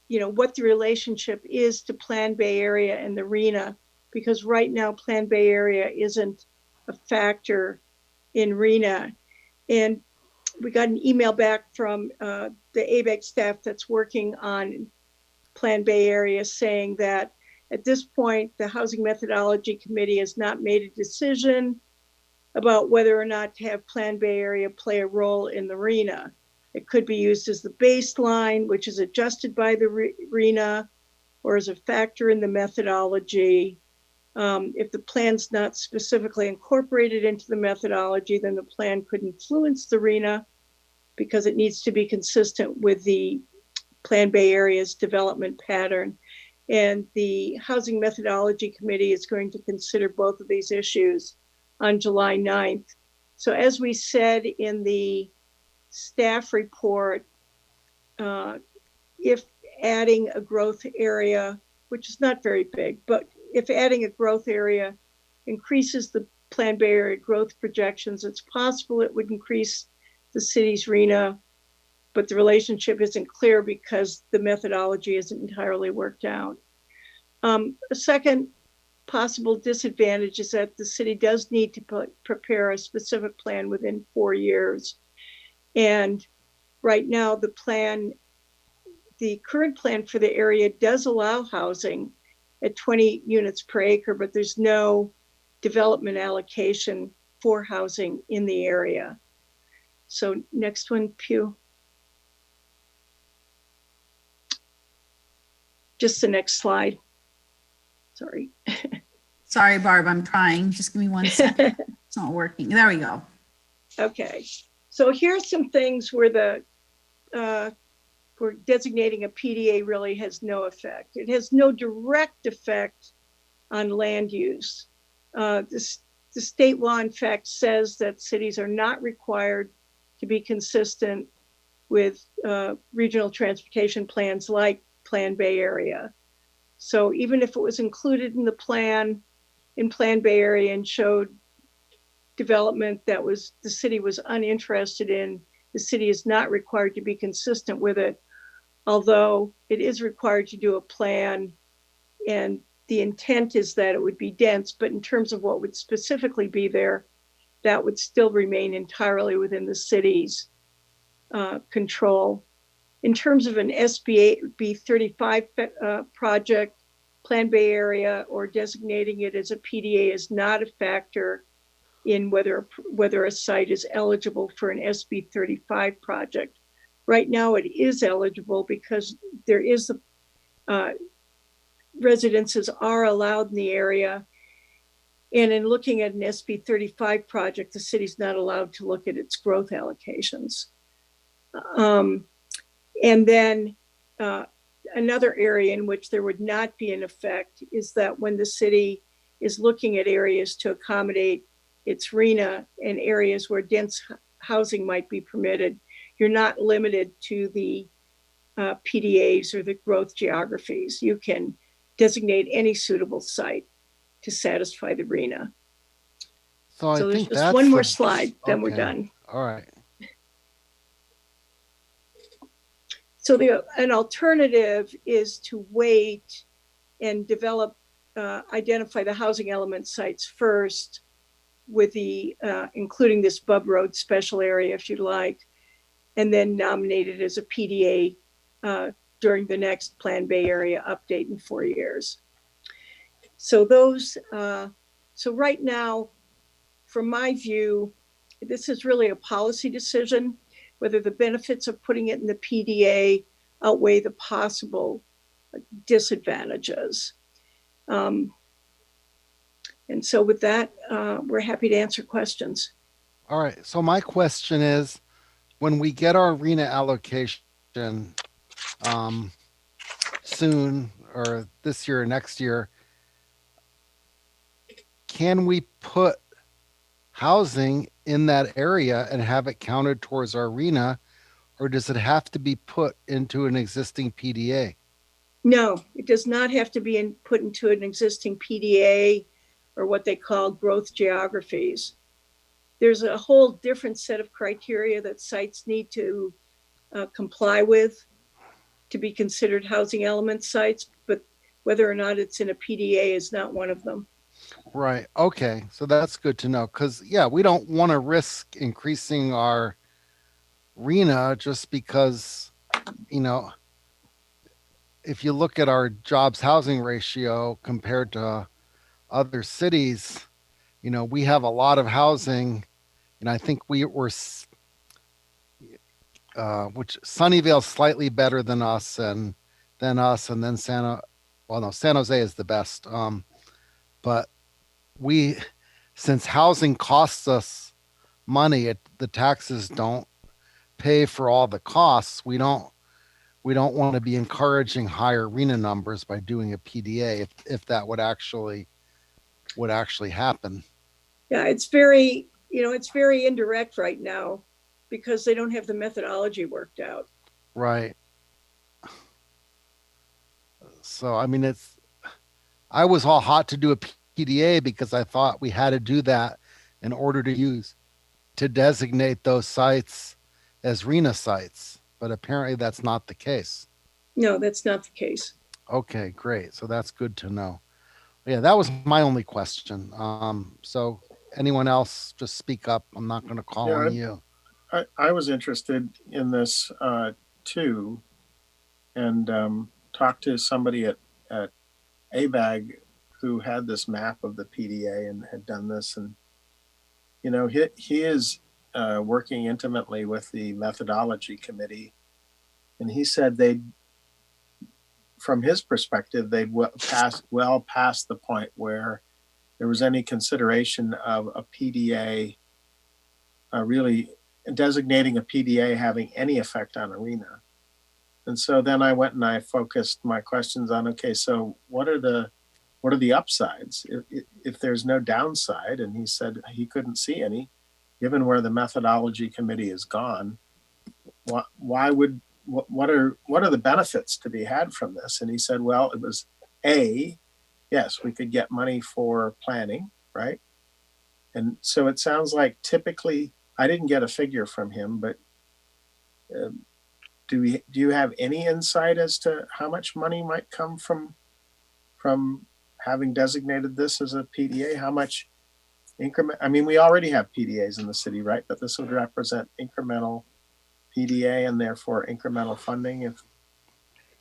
the relationship is to Plan Bay Area and the RENA, because right now Plan Bay Area isn't a factor in RENA. And we got an email back from the ABAG staff that's working on Plan Bay Area saying that at this point, the Housing Methodology Committee has not made a decision about whether or not to have Plan Bay Area play a role in the RENA. It could be used as the baseline, which is adjusted by the RENA, or as a factor in the methodology. If the plan's not specifically incorporated into the methodology, then the plan could influence the RENA because it needs to be consistent with the Plan Bay Area's development pattern. And the Housing Methodology Committee is going to consider both of these issues on July 9th. So as we said in the staff report, if adding a growth area, which is not very big, but if adding a growth area increases the Plan Bay area growth projections, it's possible it would increase the city's RENA, but the relationship isn't clear because the methodology isn't entirely worked out. A second possible disadvantage is that the city does need to prepare a specific plan within 4 years. And right now, the current plan for the area does allow housing at 20 units per acre, but there's no development allocation for housing in the area. So next one, Pew. Just the next slide. Sorry. Sorry, Barb, I'm trying. Just give me 1 second. It's not working. There we go. Okay. So here's some things where where designating a PDA really has no effect. It has no direct effect on land use. The state law, in fact, says that cities are not required to be consistent with regional transportation plans like Plan Bay Area. So even if it was included in the plan, in Plan Bay Area, and showed development that the city was uninterested in, the city is not required to be consistent with it, although it is required to do a plan, and the intent is that it would be dense, but in terms of what would specifically be there, that would still remain entirely within the city's control. In terms of an SB 35 project, Plan Bay Area, or designating it as a PDA is not a factor in whether a site is eligible for an SB 35 project. Right now, it is eligible because there is residences are allowed in the area. And in looking at an SB 35 project, the city's not allowed to look at its growth allocations. And then another area in which there would not be an effect is that when the city is looking at areas to accommodate its RENA and areas where dense housing might be permitted, you're not limited to the PDAs or the growth geographies. You can designate any suitable site to satisfy the RENA. So I there's think just that's one more slide, then we're okay. done. All right. So an alternative is to wait and develop, identify the housing element sites first with including this Bub Road special area, if you'd like, and then nominate it as a PDA during the next Plan Bay Area update in 4 years. So so right now, from my view, this is really a policy decision, whether the benefits of putting it in the PDA outweigh the possible disadvantages. And so with that, we're happy to answer questions. All right. So my question is, when we get our RENA allocation soon, or this year or next year, can we put housing in that area and have it counted towards our RENA, or does it have to be put into an existing PDA? No, it does not have to be put into an existing PDA or what they call growth geographies. There's a whole different set of criteria that sites need to comply with to be considered housing element sites, but whether or not it's in a PDA is not one of them. Right. Okay. So that's good to know, because yeah, we don't want to risk increasing our RENA just because, if you look at our jobs housing ratio compared to other cities, we have a lot of housing, and I think which Sunnyvale's slightly better than us, and then San Jose is the best. But since housing costs us money, the taxes don't pay for all the costs. We don't want to be encouraging higher RENA numbers by doing a PDA if that would actually happen. Yeah, it's very, it's very indirect right now because they don't have the methodology worked out. Right. So, I mean, I was all hot to do a PDA because I thought we had to do that in order to designate those sites as RENA sites, but apparently that's not the case. No, that's not the case. Okay, great. So that's good to know. Yeah, that was my only question. So anyone else, just speak up. I'm not going to call on you. I was interested in this too, and talked to somebody at ABAG who had this map of the PDA and had done this. And, he is working intimately with the methodology committee. And he said from his perspective, they'd well past the point where there was any consideration of a PDA, really designating a PDA having any effect on ARENA. And so then I went and I focused my questions on, okay, so what are the upsides if there's no downside? And he said he couldn't see any, given where the methodology committee is gone. What are the benefits to be had from this? And he said, well, it was yes, we could get money for planning, right? And so it sounds like typically, I didn't get a figure from him, but do you have any insight as to how much money might come from having designated this as a PDA? How much increment? I mean, we already have PDAs in the city, right? But this would represent incremental PDA and therefore incremental funding.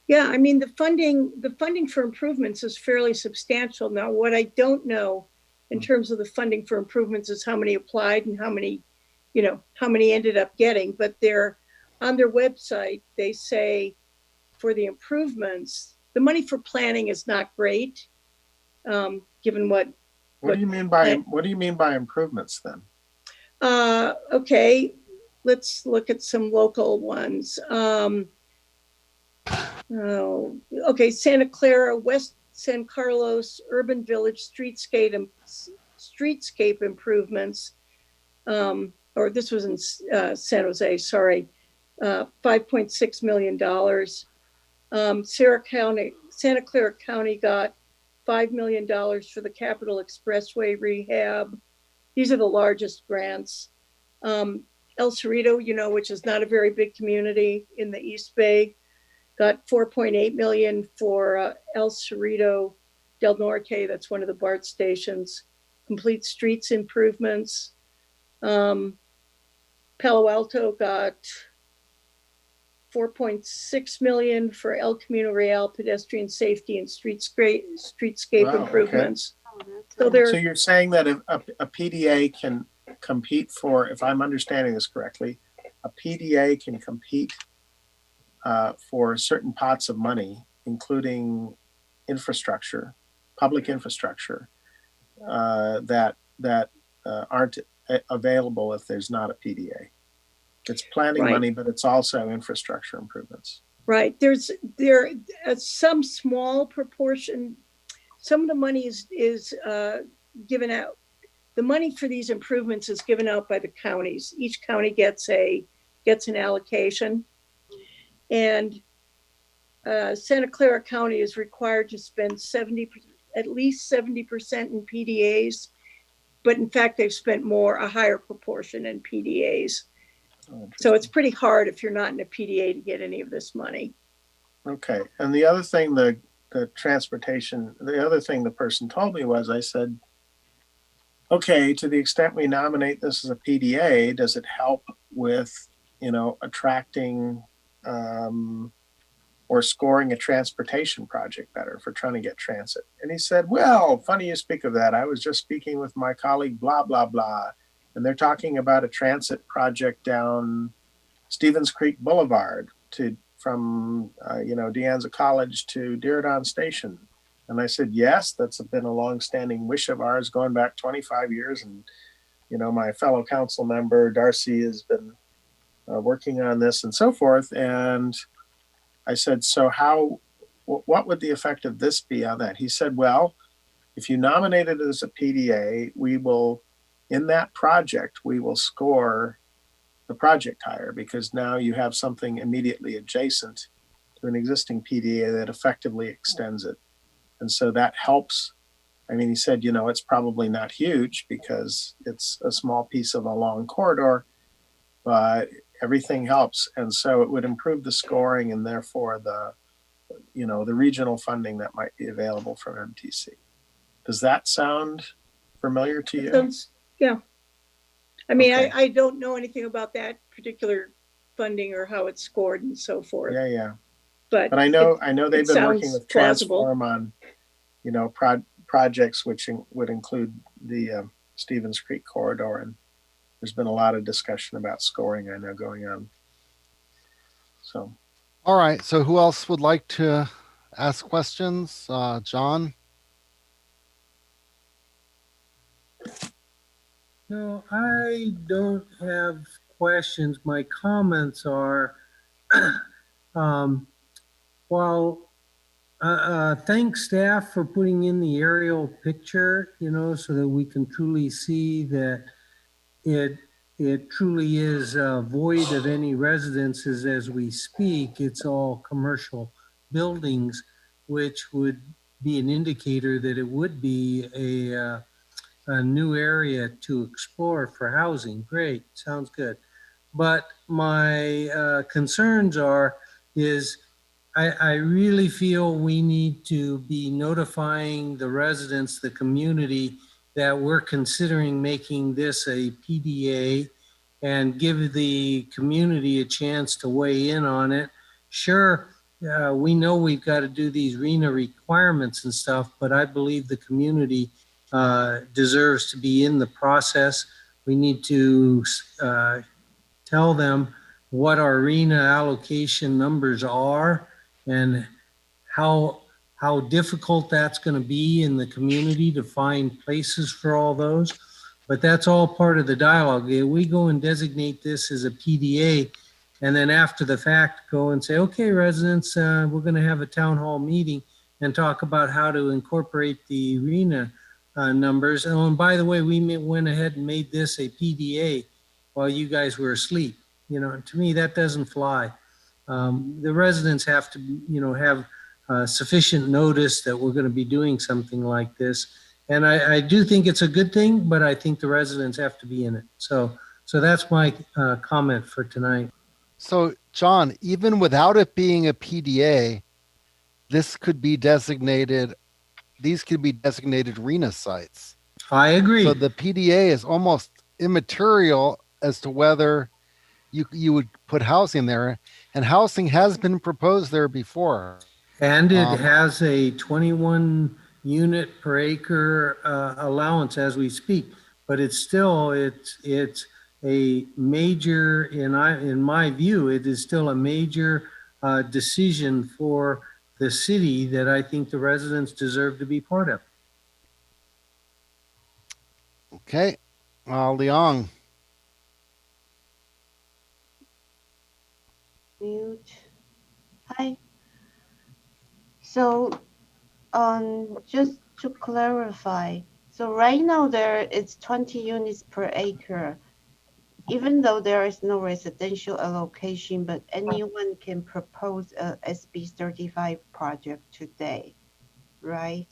Yeah, I mean, the funding for improvements is fairly substantial. Now, what I don't know in terms of the funding for improvements is how many applied and how many ended up getting, but on their website, they say for the improvements, the money for planning is not great, given what do you mean by improvements then? Okay, let's look at some local ones. Okay, Santa Clara, West San Carlos, Urban Village streetscape improvements, or this was in San Jose, sorry, $5.6 million. Santa Clara County got $5 million for the Capitol Expressway rehab. These are the largest grants. El Cerrito, which is not a very big community in the East Bay, got $4.8 million for El Cerrito Del Norte. That's one of the BART stations. Complete streets improvements. Palo Alto got $4.6 million for El Camino Real pedestrian safety and streetscape improvements. Okay. So you're saying that if a PDA can compete for, if I'm understanding this correctly, a PDA can compete for certain pots of money, including infrastructure, public infrastructure, that aren't available if there's not a PDA. It's planning money, but it's also infrastructure improvements. Right. There's some small proportion. Some of the money is given out. The money for these improvements is given out by the counties. Each county gets an allocation, and Santa Clara County is required to spend at least 70% in PDAs, but in fact they've spent a higher proportion in PDAs. So it's pretty hard if you're not in a PDA to get any of this money. Okay. And the other thing, the transportation, the other thing the person told me was, I said, okay, to the extent we nominate this as a PDA, does it help with, attracting or scoring a transportation project better for trying to get transit? And he said, well, funny you speak of that. I was just speaking with my colleague, blah, blah, blah. And they're talking about a transit project down Stevens Creek Boulevard from De Anza College to Diridon Station. And I said, yes, that's been a long-standing wish of ours going back 25 years. And, my fellow council member, Darcy, has been working on this and so forth. And I said, so what would the effect of this be on that? He said, well, if you nominate it as a PDA, we will in that project, we will score the project higher because now you have something immediately adjacent to an existing PDA that effectively extends it. And so that helps. I mean, he said, you know, it's probably not huge because it's a small piece of a long corridor, but everything helps. And so it would improve the scoring and therefore the, you know, the regional funding that might be available from MTC. Does that sound familiar to you? Sounds, yeah. I mean, Okay. I don't know anything about that particular funding or how it's scored and so forth. Yeah, yeah. But I know they've been working with plausible. Transform on, you know, projects which would include the Stevens Creek corridor, and there's been a lot of discussion about scoring, I know, going on. So, All right. So who else would like to ask questions? John? No, I don't have questions. My comments are, while thank staff for putting in the aerial picture, you know, so that we can truly see that it truly is void of any residences as we speak. It's all commercial buildings, which would be an indicator that it would be a new area to explore for housing. Great, sounds good. But my concerns is I really feel we need to be notifying the residents, the community, that we're considering making this a PDA and give the community a chance to weigh in on it. Sure, we know we've got to do these RENA requirements and stuff, but I believe the community deserves to be in the process. We need to tell them what our RENA allocation numbers are and how difficult that's going to be in the community to find places for all those. But that's all part of the dialogue. We go and designate this as a PDA, and then after the fact go and say, okay, residents, we're going to have a town hall meeting and talk about how to incorporate the RENA numbers. Oh, and by the way, we went ahead and made this a PDA while you guys were asleep. You know, to me, that doesn't fly. The residents have to, you know, have sufficient notice that we're going to be doing something like this. And I do think it's a good thing, but I think the residents have to be in it. So that's my comment for tonight. So, John, even without it being a PDA, these could be designated RENA sites. I agree. So the PDA is almost immaterial as to whether you would put housing there, and housing has been proposed there before. And it has a 21 unit per acre allowance as we speak, but it's still, it's a major, in my view, it is still a major decision for the city that I think the residents deserve to be part of. Okay, Liang. Mute. Hi. So, just to clarify, so right now it's 20 units per acre, even though there is no residential allocation, but anyone can propose a SB 35 project today, right?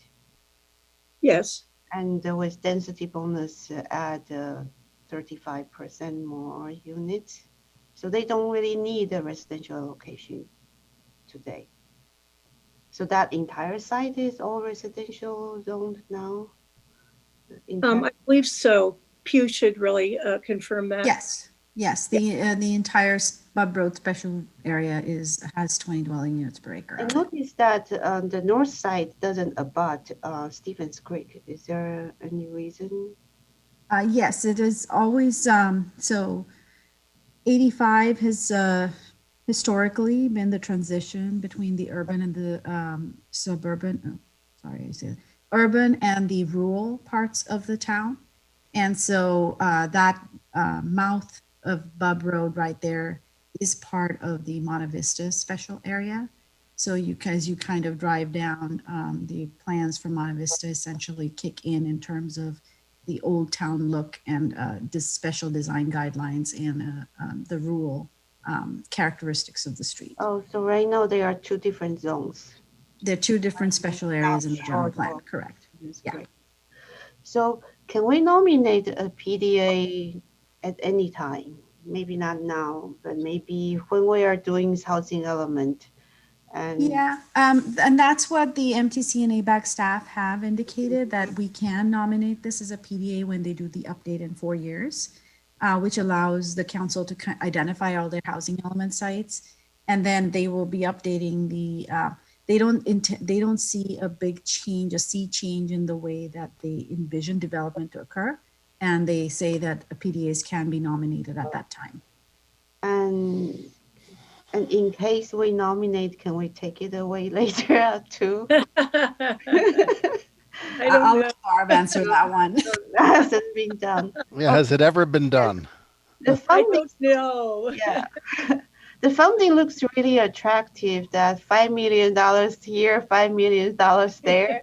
Yes. And with density bonus add 35% more units. So they don't really need a residential allocation today. So that entire site is all residential zoned now? I believe so. Pew should really confirm that. Yes. The entire Bub Road special area has 20 dwelling units per acre. I noticed that the north side doesn't abut Stevens Creek. Is there any reason? Yes, it is always, so 85 has historically been the transition between the urban and the suburban, urban and the rural parts of the town. And so that mouth of Bub Road right there is part of the Monte Vista special area. So as you kind of drive down, the plans for Monte Vista essentially kick in terms of the old town look and this special design guidelines and the rural characteristics of the street. Oh, so right now there are two different zones. There are two different special areas in the general plan, correct? Yeah. Great. So can we nominate a PDA at any time? Maybe not now, but maybe when we are doing housing element. And Yeah, and that's what the MTC and ABAG staff have indicated, that we can nominate this as a PDA when they do the update in 4 years, which allows the council to identify all their housing element sites, and then they will be updating the. They don't see a big change, a sea change in the way that they envision development to occur, and they say that PDAs can be nominated at that time. And in case we nominate, can we take it away later too? I'll let Barb answer that one. That hasn't been done. Yeah, has it ever been done? The funding, I don't know. yeah. The funding looks really attractive, that $5 million here, $5 million there.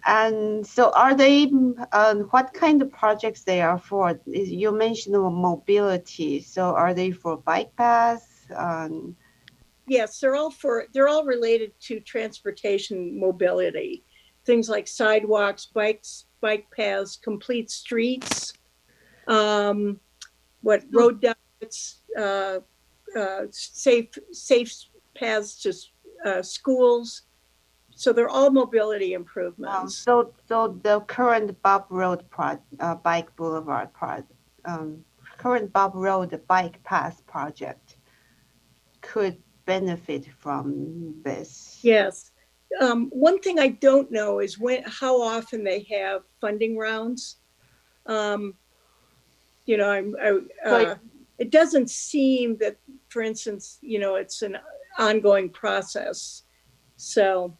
And so are they, what kind of projects they are for? You mentioned mobility. So are they for bike paths? Yes, they're all related to transportation mobility. Things like sidewalks, bike paths, complete streets, road diets, safe paths to schools. So they're all mobility improvements. So the current Bob Road bike boulevard current Bob Road bike path project could benefit from this. Yes. One thing I don't know is how often they have funding rounds. It doesn't seem that, for instance, it's an ongoing process. So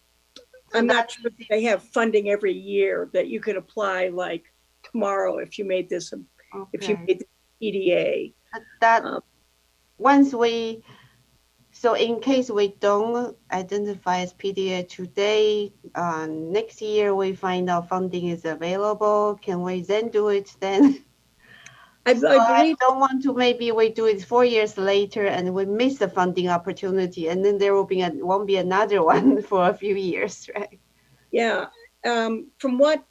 I'm not sure if they have funding every year that you could apply like tomorrow if you made this, if you made the PDA. So in case we don't identify as PDA today, next year we find out funding is available. Can we then do it then? I don't want to, maybe we do it 4 years later and we miss the funding opportunity, and then there won't be another one for a few years, right? Yeah. From what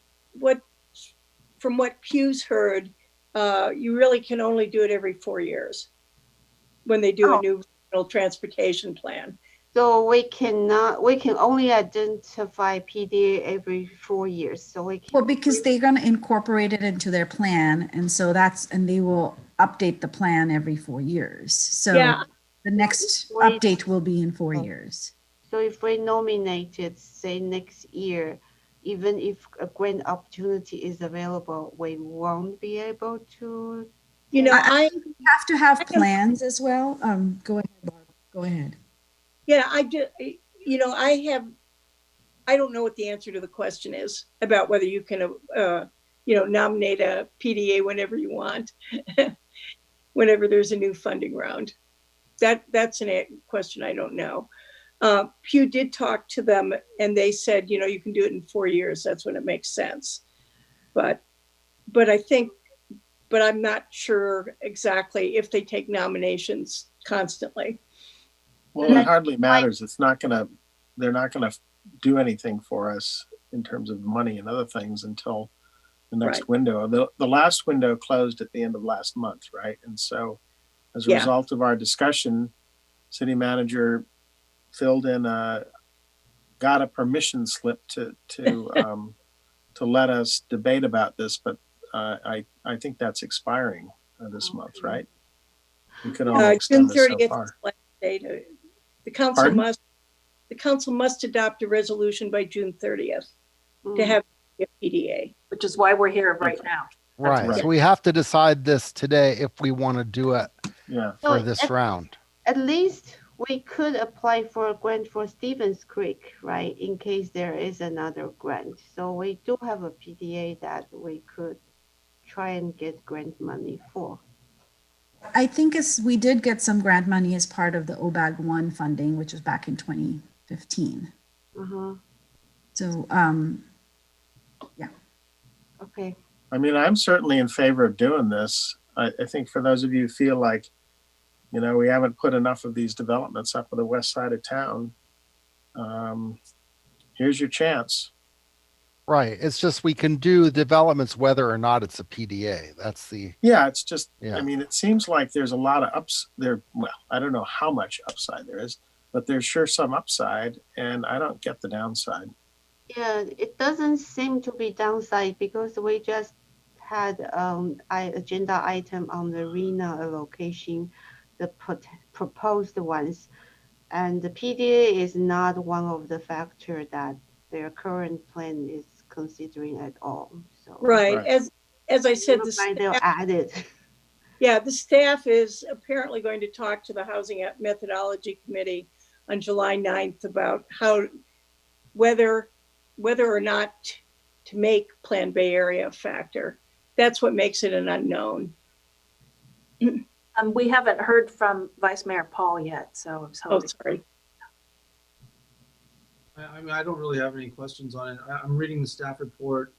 Pew's heard, you really can only do it every 4 years when they do a new transportation plan. So we can only identify PDA every 4 years. So because they're going to incorporate it into their plan, and so and they will update the plan every 4 years. So the next update will be in 4 years. So if we nominate it, say next year, even if a grant opportunity is available, we won't be able to. I have to have plans as well. Go ahead, Barb. Go ahead. Yeah, I don't know what the answer to the question is about whether you can, nominate a PDA whenever you want, whenever there's a new funding round. That's a question I don't know. Pew did talk to them and they said, you can do it in 4 years. That's when it makes sense. But I'm not sure exactly if they take nominations constantly. Well, it hardly matters. They're not gonna do anything for us in terms of money and other things until the next window. The last window closed at the end of last month, right? And so as a result of our discussion, city manager filled in got a permission slip to let us debate about this, but I think that's expiring this month, right? We could only extend this so far. The council must adopt a resolution by June 30th to have a PDA. Which is why we're here right now. Right. So we have to decide this today if we want to do it for this round. At least we could apply for a grant for Stevens Creek, right? In case there is another grant. So we do have a PDA that we could try and get grant money for. I think we did get some grant money as part of the OBAG 1 funding, which was back in 2015. Uh-huh. So, yeah. Okay. I mean, I'm certainly in favor of doing this. I think for those of you who feel like, you know, we haven't put enough of these developments up on the west side of town, here's your chance. Right. It's just we can do developments whether or not it's a PDA. That's the. Yeah, it's just, Yeah. I mean, it seems like there's a lot of ups there. Well, I don't know how much upside there is, but there's sure some upside, and I don't get the downside. Yeah, it doesn't seem to be downside because we just had agenda item on the arena allocation, the proposed ones. And the PDA is not one of the factors that their current plan is considering at all. So Right. As I said, they'll add it. Yeah, the staff is apparently going to talk to the Housing Methodology Committee on July 9th about whether or not to make Plan Bay Area a factor. That's what makes it an unknown. We haven't heard from Vice Mayor Paul yet, so I was hoping. Oh, sorry. I mean, I don't really have any questions on it. I'm reading the staff report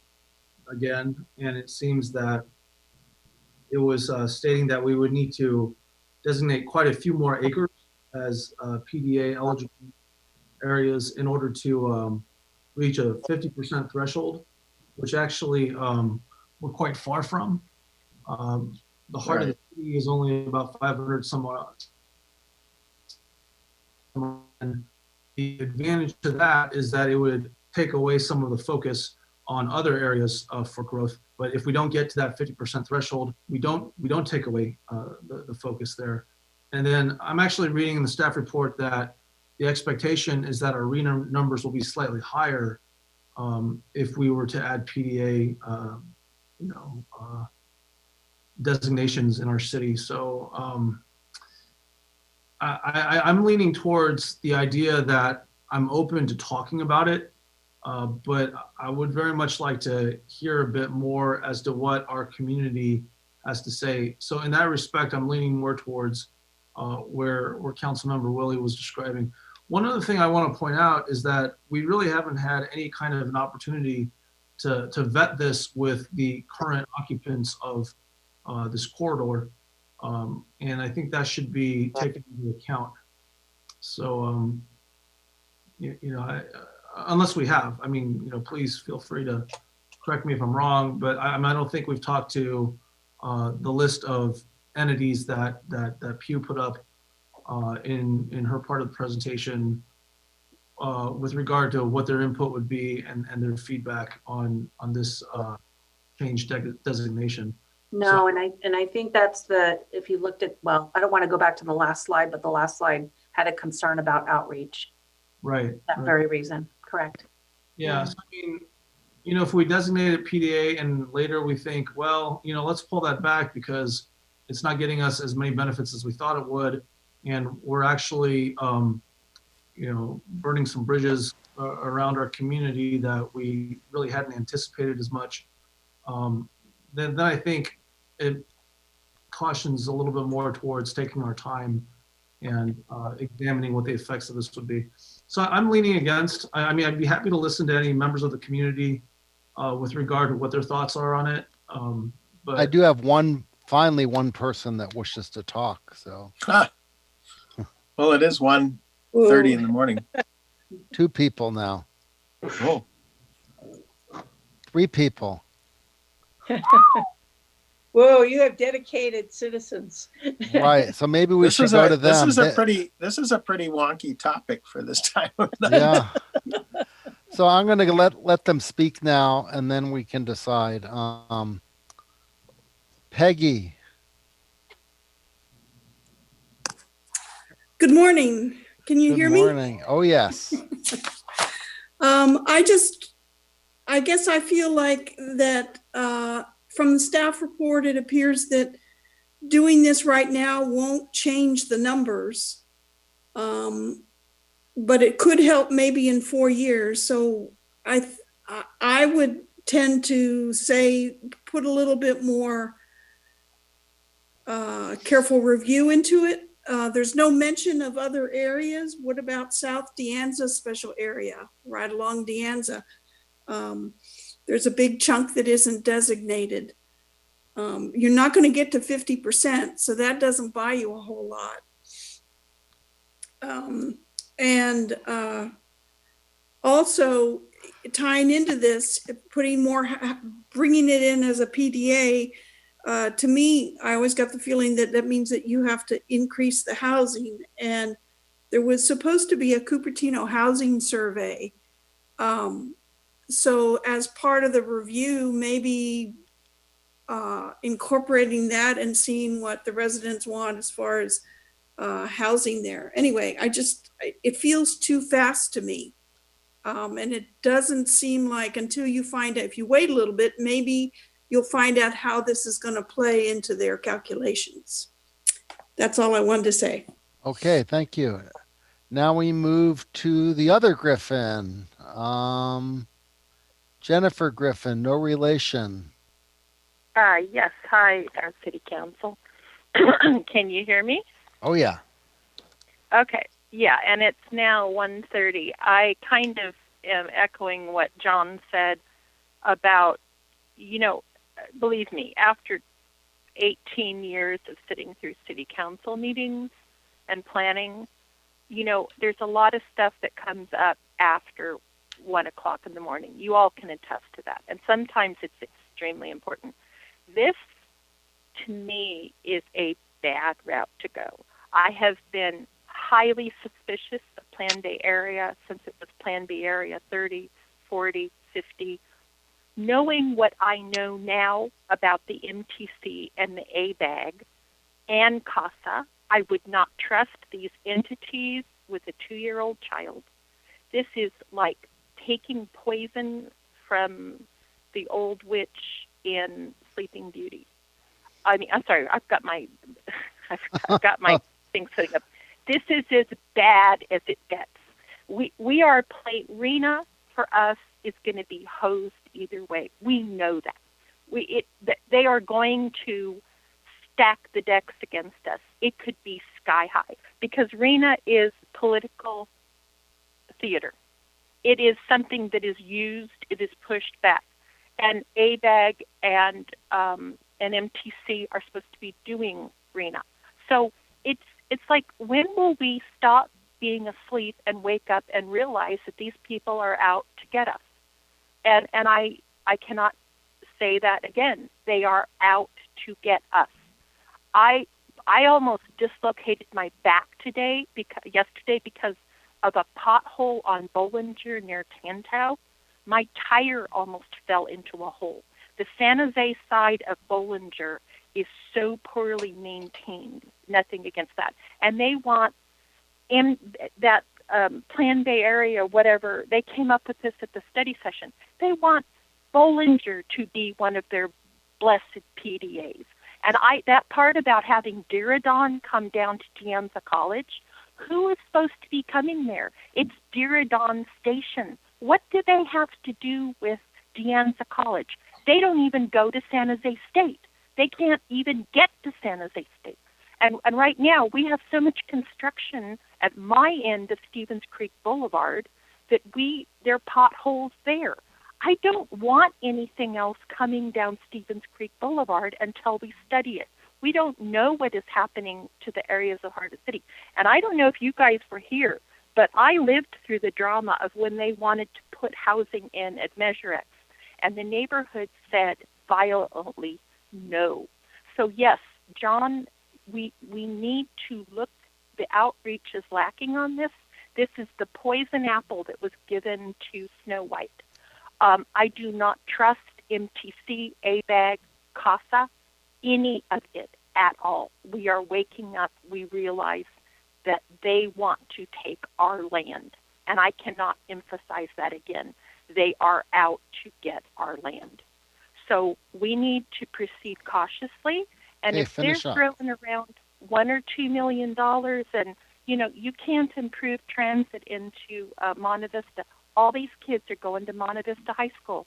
again, and it seems that it was stating that we would need to designate quite a few more acres as PDA eligible areas in order to reach a 50% threshold, which actually we're quite far from. The heart of the city is only about 500 some odd. And the advantage to that is that it would take away some of the focus on other areas for growth. But if we don't get to that 50% threshold, we don't take away the focus there. And then I'm actually reading in the staff report that the expectation is that our arena numbers will be slightly higher if we were to add PDA, designations in our city. So I'm leaning towards the idea that I'm open to talking about it, but I would very much like to hear a bit more as to what our community has to say. So in that respect, I'm leaning more towards where Councilmember Willie was describing. One other thing I want to point out is that we really haven't had any kind of an opportunity to vet this with the current occupants of this corridor. And I think that should be taken into account. So, unless we have, I mean, please feel free to correct me if I'm wrong, but I don't think we've talked to the list of entities that Pew put up in her part of the presentation with regard to what their input would be and their feedback on this change designation. No, and I think that's if you looked at, well, I don't want to go back to the last slide, but the last slide had a concern about outreach. Right. That very reason, correct. Yeah, so I mean, if we designated PDA and later we think, well, let's pull that back because it's not getting us as many benefits as we thought it would. And we're actually, burning some bridges around our community that we really hadn't anticipated as much. Then I think it cautions a little bit more towards taking our time and examining what the effects of this would be. So I'm leaning against. I mean, I'd be happy to listen to any members of the community with regard to what their thoughts are on it. But I do have finally one person that wishes to talk. So. Well, it is 1:30 in the morning. 2 people now. Oh. 3 people. Whoa, you have dedicated citizens. Right. So maybe we should go to them. This is a pretty wonky topic for this time of night. Yeah. So I'm going to let them speak now, and then we can decide. Peggy. Good morning. Can you hear me? Good morning. Oh, yes. I guess I feel like that from the staff report, it appears that doing this right now won't change the numbers. But it could help maybe in 4 years. So I would tend to say, put a little bit more careful review into it. There's no mention of other areas. What about South De Anza special area, right along De Anza? there's a big chunk that isn't designated. You're not going to get to 50%, so that doesn't buy you a whole lot. And also tying into this, bringing it in as a PDA, to me, I always got the feeling that that means that you have to increase the housing. And there was supposed to be a Cupertino housing survey. So as part of the review, maybe incorporating that and seeing what the residents want as far as housing there. Anyway, it feels too fast to me. And it doesn't seem like until you find out, if you wait a little bit, maybe you'll find out how this is going to play into their calculations. That's all I wanted to say. Okay, thank you. Now we move to the other Griffin. Jennifer Griffin, no relation. Yes. Hi, our city council. Can you hear me? Oh, yeah. Okay. Yeah, and it's now 1:30. I kind of am echoing what John said about, believe me, after 18 years of sitting through city council meetings and planning, there's a lot of stuff that comes up after 1 o'clock in the morning. You all can attest to that. And sometimes it's extremely important. This, to me, is a bad route to go. I have been highly suspicious of Plan B area since it was Plan B area 30, 40, 50. Knowing what I know now about the MTC and the ABAG and CASA, I would not trust these entities with a 2-year-old child. This is like taking poison from the old witch in Sleeping Beauty. I mean, I'm sorry, I've got my thing setting up. This is as bad as it gets. We are Rena for us is going to be hosed either way. We know that. They are going to stack the decks against us. It could be sky high because Rena is political theater. It is something that is used. It is pushed back, and ABAG and MTC are supposed to be doing Rena. So it's like, when will we stop being asleep and wake up and realize that these people are out to get us? And I cannot say that again. They are out to get us. I almost dislocated my back yesterday because of a pothole on Bollinger near Tantau. My tire almost fell into a hole. The San Jose side of Bollinger is so poorly maintained. Nothing against that. And they want in that Plan Bay area, whatever, they came up with this at the study session. They want Bollinger to be one of their blessed PDAs. And that part about having Diridon come down to De Anza College, who is supposed to be coming there? It's Diridon Station. What do they have to do with De Anza College? They don't even go to San Jose State. They can't even get to San Jose State. And right now, we have so much construction at my end of Stevens Creek Boulevard that there are potholes there. I don't want anything else coming down Stevens Creek Boulevard until we study it. We don't know what is happening to the areas of Heart of City. And I don't know if you guys were here, but I lived through the drama of when they wanted to put housing in at Measure X. And the neighborhood said violently no. So yes, John, we need to look. The outreach is lacking on this. This is the poison apple that was given to Snow White. I do not trust MTC, ABAG, CASA, any of it at all. We are waking up. We realize that they want to take our land. And I cannot emphasize that again. They are out to get our land. So we need to proceed cautiously. And if they're throwing around $1 or $2 million, and you can't improve transit into Monte Vista. All these kids are going to Monte Vista High School.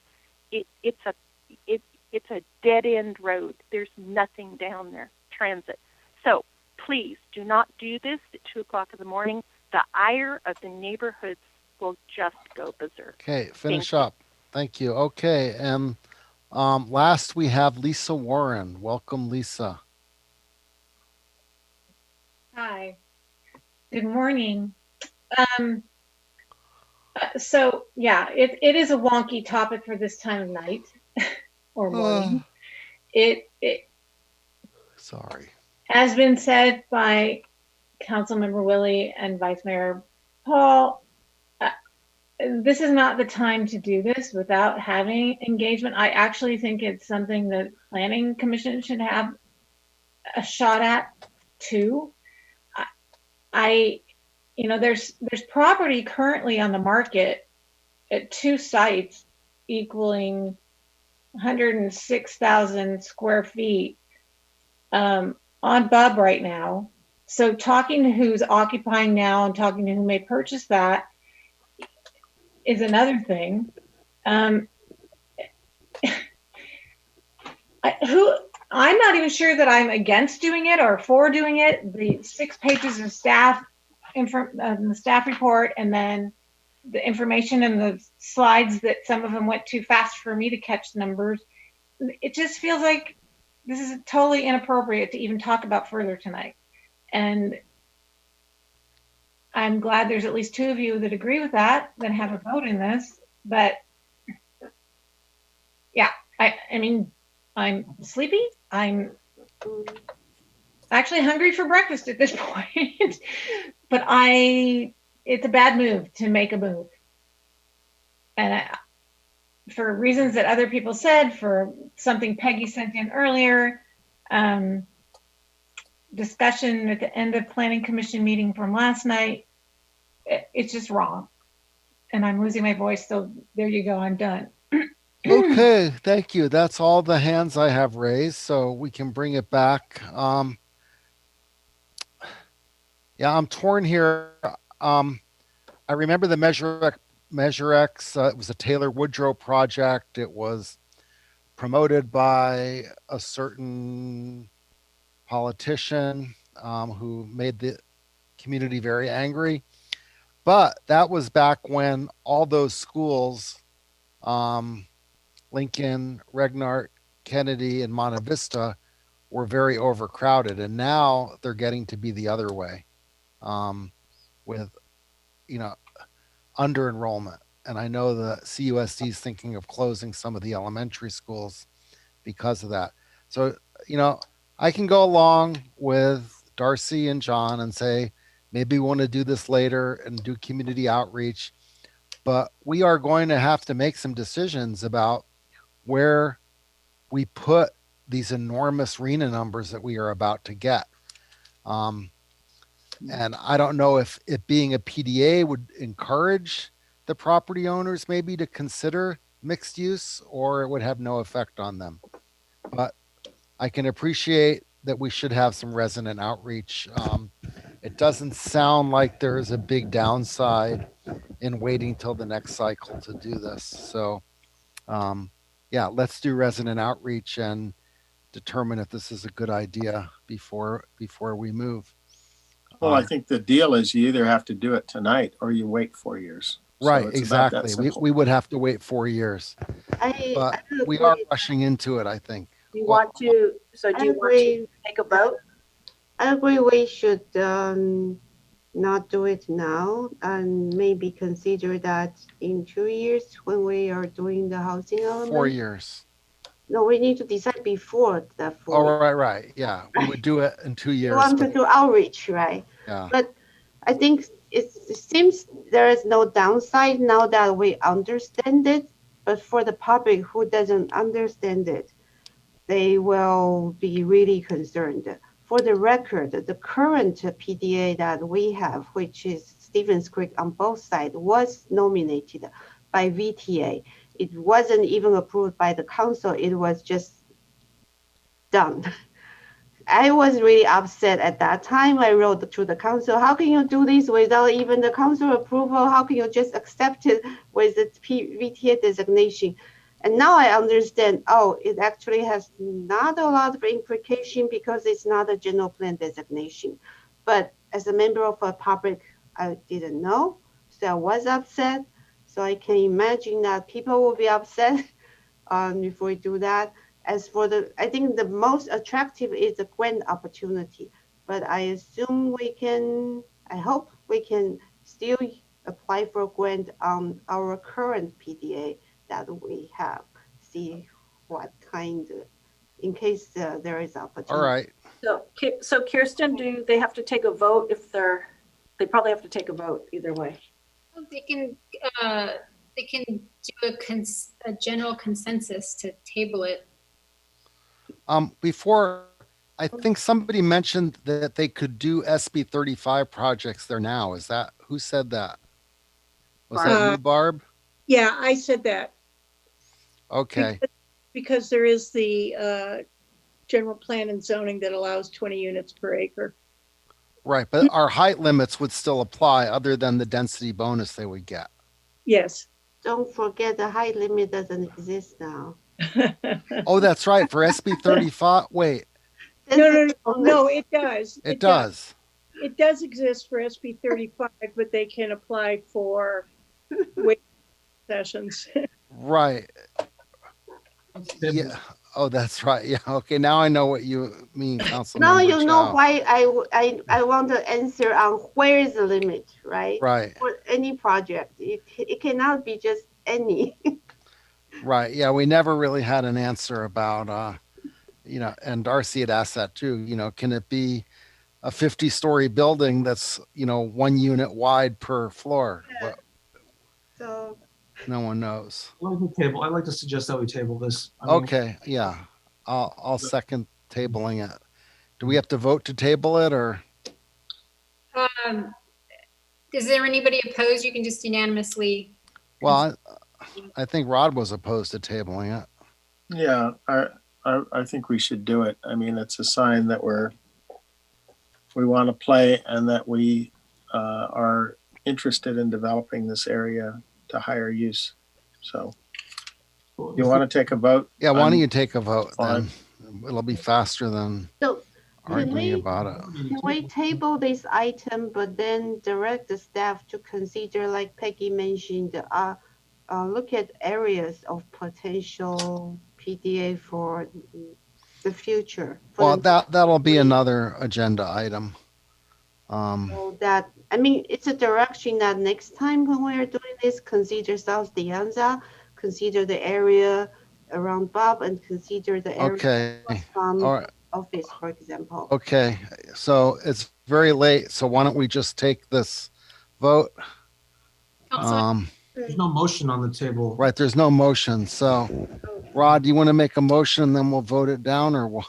It's a dead end road. There's nothing down there. Transit. So please do not do this at 2 o'clock in the morning. The ire of the neighborhoods will just go berserk. Okay, finish up. Thank you. Okay, and last we have Lisa Warren. Welcome, Lisa. Hi, good morning. So yeah, it is a wonky topic for this time of night or morning. It Sorry. has been said by Councilmember Willie and Vice Mayor Paul, this is not the time to do this without having engagement. I actually think it's something that Planning Commission should have a shot at too. There's property currently on the market at 2 sites equaling 106,000 square feet on Bub right now. So talking to who's occupying now and talking to who may purchase that is another thing. I'm not even sure that I'm against doing it or for doing it. The 6 pages of staff the staff report, and then the information and the slides that some of them went too fast for me to catch the numbers. It just feels like this is totally inappropriate to even talk about further tonight. And I'm glad there's at least 2 of you that agree with that have a vote in this. But yeah, I mean, I'm sleepy. I'm actually hungry for breakfast at this point. But it's a bad move to make a move. And for reasons that other people said, for something Peggy sent in earlier, discussion at the end of Planning Commission meeting from last night, it's just wrong. And I'm losing my voice, so there you go, I'm done. Okay, thank you. That's all the hands I have raised, so we can bring it back. Yeah, I'm torn here. I remember the Measure X. It was a Taylor Woodrow project. It was promoted by a certain politician who made the community very angry. But that was back when all those schools, Lincoln, Regnart, Kennedy, and Monte Vista, were very overcrowded. And now they're getting to be the other way with, under enrollment. And I know the CUSD is thinking of closing some of the elementary schools because of that. So, I can go along with Darcy and John and say, maybe we want to do this later and do community outreach, but we are going to have to make some decisions about where we put these enormous RENA numbers that we are about to get. And I don't know if it being a PDA would encourage the property owners maybe to consider mixed use, or it would have no effect on them. But I can appreciate that we should have some resident outreach. It doesn't sound like there's a big downside in waiting till the next cycle to do this. So yeah, let's do resident outreach and determine if this is a good idea before we move. Well, I think the deal is you either have to do it tonight or you wait 4 years. Right, So it's about that exactly. simple. We would have to wait 4 years. But we are rushing into it, I think. Do you want to take a vote? I agree we should not do it now and maybe consider that in 2 years when we are doing the housing element. 4 years. No, we need to decide before that 4 years. Oh, right. Yeah, we would do it in 2 years. We want to do outreach, right? Yeah. But I think it seems there is no downside now that we understand it. But for the public who doesn't understand it, they will be really concerned. For the record, the current PDA that we have, which is Stevens Creek on both sides, was nominated by VTA. It wasn't even approved by the council. It was just done. I was really upset at that time. I wrote to the council, how can you do this without even the council approval? How can you just accept it with the VTA designation? And now I understand, it actually has not a lot of implication because it's not a general plan designation. But as a member of the public, I didn't know. So I was upset. So I can imagine that people will be upset if we do that. As for I think the most attractive is the grant opportunity, but I assume I hope we can still apply for grant on our current PDA that we have, see what kind, in case there is opportunity. All right. So Kirsten, do they have to take a vote if they probably have to take a vote either way? They can do a general consensus to table it. Before, I think somebody mentioned that they could do SB 35 projects there now. Is that, who said that? Was that you, Barb? Yeah, I said that. Okay. Because there is the general plan and zoning that allows 20 units per acre. Right, but our height limits would still apply other than the density bonus they would get. Yes. Don't forget the height limit doesn't exist now. Oh, that's right. For SB 35, wait. No, it does. It does. It does exist for SB 35, but they can apply for weight sessions. Right. Yeah. Oh, that's right. Yeah. Okay. Now I know what you mean, Councilmember. Now you know Chow. why I want to answer on where is the limit, right? Right. For any project, it cannot be just any. Right. Yeah. We never really had an answer about, and Darcy had asked that too, can it be a 50-story building that's, 1 unit wide per floor? Yeah. Well, So no one knows. I'd like to suggest that we table this. Okay. Yeah. I'll second tabling it. Do we have to vote to table it or? Is there anybody opposed? You can just unanimously. Well, I think Rod was opposed to tabling it. Yeah, I think we should do it. I mean, it's a sign that we want to play and that we are interested in developing this area to higher use. So you want to take a vote? Yeah, why don't you take a vote then? It'll be faster than arguing about it. Can we table this item, but then direct the staff to consider, like Peggy mentioned, look at areas of potential PDA for the future? Well, that'll be another agenda item. So that, I mean, it's a direction that next time when we are doing this, consider South De Anza, consider the area around Bob, and consider the area from All right. office, for example. Okay, so it's very late, so why don't we just take this vote? There's no motion on the table. Right, there's no motion. So, Rod, do you want to make a motion and then we'll vote it down, or what?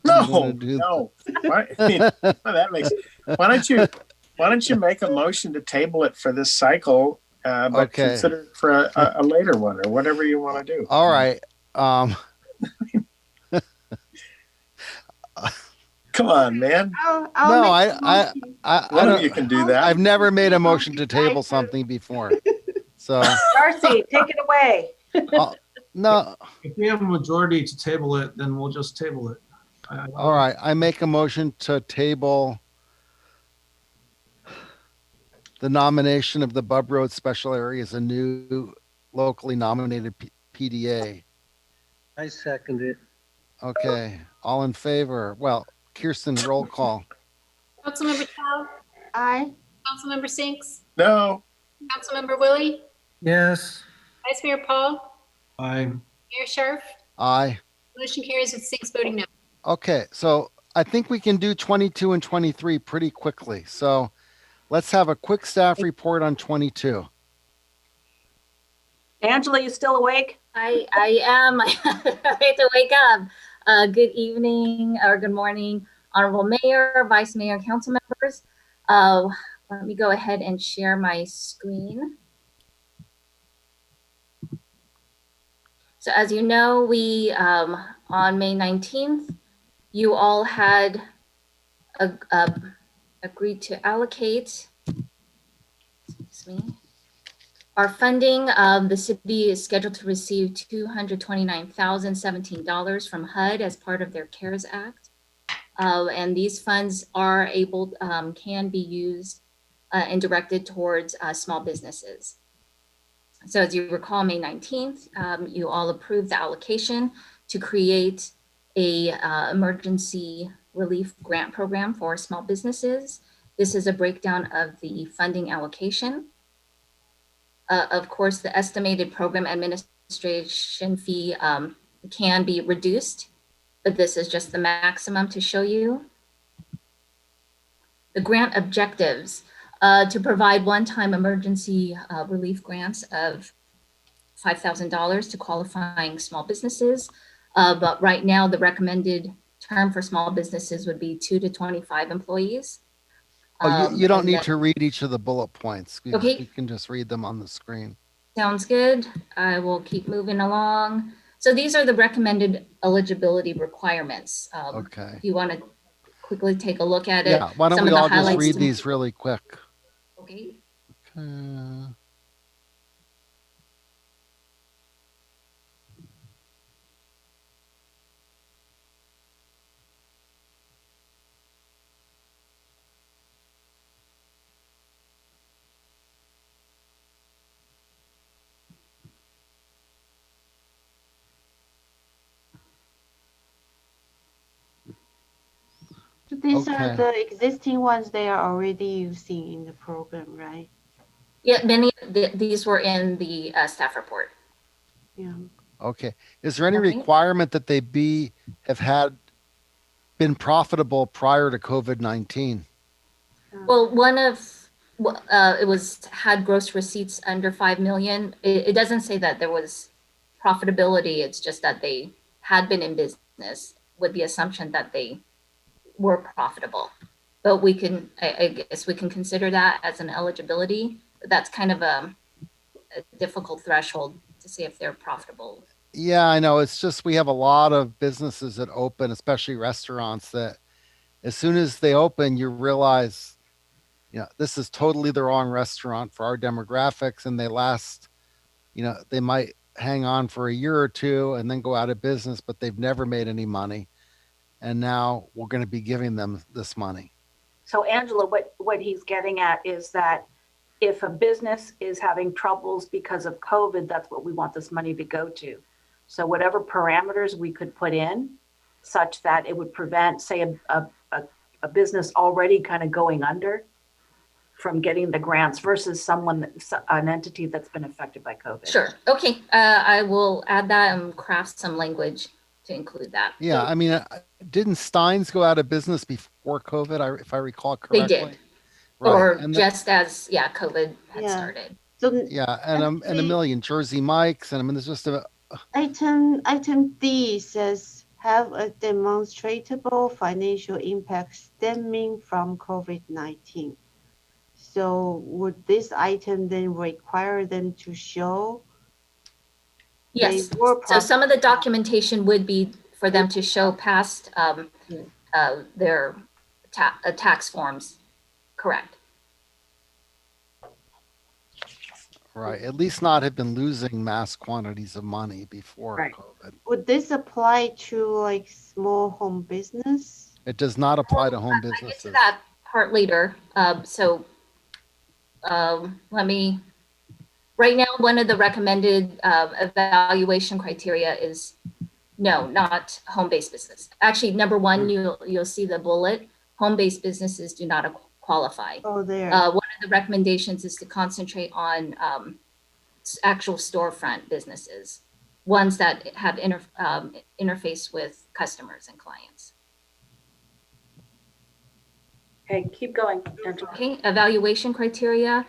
No. Why, I mean, why don't you make a motion to table it for this cycle, but consider it for a later one or whatever you want to do. All right. Come on, man. One of you can do that. I've never made a motion to table something before. So Darcy, take it away. no. If we have a majority to table it, then we'll just table it. All right. I make a motion to table the nomination of the Bub Road Special Area as a new locally nominated PDA. I second it. Okay. All in favor? Well, Kirsten, roll call. Councilmember Chow? Aye. Councilmember Sinks? No. Councilmember Willie? Yes. Vice Mayor Paul? Aye. Mayor Scharf? Aye. Motion carries with Sinks voting no. Okay, so I think we can do 22 and 23 pretty quickly. So let's have a quick staff report on 22. Angela, you still awake? I am. I have to wake up. Good evening or good morning, Honorable Mayor, Vice Mayor, Council members. Let me go ahead and share my screen. So as you know, we on May 19th, you all had agreed to allocate, excuse me, our funding. The city is scheduled to receive $229,017 from HUD as part of their CARES Act. And these funds are able, can be used and directed towards small businesses. So as you recall, May 19th, you all approved the allocation to create a emergency relief grant program for small businesses. This is a breakdown of the funding allocation. Of course, the estimated program administration fee can be reduced, but this is just the maximum to show you. The grant objectives, to provide one-time emergency relief grants of $5,000 to qualifying small businesses. But right now, the recommended term for small businesses would be 2 to 25 employees. Oh, you don't need then, to read each of the bullet points. Okay. You can just read them on the screen. Sounds good. I will keep moving along. So these are the recommended eligibility requirements. Okay. If you want to quickly take a look at it. Yeah, why don't some we of the all just highlights read to- these really quick? Okay. These are Okay. the existing ones they are already using in the program, right? Yeah, many these were in the staff report. Yeah. Okay. Is there any Okay. requirement that they have been profitable prior to COVID-19? Well, one of it was had gross receipts under 5 million. It doesn't say that there was profitability. It's just that they had been in business with the assumption that they were profitable. But we can, I guess we can consider that as an eligibility. But that's kind of a difficult threshold to see if they're profitable. Yeah, I know. It's just we have a lot of businesses that open, especially restaurants, that as soon as they open, you realize, this is totally the wrong restaurant for our demographics, and they last, they might hang on for a year or two and then go out of business, but they've never made any money. And now we're going to be giving them this money. So Angela, what he's getting at is that if a business is having troubles because of COVID, that's what we want this money to go to. So whatever parameters we could put in such that it would prevent, say, a business already kind of going under from getting the grants versus an entity that's been affected by COVID. Sure. Okay. I will add that and craft some language to include that. Yeah, I mean, didn't Stein's go out of business before COVID, if I recall They correctly? did. Right. Or And just as, COVID had started. So yeah, and a million Jersey Mike's, and I mean, there's just a item D says have a demonstrable financial impact stemming from COVID-19. So would this item then require them to show? Yes. They were So some of the documentation would be for them to show past their tax forms. Correct. right, at least not have been losing mass quantities of money before COVID. Would this apply to like small home business? It does not apply to home I'll get businesses. to that part later. Let me. Right now, one of the recommended evaluation criteria is no, not home-based business. Actually, number one, you'll see the bullet. Home-based businesses do not qualify. Oh, there. One of the recommendations is to concentrate on actual storefront businesses, ones that have interface with customers and clients. Okay, keep going, Angela. Okay, evaluation criteria,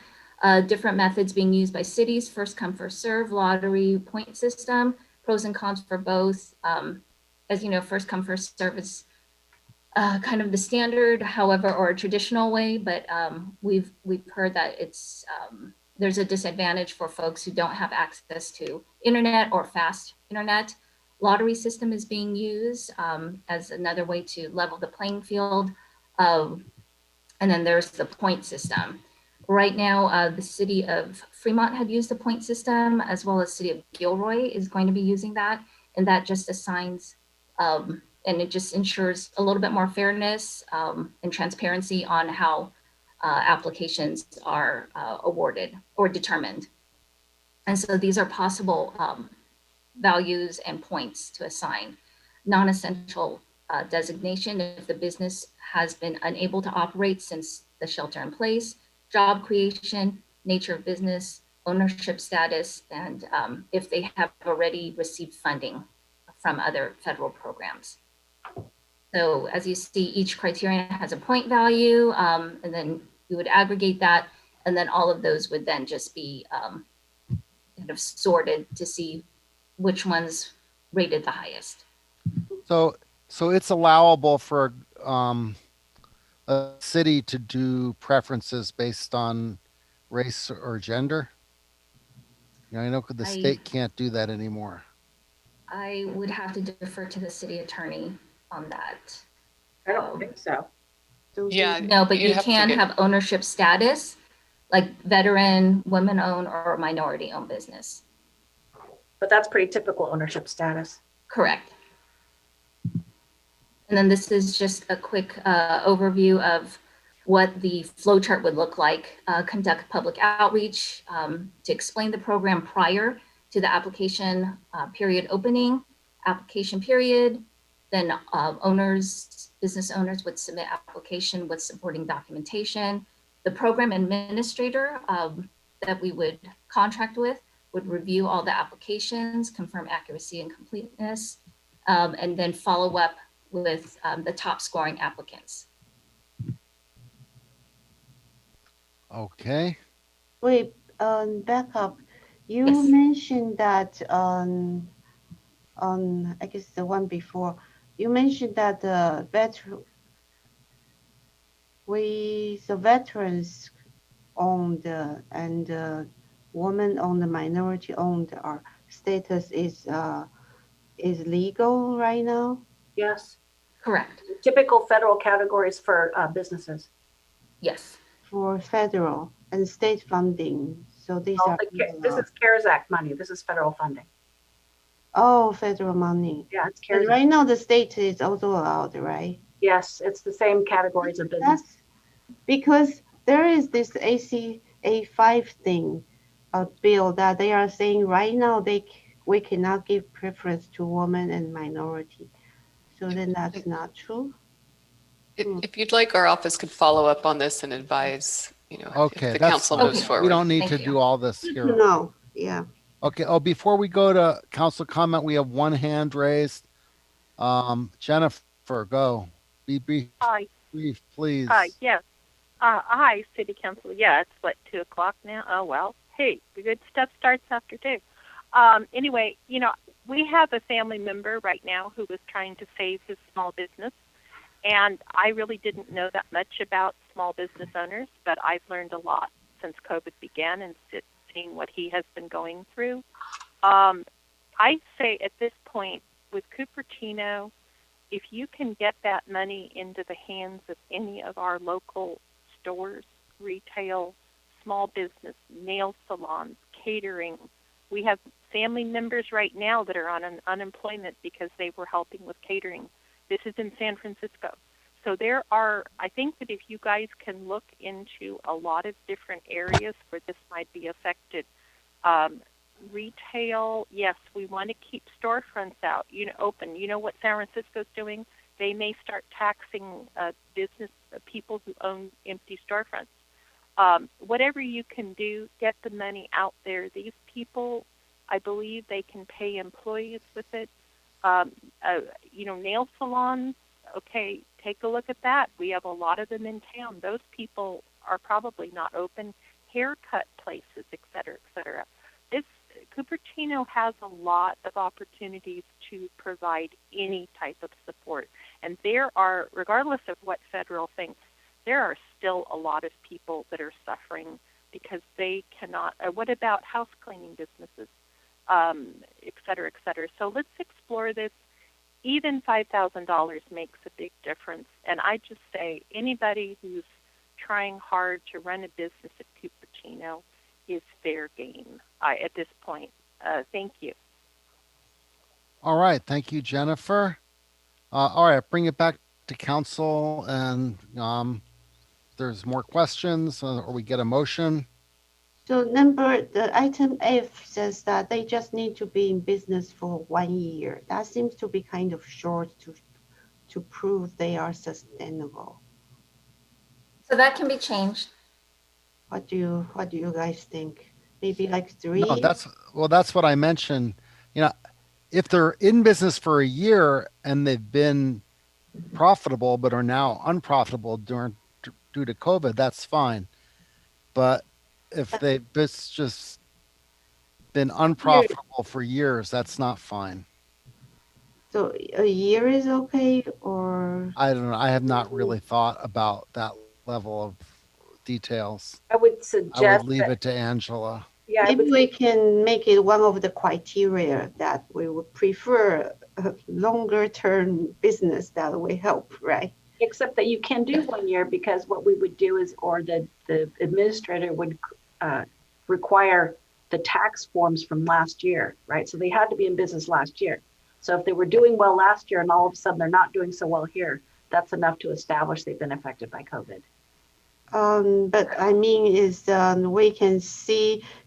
different methods being used by cities, first come, first serve, lottery, point system, pros and cons for both. As you know, first come, first serve is kind of the standard, however, or a traditional way, but we've heard that it's there's a disadvantage for folks who don't have access to internet or fast internet. Lottery system is being used as another way to level the playing field. And then there's the point system. Right now, the city of Fremont had used the point system, as well as city of Gilroy is going to be using that. And that just assigns, and it just ensures a little bit more fairness and transparency on how applications are awarded or determined. And so these are possible values and points to assign. Non-essential designation if the business has been unable to operate since the shelter in place, job creation, nature of business, ownership status, and if they have already received funding from other federal programs. So as you see, each criterion has a point value, and then you would aggregate that, and then all of those would then just be kind of sorted to see which ones rated the highest. So it's allowable for a city to do preferences based on race or gender? You know, I know the state can't do that anymore. I would have to defer to the city attorney on that. I don't think so. Yeah. No, but you'd you have to can get- have ownership status, like veteran, women-owned, or minority-owned business. But that's pretty typical ownership status. Correct. And then this is just a quick overview of what the flow chart would look like. Conduct public outreach to explain the program prior to the application period opening, application period. Then business owners would submit application with supporting documentation. The program administrator that we would contract with would review all the applications, confirm accuracy and completeness, and then follow up with the top scoring applicants. Okay. Wait, back up. You Yes. mentioned that on I guess the one before, you mentioned that the veterans owned and women owned, the minority owned, our status is legal right now Yes. Correct. Typical federal categories for businesses. Yes. for federal and state funding. So these Oh, are this is CARES Act money. This is federal funding. federal money. Yeah, it's But CARES Act. right now the state is also allowed, right? Yes, it's the same categories of business. That's because there is this ACA 5 thing, a bill that they are saying right now we cannot give preference to women and minority. So then that's not true. If you'd like, our office could follow up on this and advise, Okay, if the that's council fine. moves forward. We don't need Thank to you. do all this here. No, yeah. Okay. Oh, before we go to council comment, we have one hand raised. Jennifer, go. Be brief, Hi. please. Yes. Hi, City Council. Yeah, it's 2:00 now. Oh, well. Hey, the good stuff starts after 2. Anyway, we have a family member right now who was trying to save his small business. And I really didn't know that much about small business owners, but I've learned a lot since COVID began and seeing what he has been going through. I'd say at this point with Cupertino, if you can get that money into the hands of any of our local stores, retail, small business, nail salons, catering, we have family members right now that are on unemployment because they were helping with catering. This is in San Francisco. So I think that if you guys can look into a lot of different areas where this might be affected, retail, yes, we want to keep storefronts out, open. You know what San Francisco's doing? They may start taxing business people who own empty storefronts. Whatever you can do, get the money out there. These people, I believe they can pay employees with it. Nail salons, okay, take a look at that. We have a lot of them in town. Those people are probably not open. Haircut places, et cetera, et cetera. Cupertino has a lot of opportunities to provide any type of support. And there are, regardless of what federal thinks, there are still a lot of people that are suffering because they cannot. What about house cleaning businesses, et cetera, et cetera? So let's explore this. Even $5,000 makes a big difference. And I just say anybody who's trying hard to run a business at Cupertino is fair game at this point. Thank you. All right. Thank you, Jennifer. All right. Bring it back to council and there's more questions or we get a motion. So the item F says that they just need to be in business for 1 year. That seems to be kind of short to prove they are sustainable. So that can be changed. What do you guys think? Maybe like 3? No, that's what I mentioned. You know, if they're in business for a year and they've been profitable but are now unprofitable due to COVID, that's fine. But if they've just been unprofitable for years, that's not fine. So a year is okay, or I don't know. I have not really thought about that level of details. I would I would suggest leave that, it to Angela. yeah, I maybe would we can make it one of the criteria that we would prefer a longer term business that will help, right? except that you can do 1 year, because what we would do is, or the administrator would require the tax forms from last year, right? So they had to be in business last year. So if they were doing well last year and all of a sudden they're not doing so well here, that's enough to establish they've been affected by COVID. But I mean is we can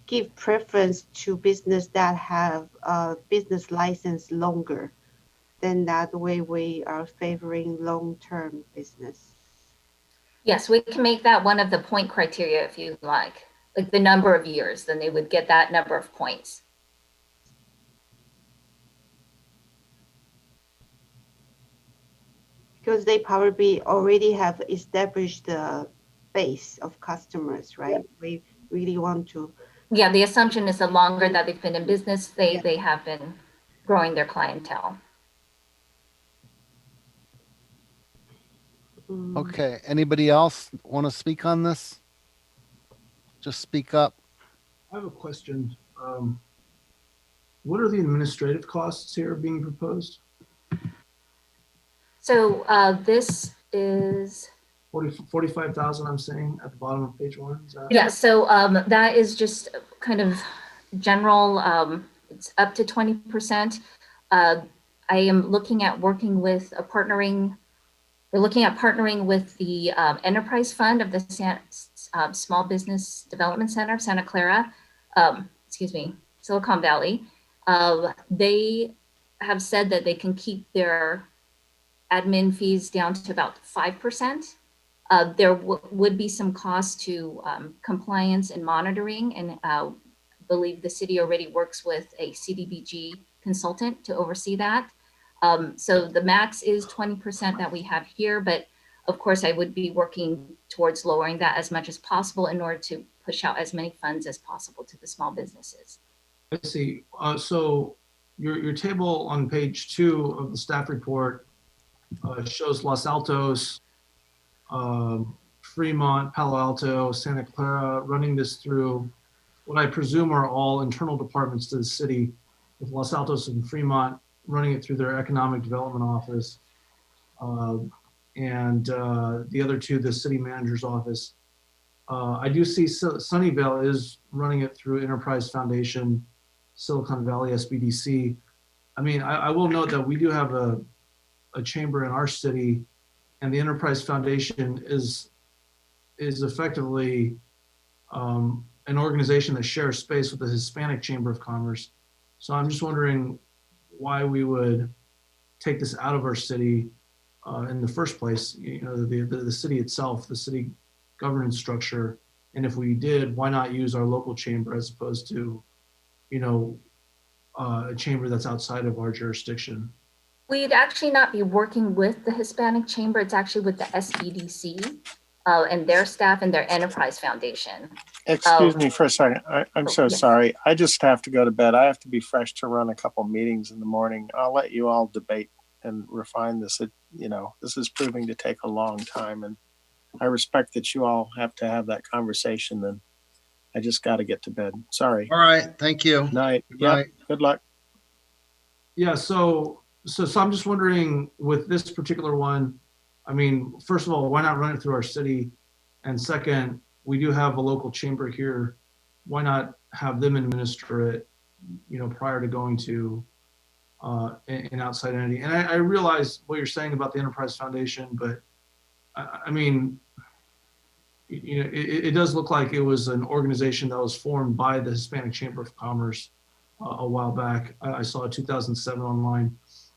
give preference to business that have a business license longer. Then that way we are favoring long-term business. Yes, we can make that one of the point criteria if you like the number of years, then they would get that number of points. Because they probably already have established the base of customers, right? Yep. We really want to. Yeah, the assumption is the longer that they've been in business, they have been growing their clientele. Okay. Anybody else want to speak on this? Just speak up. I have a question. What are the administrative costs here being proposed? So this is 45,000. I'm saying at the bottom of page 1. Is that? Yeah. So that is just kind of general. It's up to 20%. I am looking at working with We're looking at partnering with the Enterprise Fund of the Small Business Development Center of Santa Clara, Silicon Valley. They have said that they can keep their admin fees down to about 5%. There would be some cost to compliance and monitoring, and I believe the city already works with a CDBG consultant to oversee that. So the max is 20% that we have here, but of course I would be working towards lowering that as much as possible in order to push out as many funds as possible to the small businesses. I see. So your table on page 2 of the staff report shows Los Altos, Fremont, Palo Alto, Santa Clara, running this through what I presume are all internal departments to the city, with Los Altos and Fremont running it through their economic development office, and the other two, the city manager's office. I do see Sunnyvale is running it through Enterprise Foundation, Silicon Valley SBDC. I mean, I will note that we do have a chamber in our city, and the Enterprise Foundation is effectively an organization that shares space with the Hispanic Chamber of Commerce. So I'm just wondering why we would take this out of our city in the first place. You know, the city itself, the city governance structure, and if we did, why not use our local chamber as opposed to, you know, a chamber that's outside of our jurisdiction? We'd actually not be working with the Hispanic Chamber. It's actually with the SBDC and their staff and their Enterprise Foundation. Excuse me for a second. I'm so yes. sorry. I just have to go to bed. I have to be fresh to run a couple meetings in the morning. I'll let you all debate and refine this. You know, this is proving to take a long time, and I respect that you all have to have that conversation. Then I just got to get to bed. Sorry. All right. Thank you. Night. Good Yep. night. Good luck. Yeah. So I'm just wondering with this particular one, I mean, first of all, why not run it through our city? And second, we do have a local chamber here. Why not have them administer it, you know, prior to going to an outside entity? And I realize what you're saying about the Enterprise Foundation, but I mean, it does look like it was an organization that was formed by the Hispanic Chamber of Commerce a while back. I saw it 2007 online.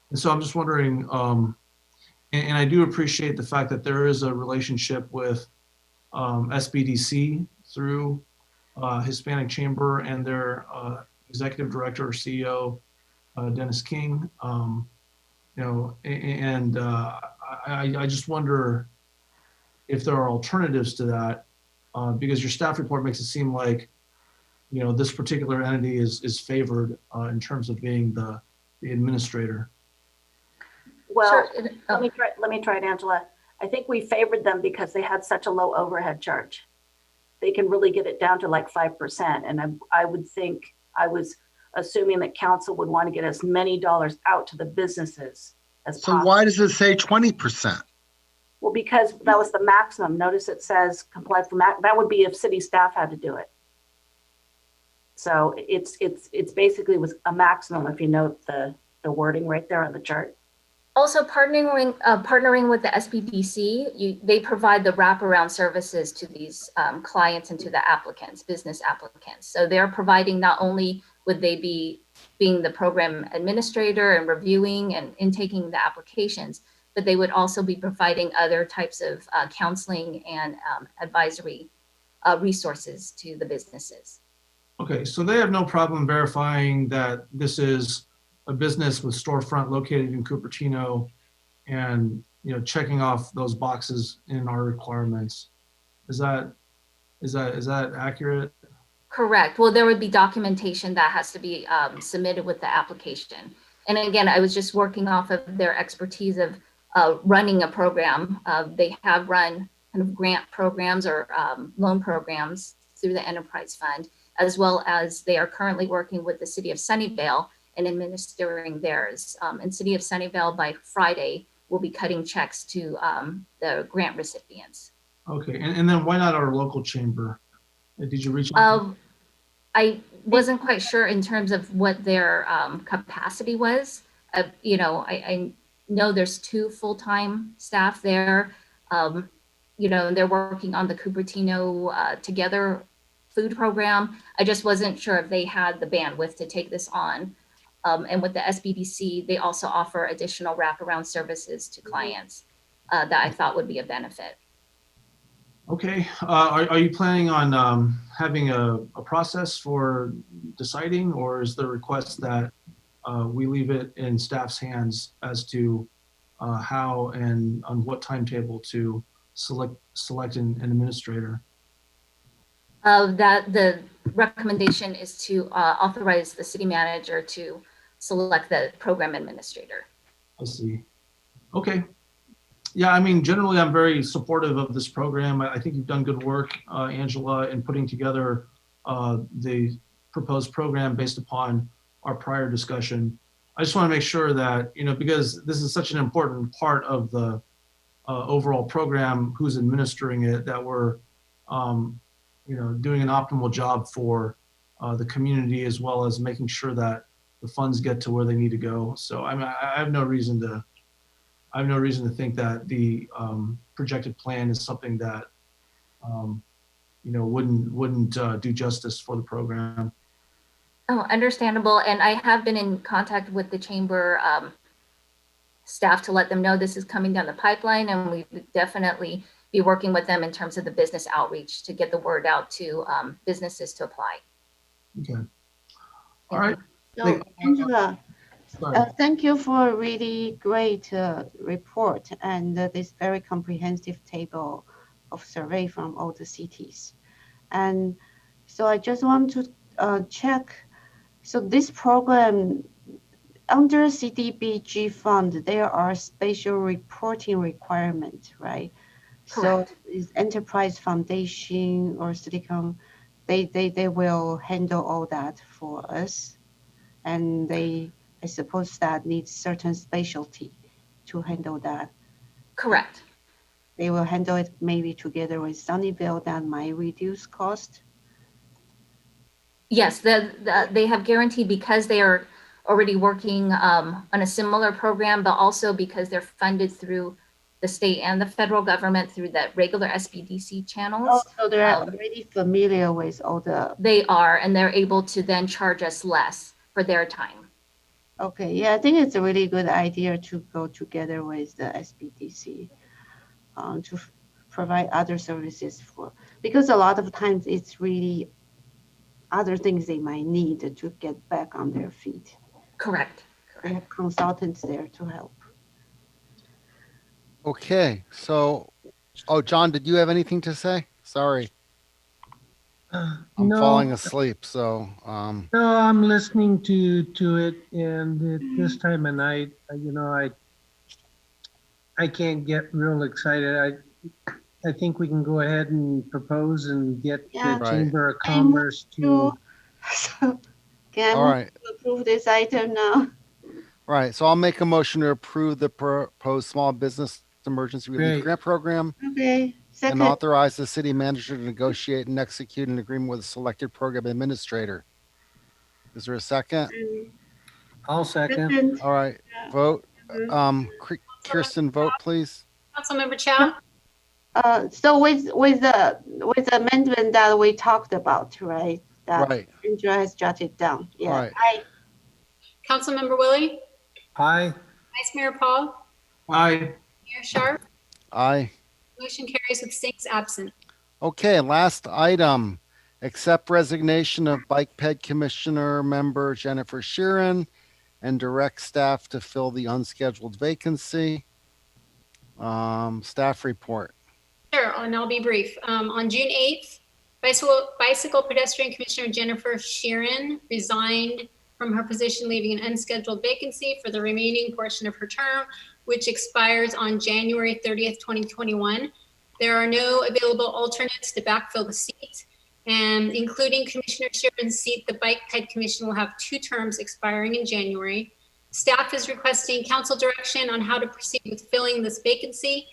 And so I'm just wondering, and I do appreciate the fact that there is a relationship with SBDC through Hispanic Chamber and their executive director or CEO, Dennis King. I just wonder if there are alternatives to that, because your staff report makes it seem like, this particular entity is favored in terms of being the administrator. Well, Sure. let me try it, Angela. I think we favored them because they had such a low overhead charge. They can really get it down to like 5%. And I would think, I was assuming that council would want to get as many dollars out to the businesses as So possible. why does it say 20%? Well, because that was the maximum. Notice it says comply for that would be if city staff had to do it. So it's basically was a maximum if you note the wording right there on the chart. Also, partnering with the SBDC, they provide the wraparound services to these clients and to the applicants, business applicants. So they're providing, not only would they be being the program administrator and reviewing and intaking the applications, but they would also be providing other types of counseling and advisory resources to the businesses. Okay, so they have no problem verifying that this is a business with storefront located in Cupertino and, checking off those boxes in our requirements. Is that accurate? Correct. Well, there would be documentation that has to be submitted with the application. And again, I was just working off of their expertise of running a program. They have run kind of grant programs or loan programs through the enterprise fund, as well as they are currently working with the city of Sunnyvale and administering theirs. And city of Sunnyvale by Friday will be cutting checks to the grant recipients. Okay, and then why not our local chamber? Did you reach out? I wasn't quite sure in terms of what their capacity was. I know there's 2 full-time staff there. They're working on the Cupertino Together food program. I just wasn't sure if they had the bandwidth to take this on. And with the SBDC, they also offer additional wraparound services to clients that I thought would be a benefit. Okay, are you planning on having a process for deciding, or is the request that we leave it in staff's hands as to how and on what timetable to select an administrator? That the recommendation is to authorize the city manager to select the program administrator. I see. Okay. Yeah, I mean, generally, I'm very supportive of this program. I think you've done good work, Angela, in putting together the proposed program based upon our prior discussion. I just want to make sure that, because this is such an important part of the overall program, who's administering it, that we're, doing an optimal job for the community, as well as making sure that the funds get to where they need to go. So I have no reason to think that the projected plan is something that wouldn't do justice for the program. Oh, understandable. And I have been in contact with the chamber staff to let them know this is coming down the pipeline, and we would definitely be working with them in terms of the business outreach to get the word out to businesses to apply. Okay. All right. So, Angela, thank you for a really great report and this very comprehensive table of survey from all the cities. And so I just want to check. So this program under CDBG fund, there are special reporting requirements, right? Correct. So is Enterprise Foundation or Citicom, they will handle all that for us. And I suppose that needs certain specialty to handle that. Correct. They will handle it maybe together with Sunnyvale that might reduce cost. Yes, they have guaranteed, because they are already working on a similar program, but also because they're funded through the state and the federal government through the regular SBDC Oh, channels. so they're already familiar with all the. They are, and they're able to then charge us less for their time. Okay, yeah, I think it's a really good idea to go together with the SBDC to provide other services for, because a lot of times it's really other things they might need to get back on their feet. Correct. They have consultants there to help. Okay, so, oh, John, did you have anything to say? Sorry. I'm No. falling asleep, so, No, I'm listening to it, and at this time of night, I can't get real excited. I think we can go ahead and propose and get Yeah. the Right. Chamber of Commerce to. So can I all move right. to approve this item now? Right, so I'll make a motion to approve the proposed small business emergency relief Great. grant program Okay, and second. authorize the city manager to negotiate and execute an agreement with a selected program administrator. Is there a second? I'll second. Second. All right, vote. Kirsten, vote, please. Councilmember Chow, So with the amendment that we talked about, right? That Right. Andrea has jotted down. Yeah. All right. Aye. Councilmember Willie, Aye. Vice Mayor Paul, Aye. Mayor Scharf, Aye. motion carries with 6 absent. Okay, last item. Accept resignation of Bike Ped Commissioner member Jennifer Sheeran and direct staff to fill the unscheduled vacancy. Staff report. Sure, and I'll be brief. On June 8th, Bicycle Pedestrian Commissioner Jennifer Sheeran resigned from her position, leaving an unscheduled vacancy for the remaining portion of her term, which expires on January 30th, 2021. There are no available alternates to backfill the seat, and including Commissioner Sheeran's seat, the Bike Ped Commission will have 2 terms expiring in January. Staff is requesting council direction on how to proceed with filling this vacancy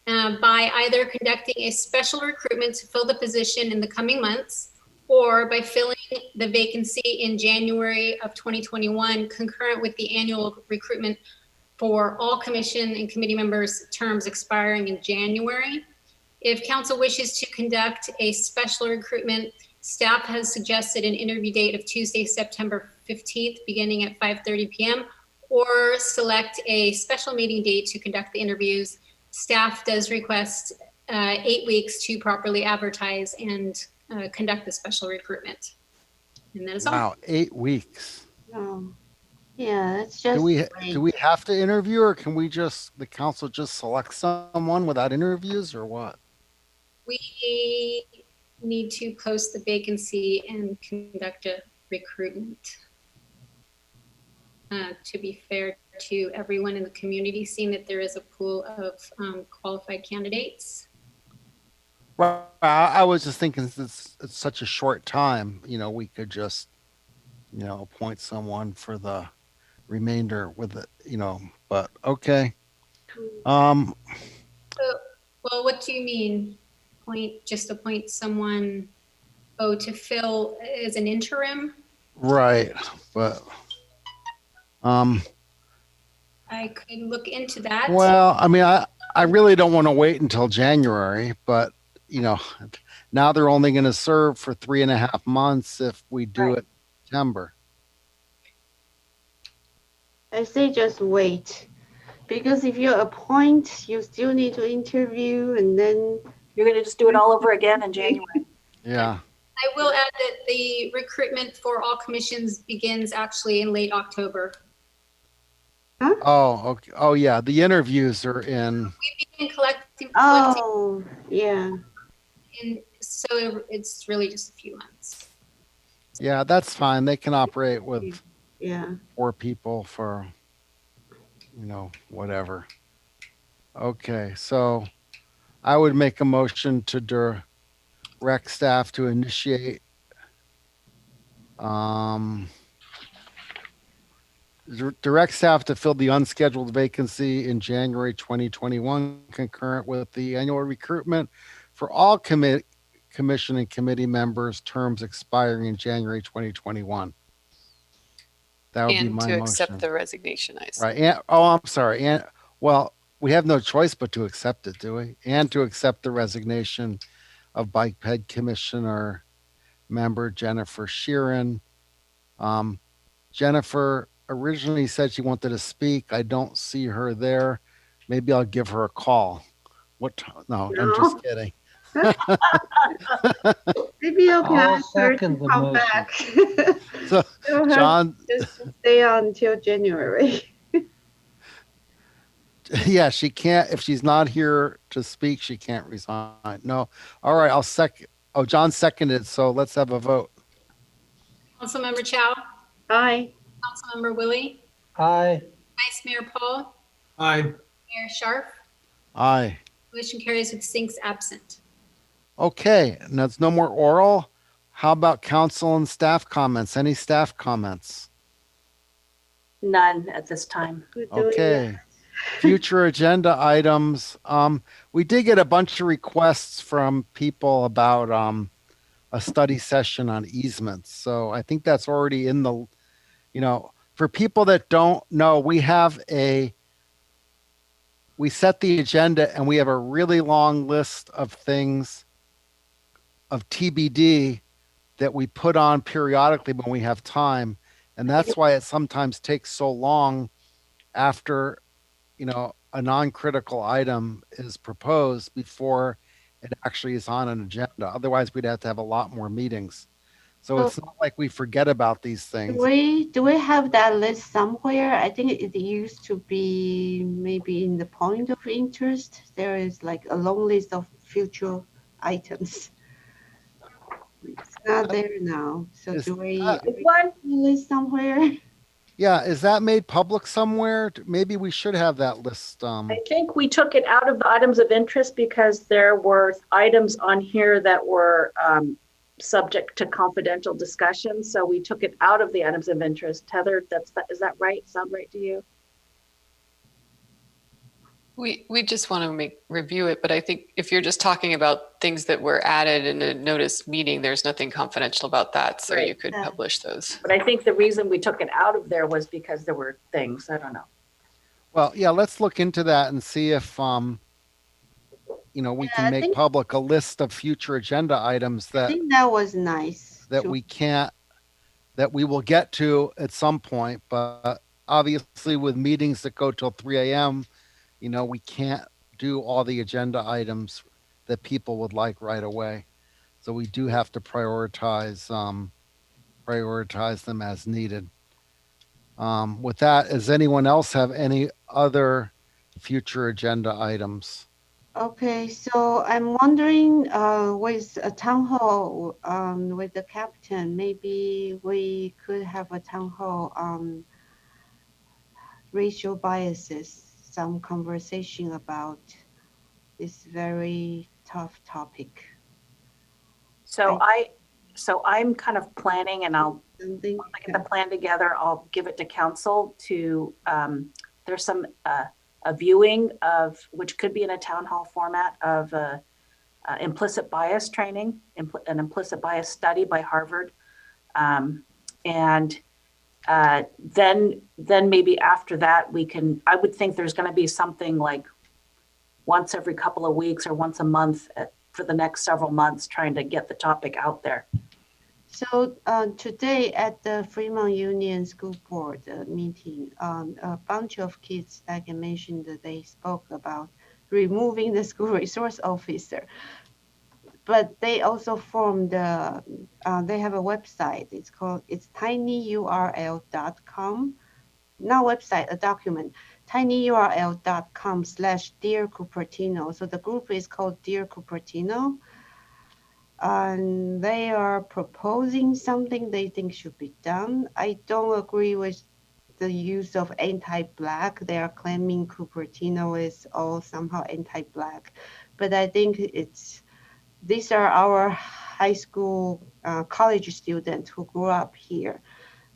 by either conducting a special recruitment to fill the position in the coming months, or by filling the vacancy in January of 2021, concurrent with the annual recruitment for all commission and committee members' terms expiring in January. If council wishes to conduct a special recruitment, staff has suggested an interview date of Tuesday, September 15th, beginning at 5:30 p.m., or select a special meeting date to conduct the interviews. Staff does request 8 weeks to properly advertise and conduct the special recruitment. And that is all. Wow, 8 weeks. Oh, yeah, it's just. Do we have to interview, or can we the council just select someone without interviews, or what? We need to post the vacancy and conduct a recruitment. To be fair to everyone in the community, seeing that there is a pool of qualified candidates. Right, I was just thinking it's such a short time, we could just, appoint someone for the remainder with it, but okay. So, well, what do you mean? Just appoint someone, to fill as an interim? Right, but, I could look into that. well, I mean, I really don't want to wait until January, but, now they're only going to serve for 3.5 months if we do it in September. I say just wait, because if you appoint, you still need to interview, and then you're going to just do it all over again in January. Yeah. I will add that the recruitment for all commissions begins actually in late October. Oh, okay. Oh, yeah. The interviews are in. We begin collecting. Oh, yeah. And so it's really just a few months. Yeah, that's fine. They can operate with 4 people for, whatever. Okay, so I would make a motion to direct staff to initiate direct staff to fill the unscheduled vacancy in January 2021, concurrent with the annual recruitment for all commission and committee members, terms expiring in January 2021. That would be And my to motion. accept the resignation, I assume. Right. I'm sorry. Well, we have no choice but to accept it, do we? And to accept the resignation of Biped Commissioner member Jennifer Sheeran. Jennifer originally said she wanted to speak. I don't see her there. Maybe I'll give her a call. No, I'm just kidding. Maybe you can I'll ask her to second the come motion. back. So, You'll have John, just to stay on until January. yeah, she can't, if she's not here to speak, she can't resign. No. All right, I'll second. Oh, John seconded, so let's have a vote. Councilmember Chow, Aye. Councilmember Willie, Aye. Vice Mayor Paul, Aye. Mayor Scharf. Aye. Motion carries with 6 absent. Okay, and that's no more oral. How about council and staff comments? Any staff comments? None at this time. Okay. Future agenda items. We did get a bunch of requests from people about a study session on easements. So I think that's already in the, for people that don't know, we set the agenda and we have a really long list of things of TBD that we put on periodically when we have time. And that's why it sometimes takes so long after, a non-critical item is proposed before it actually is on an agenda. Otherwise, we'd have to have a lot more meetings. So it's not like we forget about these things. Do we have that list somewhere? I think it used to be maybe in the point of interest. There is like a long list of future items. It's not there now. So do we one list somewhere? Yeah, is that made public somewhere? Maybe we should have that list. I think we took it out of the items of interest because there were items on here that were subject to confidential discussion. So we took it out of the items of interest. Heather, is that right? Sound right to you? We just want to review it, but I think if you're just talking about things that were added in a notice meeting, there's nothing confidential about that. So Right. You could publish those. But I think the reason we took it out of there was because there were things, I don't know. Well, yeah, let's look into that and see if, we can make public a list of future agenda items I think that was nice. that we will get to at some point. But obviously with meetings that go till 3 a.m., we can't do all the agenda items that people would like right away. So we do have to prioritize them as needed. With that, does anyone else have any other future agenda items? Okay, so I'm wondering, with a town hall, with the captain, maybe we could have a town hall on racial biases, some conversation about this very tough topic. So I'm kind of planning, and I'll get the plan together. I'll give it to council to, there's some, a viewing of, which could be in a town hall format of implicit bias training, an implicit bias study by Harvard. Then maybe after that I would think there's going to be something like once every couple of weeks or once a month for the next several months, trying to get the topic out there. So today at the Fremont Union School Board meeting, a bunch of kids, like I mentioned, they spoke about removing the school resource officer. But they also formed, they have a website. It's tinyurl.com. Not website, a document. tinyurl.com/Dear Cupertino. So the group is called Dear Cupertino. And they are proposing something they think should be done. I don't agree with the use of anti-Black. They are claiming Cupertino is all somehow anti-Black. But I think these are our high school, college students who grew up here.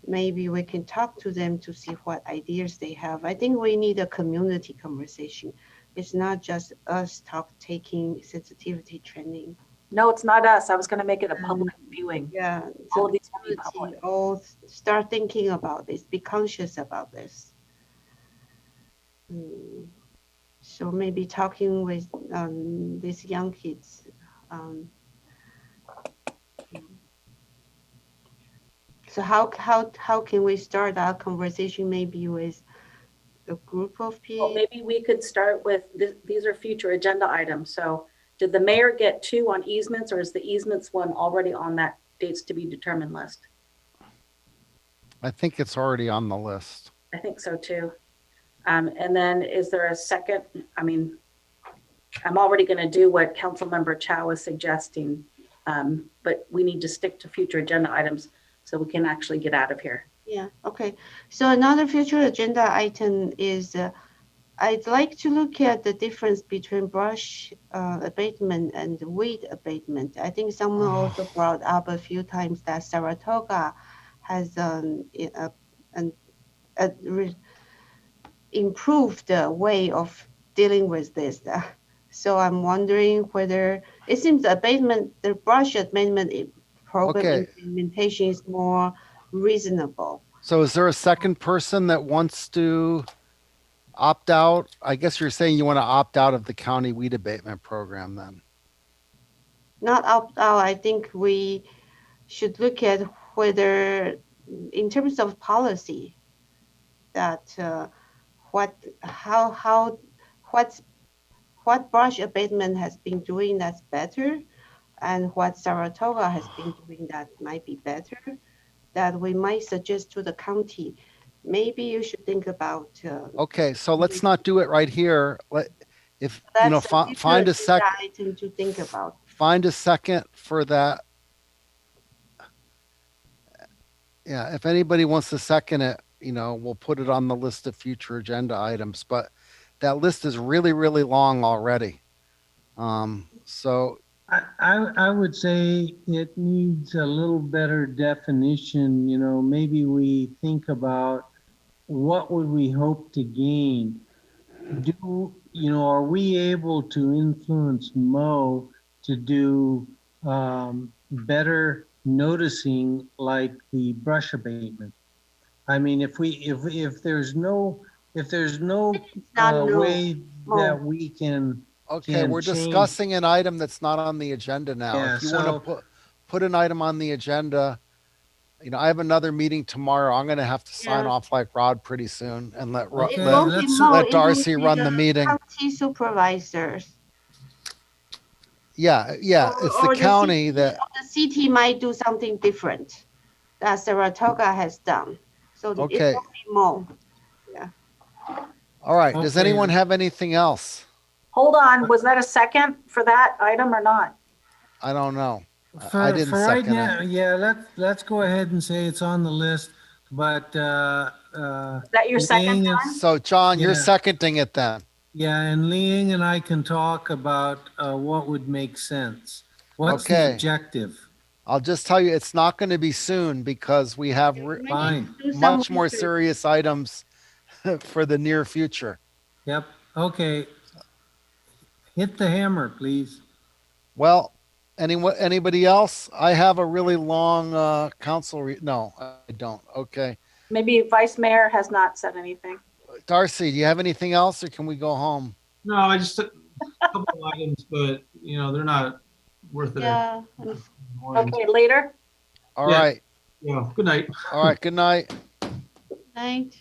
Maybe we can talk to them to see what ideas they have. I think we need a community conversation. It's not just us taking sensitivity training. No, it's not us. I was going to make it a public viewing. Yeah, all of these will be public. All start thinking about this, be conscious about this. So maybe talking with these young kids. So how can we start our conversation maybe with a group of Well, people? maybe we could start with, these are future agenda items. So did the mayor get 2 on easements, or is the easements one already on that dates to be determined list? I think it's already on the list. I think so too. And then is there a second? I mean, I'm already going to do what Councilmember Chow is suggesting, but we need to stick to future agenda items so we can actually get out of here. Yeah, okay. So another future agenda item is I'd like to look at the difference between brush abatement and weed abatement. I think someone also brought up a few times that Saratoga has improved way of dealing with this. So I'm wondering whether it seems the brush abatement program implementation is more reasonable. So is there a second person that wants to opt out? I guess you're saying you want to opt out of the county weed abatement program then. Not opt out. I think we should look at whether, in terms of policy, that what brush abatement has been doing that's better, and what Saratoga has been doing that might be better, that we might suggest to the county. Maybe you should think about. Okay, so let's not do it right here. If you know, That's find a second item to think about. Find a second for that. Yeah, if anybody wants to second it, you know, we'll put it on the list of future agenda items. But that list is really, really long already. So I would say it needs a little better definition. You know, maybe we think about what would we hope to gain? Are we able to influence Mo to do better noticing, like the brush abatement? I mean, if there's no way that we can. okay, we're discussing an item that's not on the agenda now. Yeah, if you want to put an item on the agenda, you know, I have another meeting tomorrow. I'm going to have to sign off like Rod pretty soon and let Darcy run the meeting. County supervisors. Yeah, it's the county that the city might do something different that Saratoga has done. So it will be more. Yeah. All right. Does anyone have anything else? Hold on. Was that a second for that item or not? I don't know. I didn't second it. Yeah, let's go ahead and say it's on the list. But is that your second time? So John, you're seconding it then. Yeah, and Liang and I can talk about what would make sense. What's the objective? I'll just tell you, it's not going to be soon because we have much more serious items for the near future. Yep. Okay. Hit the hammer, please. Well, anybody else? I have a really long council. No, I don't. Okay. Maybe Vice Mayor has not said anything. Darcy, do you have anything else, or can we go home? No, I just took a couple of items, but you know they're not worth it. Yeah. Okay, later. All right. Yeah. Good night. All right. Good night. Night.